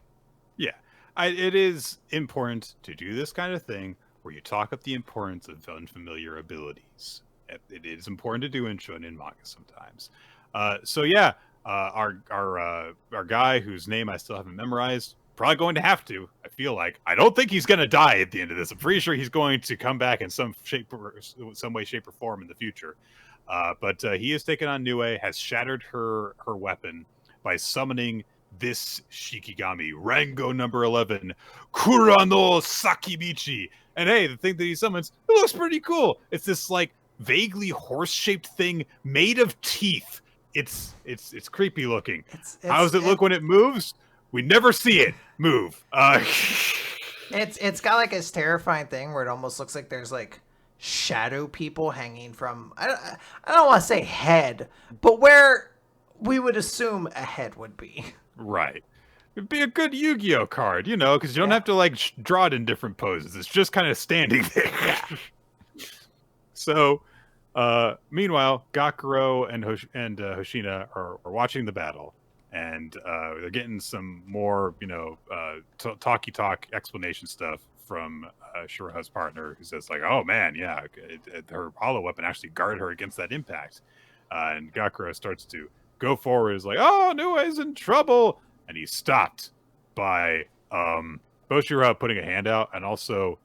Yeah, it is important to do this kind of thing where you talk up the importance of unfamiliar abilities. It is important to do in shonen manga sometimes. So yeah, our guy whose name I still haven't memorized, probably going to have to. I feel like I don't think he's going to die at the end of this. I'm pretty sure he's going to come back in some way, shape, or form in the future. But he has taken on Nue, has shattered her weapon by summoning this Shikigami, Rango number 11, Kurano Sakibichi. And hey, the thing that he summons, it looks pretty cool. It's this like vaguely horse-shaped thing made of teeth. It's creepy looking. How does it look when it moves? We never see it move. It's got like this terrifying thing where it almost looks like there's like shadow people hanging from I don't want to say head, but where we would assume a head would be. Right. It'd be a good Yu-Gi-Oh card, you know, because you don't have to like draw it in different poses. It's just kind of standing there. Yeah. So, meanwhile, Gakuro and Hoshina are watching the battle, and they're getting some more, you know, talky talk explanation stuff from Shiroha's partner, who says like, "Oh man, yeah, her hollow weapon actually guarded her against that impact." And Gakuro starts to go forward, is like, "Oh, Nue's in trouble," and he's stopped by both Shiroha putting a hand out, and also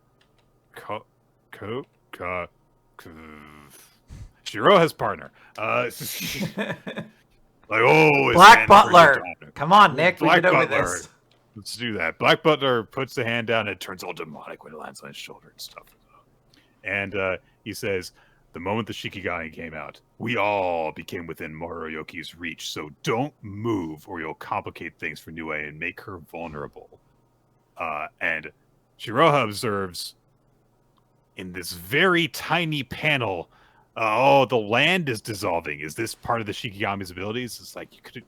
Shiroha's partner. Like, oh, Black Butler. Come on, Nick. We get over this. Let's do that. Black Butler puts the hand down, and it turns all demonic when it lands on his shoulder and stuff. And he says, "The moment the Shikigami came out, we all became within Moroyoki's reach, so don't move or you'll complicate things for Nue and make her vulnerable." And Shiroha observes, in this very tiny panel, oh, the land is dissolving. Is this part of the Shikigami's abilities? It's like, you could.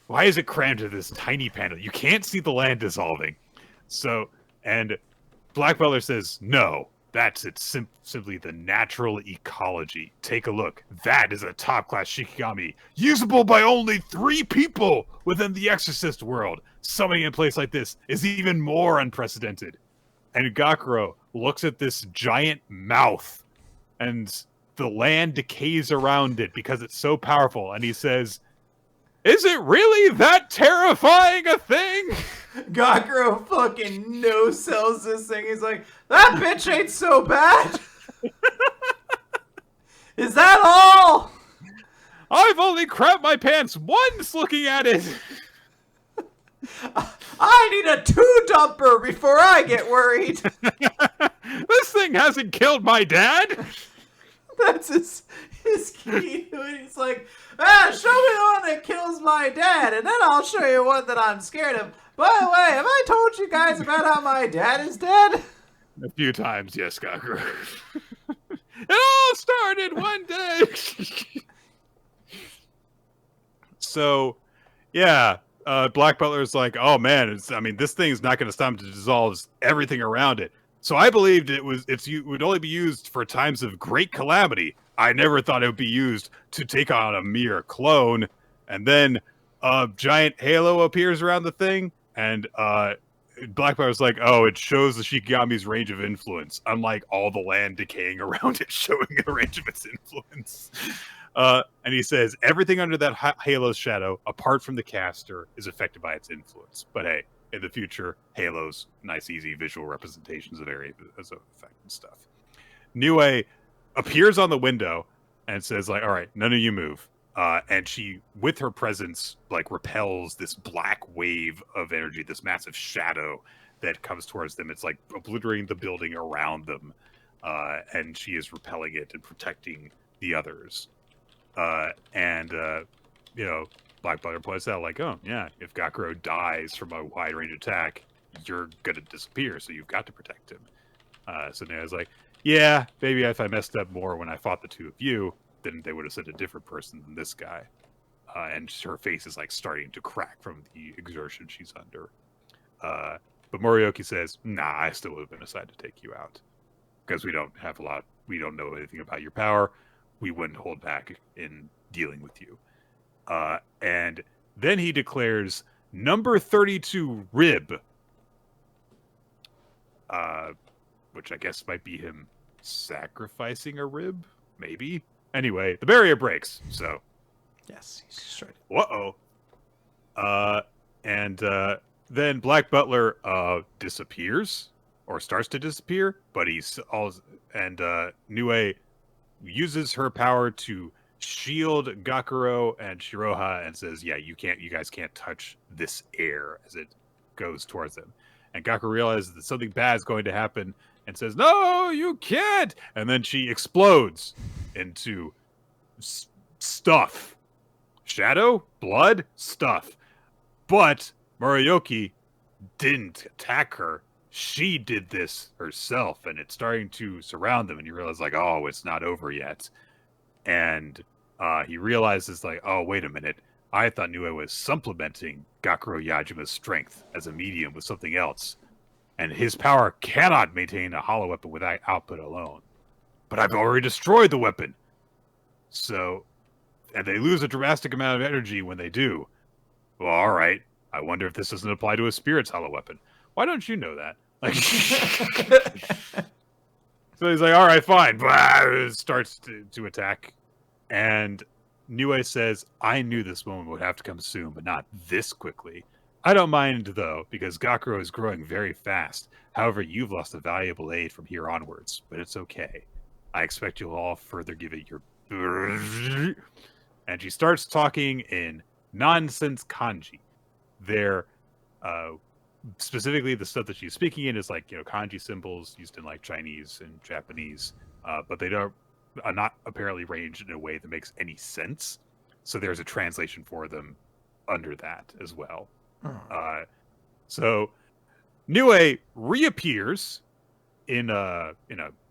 Why is it crammed to this tiny panel? You can't see the land dissolving. So, and Black Butler says, "No, that's it. Simply the natural ecology. Take a look. That is a top-class Shikigami, usable by only 3 people within the Exorcist world. Summoning in a place like this is even more unprecedented." And Gakuro looks at this giant mouth, and the land decays around it because it's so powerful. And he says, "Is it really that terrifying a thing?" Gakuro fucking no-sells this thing. He's like, "That bitch ain't so bad." Is that all? I've only crapped my pants once looking at it. I need a 2-dumper before I get worried. This thing hasn't killed my dad. That's his key. He's like, show me the one that kills my dad, and then I'll show you one that I'm scared of. By the way, have I told you guys about how my dad is dead? A few times, yes, Gakuro. It all started one day. So, yeah, Black Butler's like, "Oh man, this thing's not going to stop to dissolve everything around it." So I believed it would only be used for times of great calamity. I never thought it would be used to take on a mere clone. And then a giant halo appears around the thing, and Black Butler's like, "Oh, it shows the Shikigami's range of influence, unlike all the land decaying around it, showing the range of its influence." And he says, "Everything under that halo's shadow, apart from the caster, is affected by its influence. But hey, in the future, halos, nice, easy visual representations of areas of effect and stuff." Nue appears on the window and says, like, "All right, none of you move." And she, with her presence, like repels this black wave of energy, this massive shadow that comes towards them. It's like obliterating the building around them. And she is repelling it and protecting the others. You know, Black Butler points out, like, "Oh, yeah, if Gakuro dies from a wide range attack, you're going to disappear, so you've got to protect him." So Naya's like, "Yeah, maybe if I messed up more when I fought the 2 of you, then they would have sent a different person than this guy." And her face is, like, starting to crack from the exertion she's under. But Morioki says, nah, I still would have been assigned to take you out. Because we don't know anything about your power. We wouldn't hold back in dealing with you. And then he declares number 32 rib. Which I guess might be him sacrificing a rib, maybe. Anyway, the barrier breaks, so. Yes, he's destroyed. Uh-oh. And then Black Butler disappears, or starts to disappear, but Nue uses her power to shield Gakuro and Shiroha and says, yeah, you guys can't touch this air as it goes towards them. And Gakuro realizes that something bad is going to happen and says, no, you can't! And then she explodes into stuff. Shadow, blood, stuff. But Morioki didn't attack her. She did this herself, and it's starting to surround them, and you realize, like, oh, it's not over yet. And he realizes, like, oh, wait a minute. I thought Nue was supplementing Gakuro Yajima's strength as a medium with something else. And his power cannot maintain a hollow weapon without output alone. But I've already destroyed the weapon. So, and they lose a drastic amount of energy when they do. Well, all right. I wonder if this doesn't apply to a spirit's hollow weapon. Why don't you know that? Like, so he's like, all right, fine. Blah, starts to attack. And Nue says, I knew this moment would have to come soon, but not this quickly. I don't mind, though, because Gakuro is growing very fast. However, you've lost a valuable aid from here onwards, but it's okay. I expect you'll all further give it your... And she starts talking in nonsense kanji. They're specifically the stuff that she's speaking in is like, kanji symbols used in like Chinese and Japanese, but they are not apparently arranged in a way that makes any sense. So there's a translation for them under that as well. So Nue reappears in a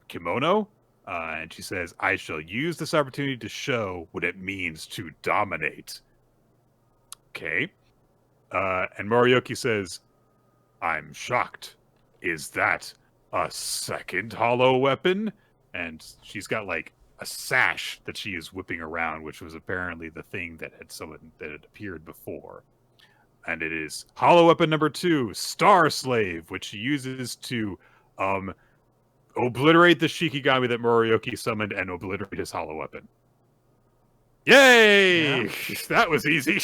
kimono, and she says, I shall use this opportunity to show what it means to dominate. Okay. And Morioki says, I'm shocked. Is that a second hollow weapon? And she's got like a sash that she is whipping around, which was apparently the thing that had appeared before. And it is hollow weapon number 2, Star Slave, which she uses to obliterate the Shikigami that Morioki summoned and obliterate his hollow weapon. Yay! Yeah. That was easy.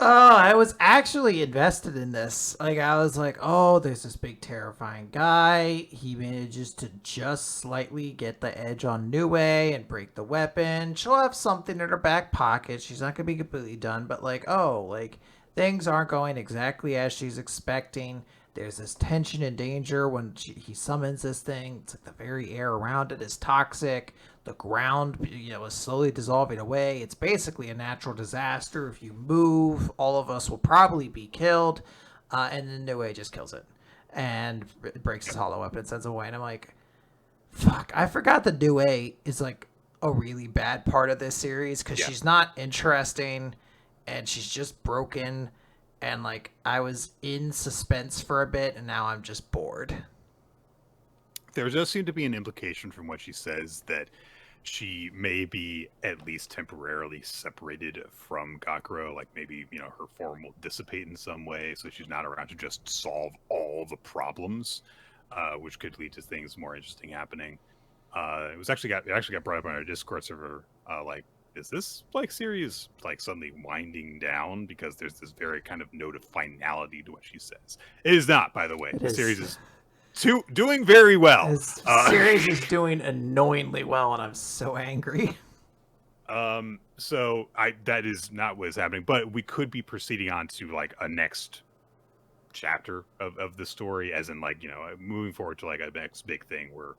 Oh, I was actually invested in this. Like, I was like, oh, there's this big terrifying guy. He manages to just slightly get the edge on Nue and break the weapon. She'll have something in her back pocket. She's not going to be completely done. But, like, oh, like, things aren't going exactly as she's expecting. There's this tension and danger when he summons this thing. It's like the very air around it is toxic. The ground, is slowly dissolving away. It's basically a natural disaster. If you move, all of us will probably be killed. And then Nue just kills it. And it breaks his hollow weapon and sends it away. And I'm like, fuck, I forgot that Nue is like a really bad part of this series because she's not interesting and she's just broken. And like, I was in suspense for a bit and now I'm just bored. There does seem to be an implication from what she says that she may be at least temporarily separated from Gakuro, like maybe, her form will dissipate in some way, so she's not around to just solve all the problems, which could lead to things more interesting happening. It actually got brought up on our Discord server, like, is this like series like suddenly winding down because there's this very kind of note of finality to what she says? It is not, by the way. The series is doing very well. This series is doing annoyingly well, and I'm so angry. So that is not what is happening, but we could be proceeding on to like a next chapter of the story, as in like, moving forward to like a next big thing where,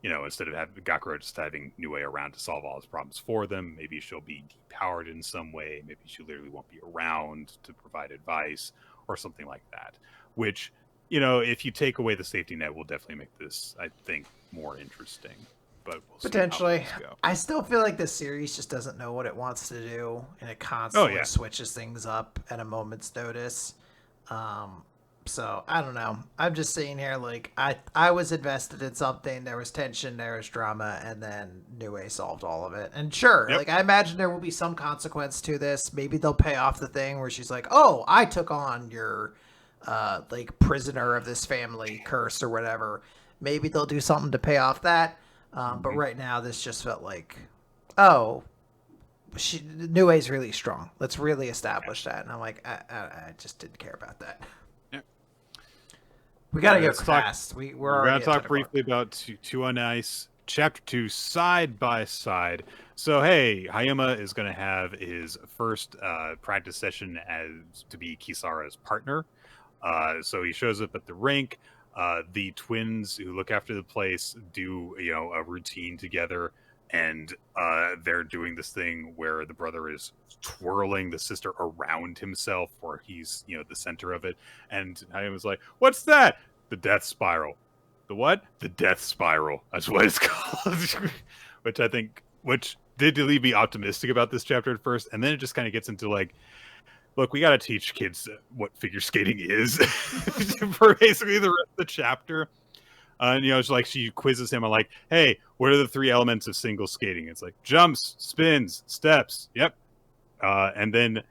instead of having Gakuro just having Nue around to solve all his problems for them, maybe she'll be depowered in some way. Maybe she literally won't be around to provide advice or something like that, which, if you take away the safety net, will definitely make this, I think, more interesting. But we'll potentially. See how go. I still feel like this series just doesn't know what it wants to do, and it constantly switches things up at a moment's notice. So I don't know. I'm just sitting here like I was invested in something. There was tension, there was drama, and then Nue solved all of it. And sure, Yep. like I imagine there will be some consequence to this. Maybe they'll pay off the thing where she's like, "Oh, I took on your like prisoner of this family curse or whatever." Maybe they'll do something to pay off that. But right now, this just felt like, oh, Nue's really strong. Let's really establish that. And I'm like, I just didn't care about that. We gotta go fast. We're gonna talk briefly about two on Ice, Chapter 2, side by side. So hey, Hayama is gonna have his first practice session as to be Kisara's partner. So he shows up at the rink. The twins who look after the place do a routine together, and they're doing this thing where the brother is twirling the sister around himself, where he's the center of it. And I was like, "What's that?" The death spiral. The what? The death spiral. That's what it's called. which did leave me optimistic about this chapter at first, and then it just kind of gets into like, look, we got to teach kids what figure skating is for basically the rest of the chapter. And it's like she quizzes him on like, hey, what are the 3 elements of single skating? It's like jumps, spins, steps. Yep. And then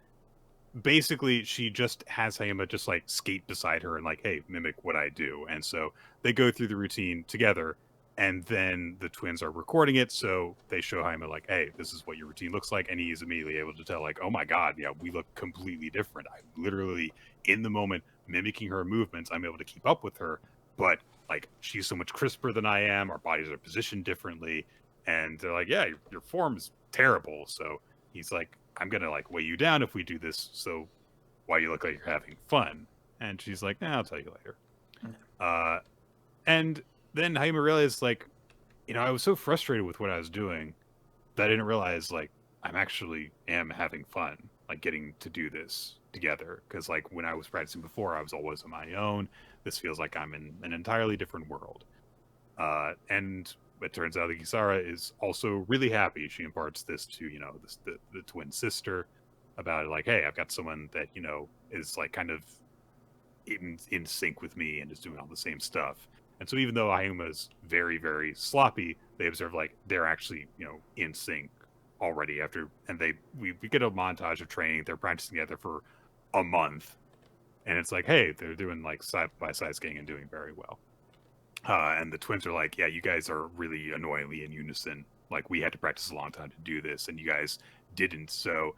basically she just has Hayama just like skate beside her and like, hey, mimic what I do. And so they go through the routine together, and then the twins are recording it. So they show Hayama like, hey, this is what your routine looks like. And he is immediately able to tell like, oh my God, yeah, we look completely different. I'm literally in the moment mimicking her movements. I'm able to keep up with her, but like she's so much crisper than I am. Our bodies are positioned differently. And they're like, yeah, your form is terrible. So he's like, I'm gonna like weigh you down if we do this, so why you look like you're having fun. And she's like, I'll tell you later. And then Hayama realized like, I was so frustrated with what I was doing that I didn't realize like I'm actually am having fun, like getting to do this together. Because like when I was practicing before, I was always on my own. This feels like I'm in an entirely different world. And it turns out that Kisara is also really happy. She imparts this to, the twin sister about it, like, hey, I've got someone that, is like kind of in sync with me and is doing all the same stuff. And so even though Hayama is very, very sloppy, they observe like they're actually, in sync already and we get a montage of training. They're practicing together for a month. And it's like, hey, they're doing like side by side skating and doing very well. And the twins are like, yeah, you guys are really annoyingly in unison. Like, we had to practice a long time to do this, and you guys didn't. So,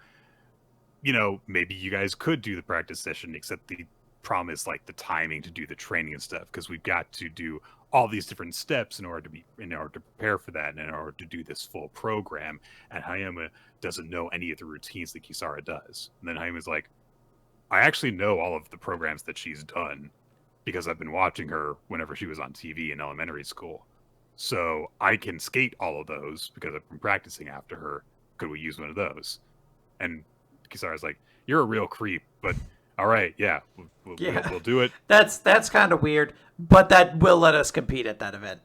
maybe you guys could do the practice session, except the problem is, like, the timing to do the training and stuff, because we've got to do all these different steps in order to prepare for that, and in order to do this full program. And Hayama doesn't know any of the routines that Kisara does. And then Hayama's like, I actually know all of the programs that she's done, because I've been watching her whenever she was on TV in elementary school. So I can skate all of those because I've been practicing after her. Could we use one of those? And Kisara's like, you're a real creep, but all right, yeah, we'll do it. That's kind of weird, but that will let us compete at that event.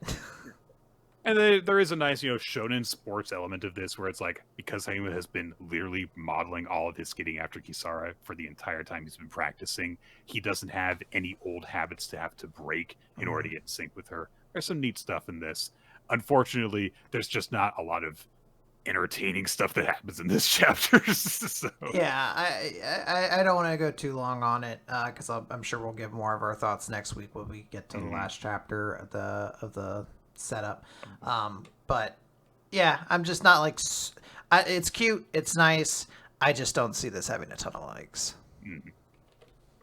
And there is a nice, shonen sports element of this where it's like, because Hayama has been literally modeling all of his skating after Kisara for the entire time he's been practicing, he doesn't have any old habits to have to break in order to get in sync with her. There's some neat stuff in this. Unfortunately, there's just not a lot of entertaining stuff that happens in this chapter. So. Yeah, I don't want to go too long on it because I'm sure we'll give more of our thoughts next week when we get to the last chapter of the setup. But yeah, I'm just not like it's cute, it's nice. I just don't see this having a ton of legs.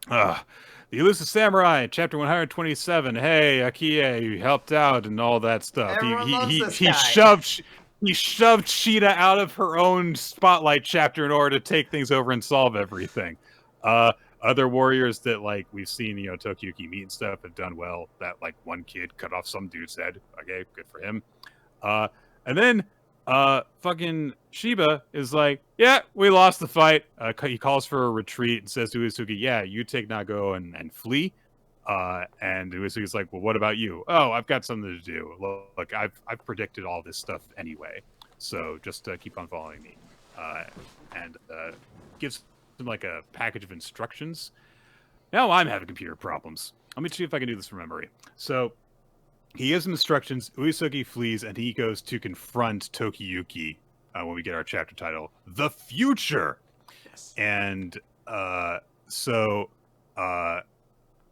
The Elusive Samurai, chapter 127. Hey, Akie, you helped out and all that stuff. He shoved Sheeta out of her own spotlight chapter in order to take things over and solve everything. Other warriors that like we've seen, Tokiyuki meet and stuff have done well. That like one kid cut off some dude's head. Okay, good for him. And then fucking Shiba is like, yeah, we lost the fight. He calls for a retreat and says to Uesugi, yeah, you take Nago and flee. And Uesugi's like, well, what about you? Oh, I've got something to do. Look, I've predicted all this stuff anyway. So just keep on following me. And gives him like a package of instructions. Now I'm having computer problems. Let me see if I can do this from memory. So he gives him instructions. Uesugi flees, and he goes to confront Tokiyuki when we get our chapter title, The Future. Yes. And so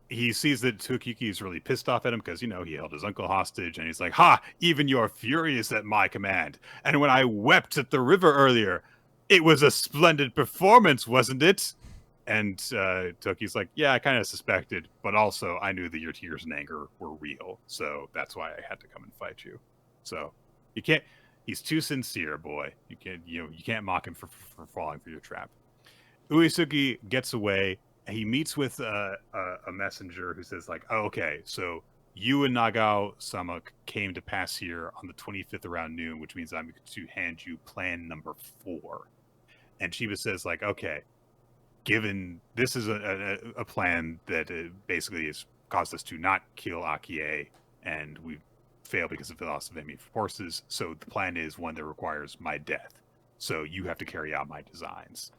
he sees that Tokiyuki is really pissed off at him because, he held his uncle hostage. And he's like, ha, even you're furious at my command. And when I wept at the river earlier, it was a splendid performance, wasn't it? And Toki's like, yeah, I kind of suspected, but also I knew that your tears and anger were real, so that's why I had to come and fight you. So you can't. He's too sincere, boy. You can't mock him for falling for your trap. Uesugi gets away, and he meets with a messenger who says like, oh, okay, so you and Nagao-sama came to pass here on the 25th around noon, which means I'm going to hand you plan number 4. And Chiba says like, okay, given this is a plan that basically has caused us to not kill Akie, and we fail because of the loss of enemy forces, so the plan is one that requires my death. So you have to carry out my designs.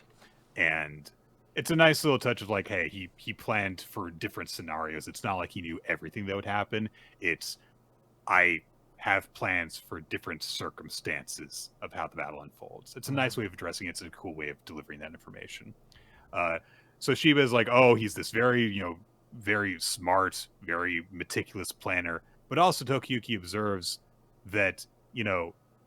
And it's a nice little touch of like, hey, he planned for different scenarios. It's not like he knew everything that would happen. It's, I have plans for different circumstances of how the battle unfolds. It's a nice way of addressing it. It's a cool way of delivering that information. So Shiba is like, oh, he's this very, very smart, very meticulous planner. But also Tokiyuki observes that,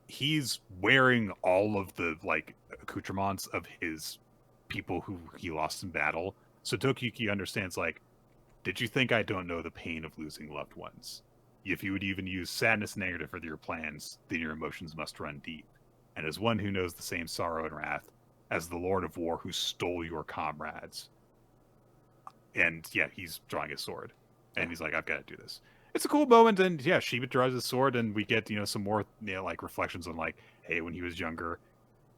he's wearing all of the like accoutrements of his people who he lost in battle. So Tokiyuki understands like, did you think I don't know the pain of losing loved ones? If you would even use sadness and anger to further your plans, then your emotions must run deep. And as one who knows the same sorrow and wrath as the Lord of War who stole your comrades. And yeah, he's drawing his sword. And he's like, I've got to do this. It's a cool moment, and yeah, Shiba draws his sword, and we get, some more, like reflections on like, hey, when he was younger,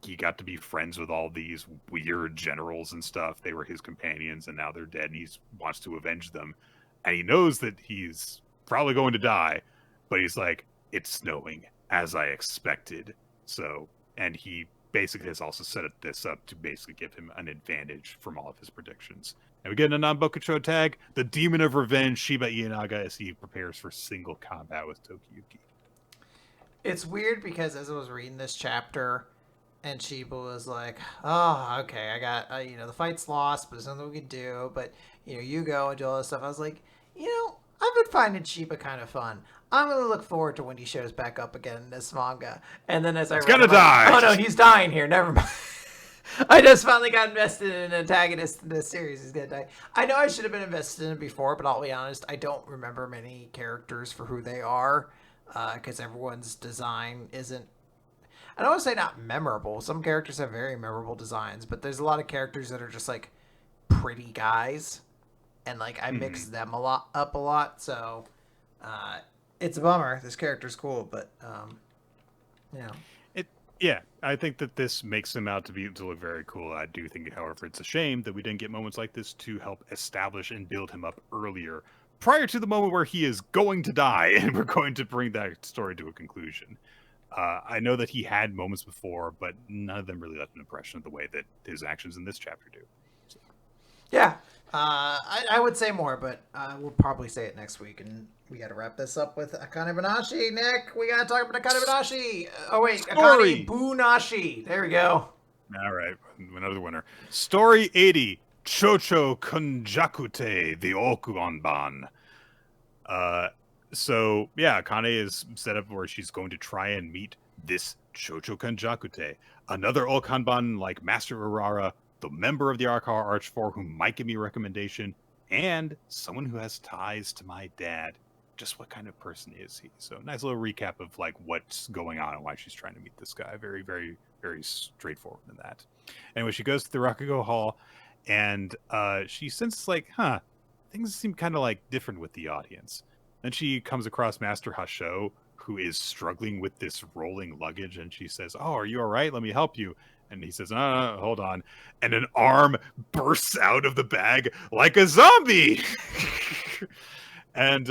he got to be friends with all these weird generals and stuff. They were his companions, and now they're dead, and he wants to avenge them. And he knows that he's probably going to die, but he's like, it's snowing, as I expected. So, and he basically has also set this up to basically give him an advantage from all of his predictions. And we get a non-Bokucho tag, the Demon of Revenge, Shiba Ienaga, as he prepares for single combat with Tokiyuki. It's weird because as I was reading this chapter, and Shiba was like, oh, okay, I got, the fight's lost, but there's nothing we can do, but, you go and do all this stuff. I was like, I've been finding Shiba kind of fun. I'm going to look forward to when he shows back up again in this manga. And then as I read, gonna die. Oh, no, he's dying here. Never mind. I just finally got invested in an antagonist in this series. He's going to die. I know I should have been invested in him before, but I'll be honest, I don't remember many characters for who they are, because everyone's design isn't, I don't want to say not memorable. Some characters have very memorable designs, but there's a lot of characters that are just like pretty guys, and like I mix them up a lot. So it's a bummer. This character's cool, but Yeah, I think that this makes him out to look very cool. I do think, however, it's a shame that we didn't get moments like this to help establish and build him up earlier, prior to the moment where he is going to die, and we're going to bring that story to a conclusion. I know that he had moments before, but none of them really left an impression of the way that his actions in this chapter do. So. Yeah, I would say more, but we'll probably say it next week, and we got to wrap this up with Akane-banashi. Nick, we got to talk about Akane-banashi. Oh, wait, Akane-banashi. There we go. All right, another winner. Story 80, Chocho Konjakute, the Okuanban. So, yeah, Akane is set up where she's going to try and meet this Chocho Konjakute, another Okanban like Master Urara, the member of the Arakawa Arch-4 who might give me a recommendation, and someone who has ties to my dad. Just what kind of person is he? So, nice little recap of like what's going on and why she's trying to meet this guy. Very, very, very straightforward in that. Anyway, she goes to the Rakugo Hall, and she senses like, things seem kind of like different with the audience. Then she comes across Master Hasho, who is struggling with this rolling luggage, and she says, oh, are you all right? Let me help you. And he says, no, hold on. And an arm bursts out of the bag like a zombie! And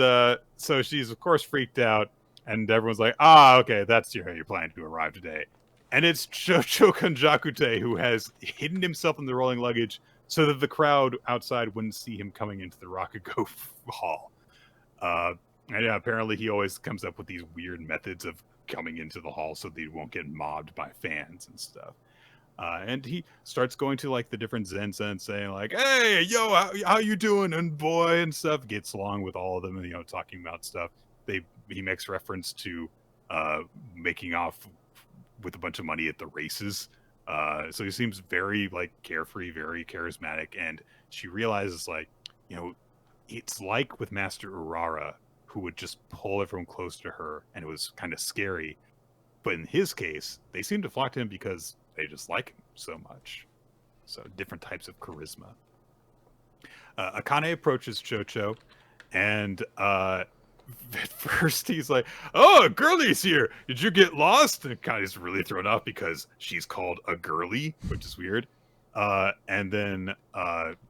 so she's, of course, freaked out, and everyone's like, okay, that's how you're planning to arrive today. And it's Chocho Konjakute, who has hidden himself in the rolling luggage so that the crowd outside wouldn't see him coming into the Rakugo hall. And yeah, apparently he always comes up with these weird methods of coming into the hall so that he won't get mobbed by fans and stuff. And he starts going to like the different Zen and saying like, "Hey, yo, how you doing?" and boy and stuff. Gets along with all of them, and talking about stuff. He makes reference to making off with a bunch of money at the races. So he seems very like carefree, very charismatic, and she realizes like, it's like with Master Urara, who would just pull everyone close to her, and it was kind of scary. But in his case, they seem to flock to him because they just like him so much. So different types of charisma. Akane approaches Chocho, and at first he's like, "Oh, a girlie's here. Did you get lost?" And Akane's really thrown off because she's called a girlie, which is weird. And then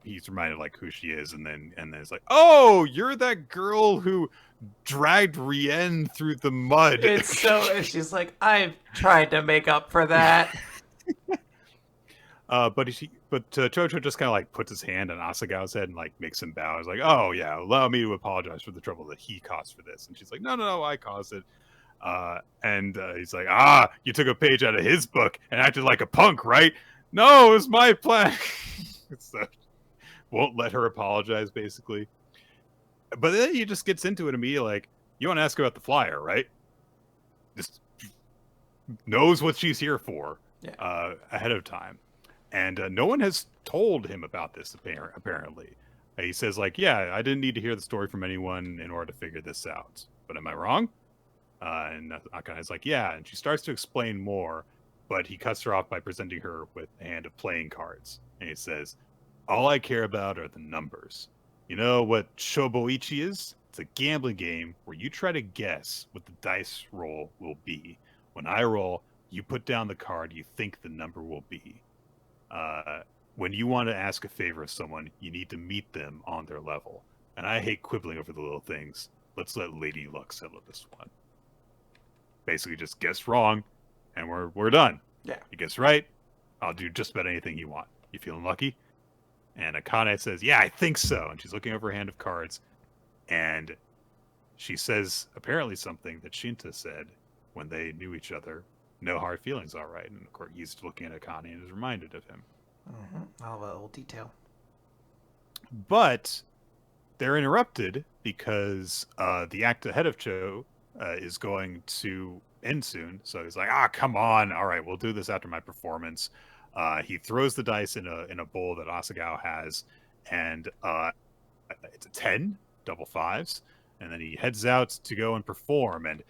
he's reminded like who she is, and then it's like, "Oh, you're that girl who dragged Rien through the mud." It's so. She's like, "I've tried to make up for that." But Chocho just kind of like puts his hand on Asagao's head and like makes him bow. He's like, "Oh yeah, allow me to apologize for the trouble that he caused for this." And she's like, No, I caused it." And he's like, "Ah, you took a page out of his book and acted like a punk, right?" "No, it was my plan." So, won't let her apologize, basically. But then he just gets into it immediately, like, "You want to ask about the flyer, right?" Just knows what she's here for ahead of time. And no one has told him about this, apparently. He says, like, "Yeah, I didn't need to hear the story from anyone in order to figure this out. But am I wrong?" And Akane's like, "Yeah." And she starts to explain more, but he cuts her off by presenting her with a hand of playing cards. And he says, "All I care about are the numbers. You know what Shoboichi is? It's a gambling game where you try to guess what the dice roll will be. When I roll, you put down the card you think the number will be. When you want to ask a favor of someone, you need to meet them on their level. And I hate quibbling over the little things. Let's let Lady Luck settle this one." Basically just guess wrong, and we're done. Yeah. You guess right, I'll do just about anything you want. You feeling lucky? And Akane says, "Yeah, I think so." And she's looking over her hand of cards, and she says apparently something that Shinta said when they knew each other. "No hard feelings, all right." And of course, he's looking at Akane and is reminded of him. All the old detail. But they're interrupted because the act ahead of Cho is going to end soon. So he's like, "Come on. All right, we'll do this after my performance." He throws the dice in a bowl that Asagao has, and it's a 10, double fives. And then he heads out to go and perform, and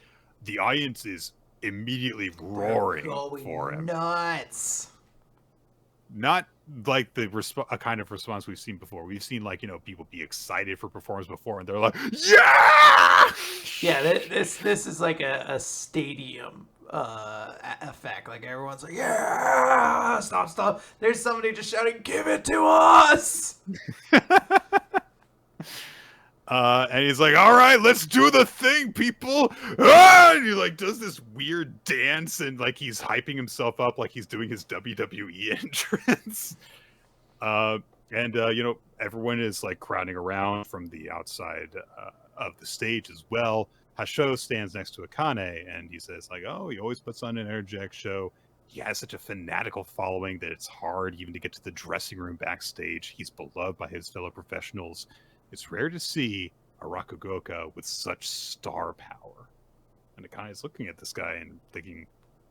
the audience is immediately roaring for him. Nuts. Not like a kind of response we've seen before. We've seen like, people be excited for performance before, and they're like, "Yeah!" Yeah, this is like a stadium effect. Like everyone's like, "Yeah! Stop. There's somebody just shouting, 'Give it to us!'" And he's like, "All right, let's do the thing, people!" And he like does this weird dance, and like he's hyping himself up like he's doing his WWE entrance. Everyone is like crowding around from the outside of the stage as well. Hasho stands next to Akane, and he says like, "Oh, he always puts on an energetic show. He has such a fanatical following that it's hard even to get to the dressing room backstage. He's beloved by his fellow professionals. It's rare to see a Rakugoka with such star power." And Akane is looking at this guy and thinking,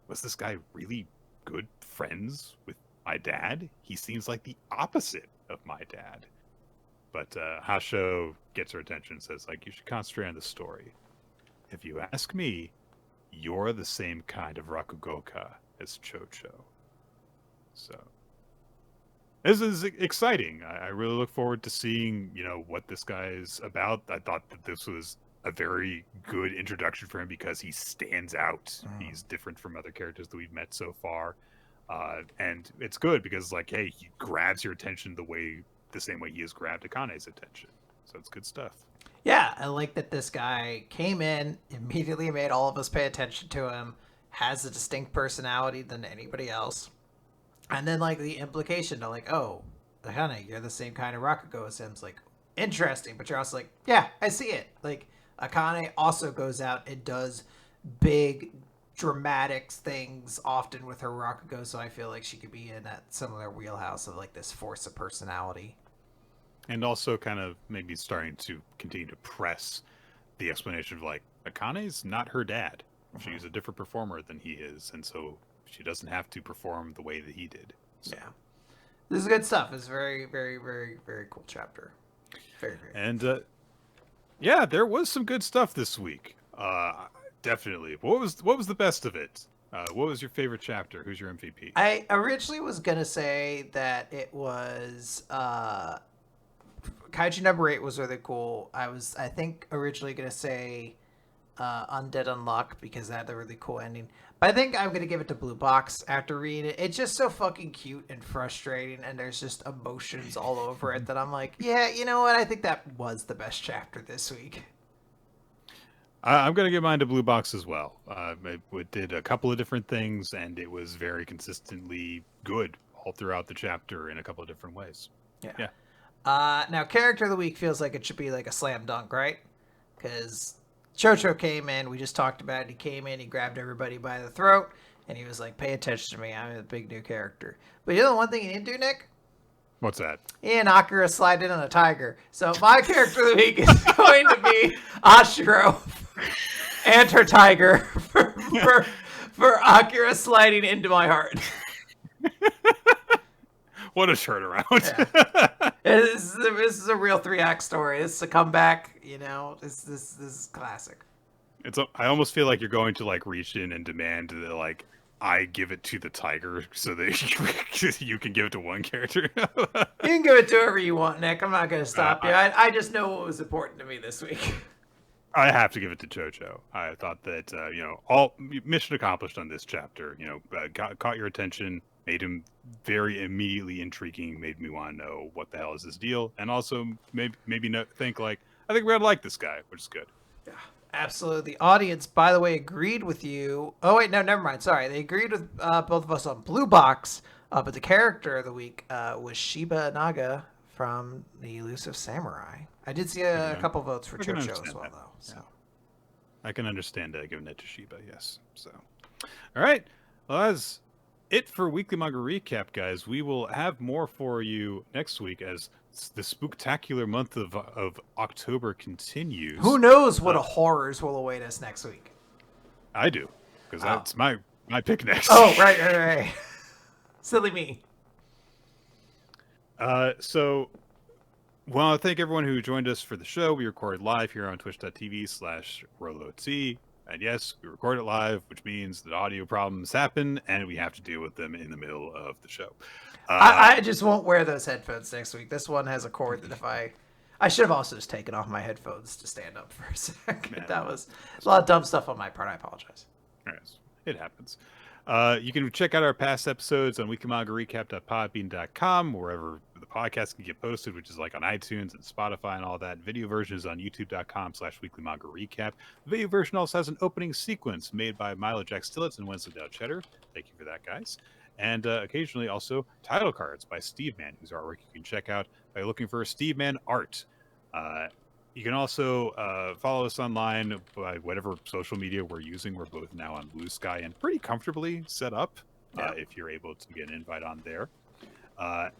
was this guy really good friends with my dad? He seems like the opposite of my dad. But Hasho gets her attention and says, like, "You should concentrate on the story. If you ask me, you're the same kind of Rakugoka as Chocho." So this is exciting. I really look forward to seeing, what this guy is about. I thought that this was a very good introduction for him because he stands out. He's different from other characters that we've met so far. And it's good because, like, hey, he grabs your attention the same way he has grabbed Akane's attention. So it's good stuff. Yeah, I like that this guy came in, immediately made all of us pay attention to him, has a distinct personality than anybody else. And then, like, the implication to, like, oh, Akane, you're the same kind of Rakugo as him. It's like, interesting, but you're also like, yeah, I see it. Like, Akane also goes out and does big, dramatic things often with her Rakugo, so I feel like she could be in that similar wheelhouse of like this force of personality. And also kind of maybe starting to continue to press the explanation of like, Akane's not her dad. She's a different performer than he is, and so she doesn't have to perform the way that he did. So. Yeah. This is good stuff. It's very, very, very, very cool chapter. Very, very And yeah, there was some good stuff this week. Definitely. What was the best of it? What was your favorite chapter? Who's your MVP? I originally was gonna say that it was Kaiju number 8 was really cool. I think originally gonna say Undead Unluck because that had a really cool ending. But I think I'm going to give it to Blue Box after reading it. It's just so fucking cute and frustrating, and there's just emotions all over it that I'm like, yeah, you know what? I think that was the best chapter this week. I'm going to give mine to Blue Box as well. It did a couple of different things, and it was very consistently good all throughout the chapter in a couple of different ways. Yeah. Now, character of the week feels like it should be like a slam dunk, right? Because Chocho came in, we just talked about it. He came in, he grabbed everybody by the throat, and he was like, pay attention to me, I'm a big new character. But you know the one thing he didn't do, Nick? What's that? He and Akira slide in on a tiger. So my character of the week is going to be Ashiro and her tiger for Akira sliding into my heart. What a turnaround. Yeah. This is a real 3-act story. This is a comeback, you know. This is classic. I almost feel like you're going to like reach in and demand that like I give it to the tiger so that you can give it to one character. You can give it to whoever you want, Nick. I'm not going to stop you. I just know what was important to me this week. I have to give it to Chocho. I thought that all mission accomplished on this chapter. Caught your attention. Made him very immediately intriguing, made me want to know what the hell is this deal, and also maybe think like, I think we're gonna like this guy, which is good. Yeah, absolutely. The audience, by the way, agreed with you. Oh wait, no, never mind. Sorry, they agreed with both of us on Blue Box, but the character of the week was Shiba Naga from the Elusive Samurai. I did see a couple votes for Chocho as well, though. So I can understand giving it to Shiba. Yes. So, all right. Well, that's it for Weekly Manga Recap, guys. We will have more for you next week as the spooktacular month of October continues. Who knows what horrors will await us next week? I do, because that's my pick next. Oh, right. Silly me. So, well, thank everyone who joined us for the show. We record live here on twitch.tv/RoloT. And yes, we record it live, which means that audio problems happen, and we have to deal with them in the middle of the show. I just won't wear those headphones next week. This one has a cord that I should have also just taken off my headphones to stand up for a second. Man, that was a lot of dumb stuff on my part. I apologize. Yes, it happens. You can check out our past episodes on weeklymangarecap.podbean.com, wherever the podcast can get posted, which is like on iTunes and Spotify and all that. Video version is on youtube.com/weeklymangarecap. The video version also has an opening sequence made by Milo Jack Stillitz and Wesley Dow Cheddar. Thank you for that, guys. And occasionally also title cards by Steve Man, whose artwork you can check out by looking for Steve Man Art. You can also follow us online by whatever social media we're using. We're both now on Blue Sky and pretty comfortably set up if you're able to get an invite on there.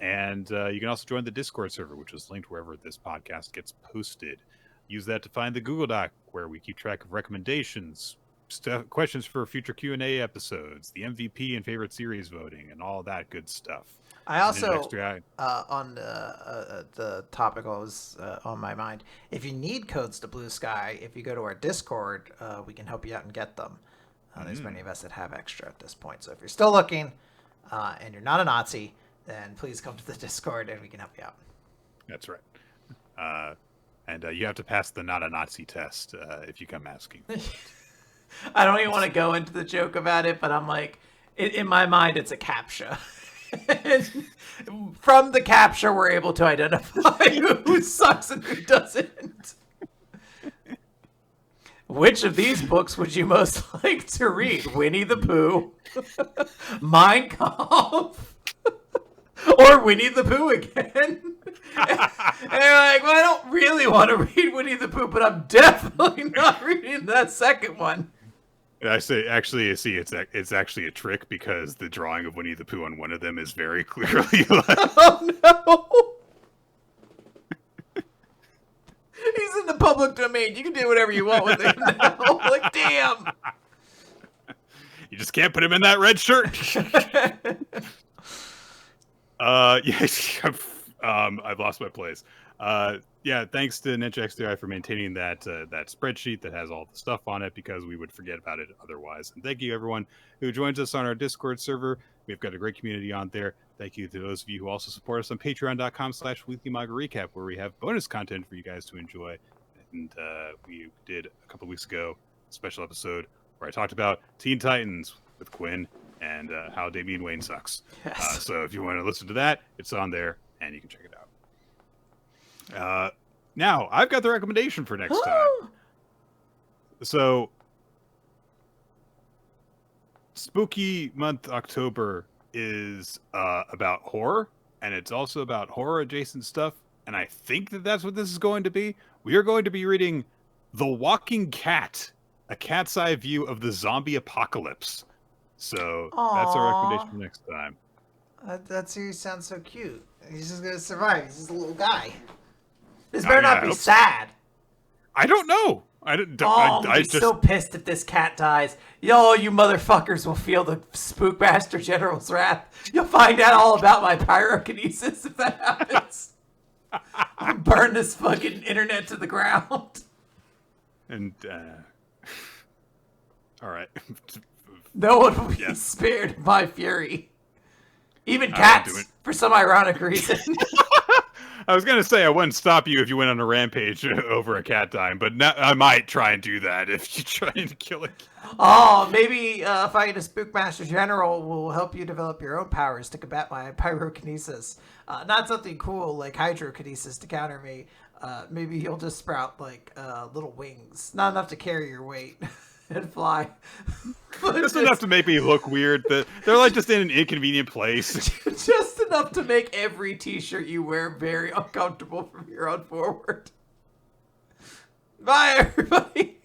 And you can also join the Discord server, which is linked wherever this podcast gets posted. Use that to find the Google Doc where we keep track of recommendations, questions for future Q&A episodes, the MVP and favorite series voting, and all that good stuff. I also, on the topic that was on my mind, if you need codes to Blue Sky, if you go to our Discord, we can help you out and get them. There's many of us that have extra at this point. So if you're still looking and you're not a Nazi, then please come to the Discord and we can help you out. That's right. And you have to pass the not a Nazi test if you come asking. I don't even want to go into the joke about it, but I'm like, in my mind, it's a CAPTCHA. From the CAPTCHA, we're able to identify who sucks and who doesn't. Which of these books would you most like to read? Winnie the Pooh, Mein Kampf, Or Winnie the Pooh again. And you're like, well, I don't really want to read Winnie the Pooh, but I'm definitely not reading that second one. I say, actually, see, it's actually a trick because the drawing of Winnie the Pooh on one of them is very clearly like, Oh no! He's in the public domain. You can do whatever you want with him now. Like, damn. you just can't put him in that red shirt. Yes, I've lost my place. Yeah, thanks to NinjaXDI for maintaining that spreadsheet that has all the stuff on it because we would forget about it otherwise. And thank you everyone who joins us on our Discord server. We've got a great community on there. Thank you to those of you who also support us on patreon.com/weekly manga recap, where we have bonus content for you guys to enjoy. And we did a couple weeks ago a special episode where I talked about Teen Titans with Quinn and how Damian Wayne sucks. Yes. So if you want to listen to that, it's on there and you can check it out. Now, I've got the recommendation for next time. So, spooky month October is about horror, and it's also about horror-adjacent stuff, and I think that that's what this is going to be. We are going to be reading The Walking Cat, a cat's eye view of the zombie apocalypse. So, that's our recommendation for next time. That series sounds so cute. He's just gonna survive. He's just a little guy. This better not be sad. I don't know. I'm just so pissed if this cat dies. Yo, you motherfuckers will feel the Spookmaster General's wrath. You'll find out all about my pyrokinesis if that happens. I'll burn this fucking internet to the ground. And, all right. No one will be spared of my fury. Even cats, for some ironic reason. I was gonna say I wouldn't stop you if you went on a rampage over a cat dying, but now I might try and do that if you try and kill a cat. Oh, maybe fighting a Spookmaster General will help you develop your own powers to combat my pyrokinesis. Not something cool like hydrokinesis to counter me. Maybe you'll just sprout like little wings, not enough to carry your weight and fly. Just enough to make me look weird. They're like just in an inconvenient place. Just enough to make every t-shirt you wear very uncomfortable from here on forward. Bye, everybody.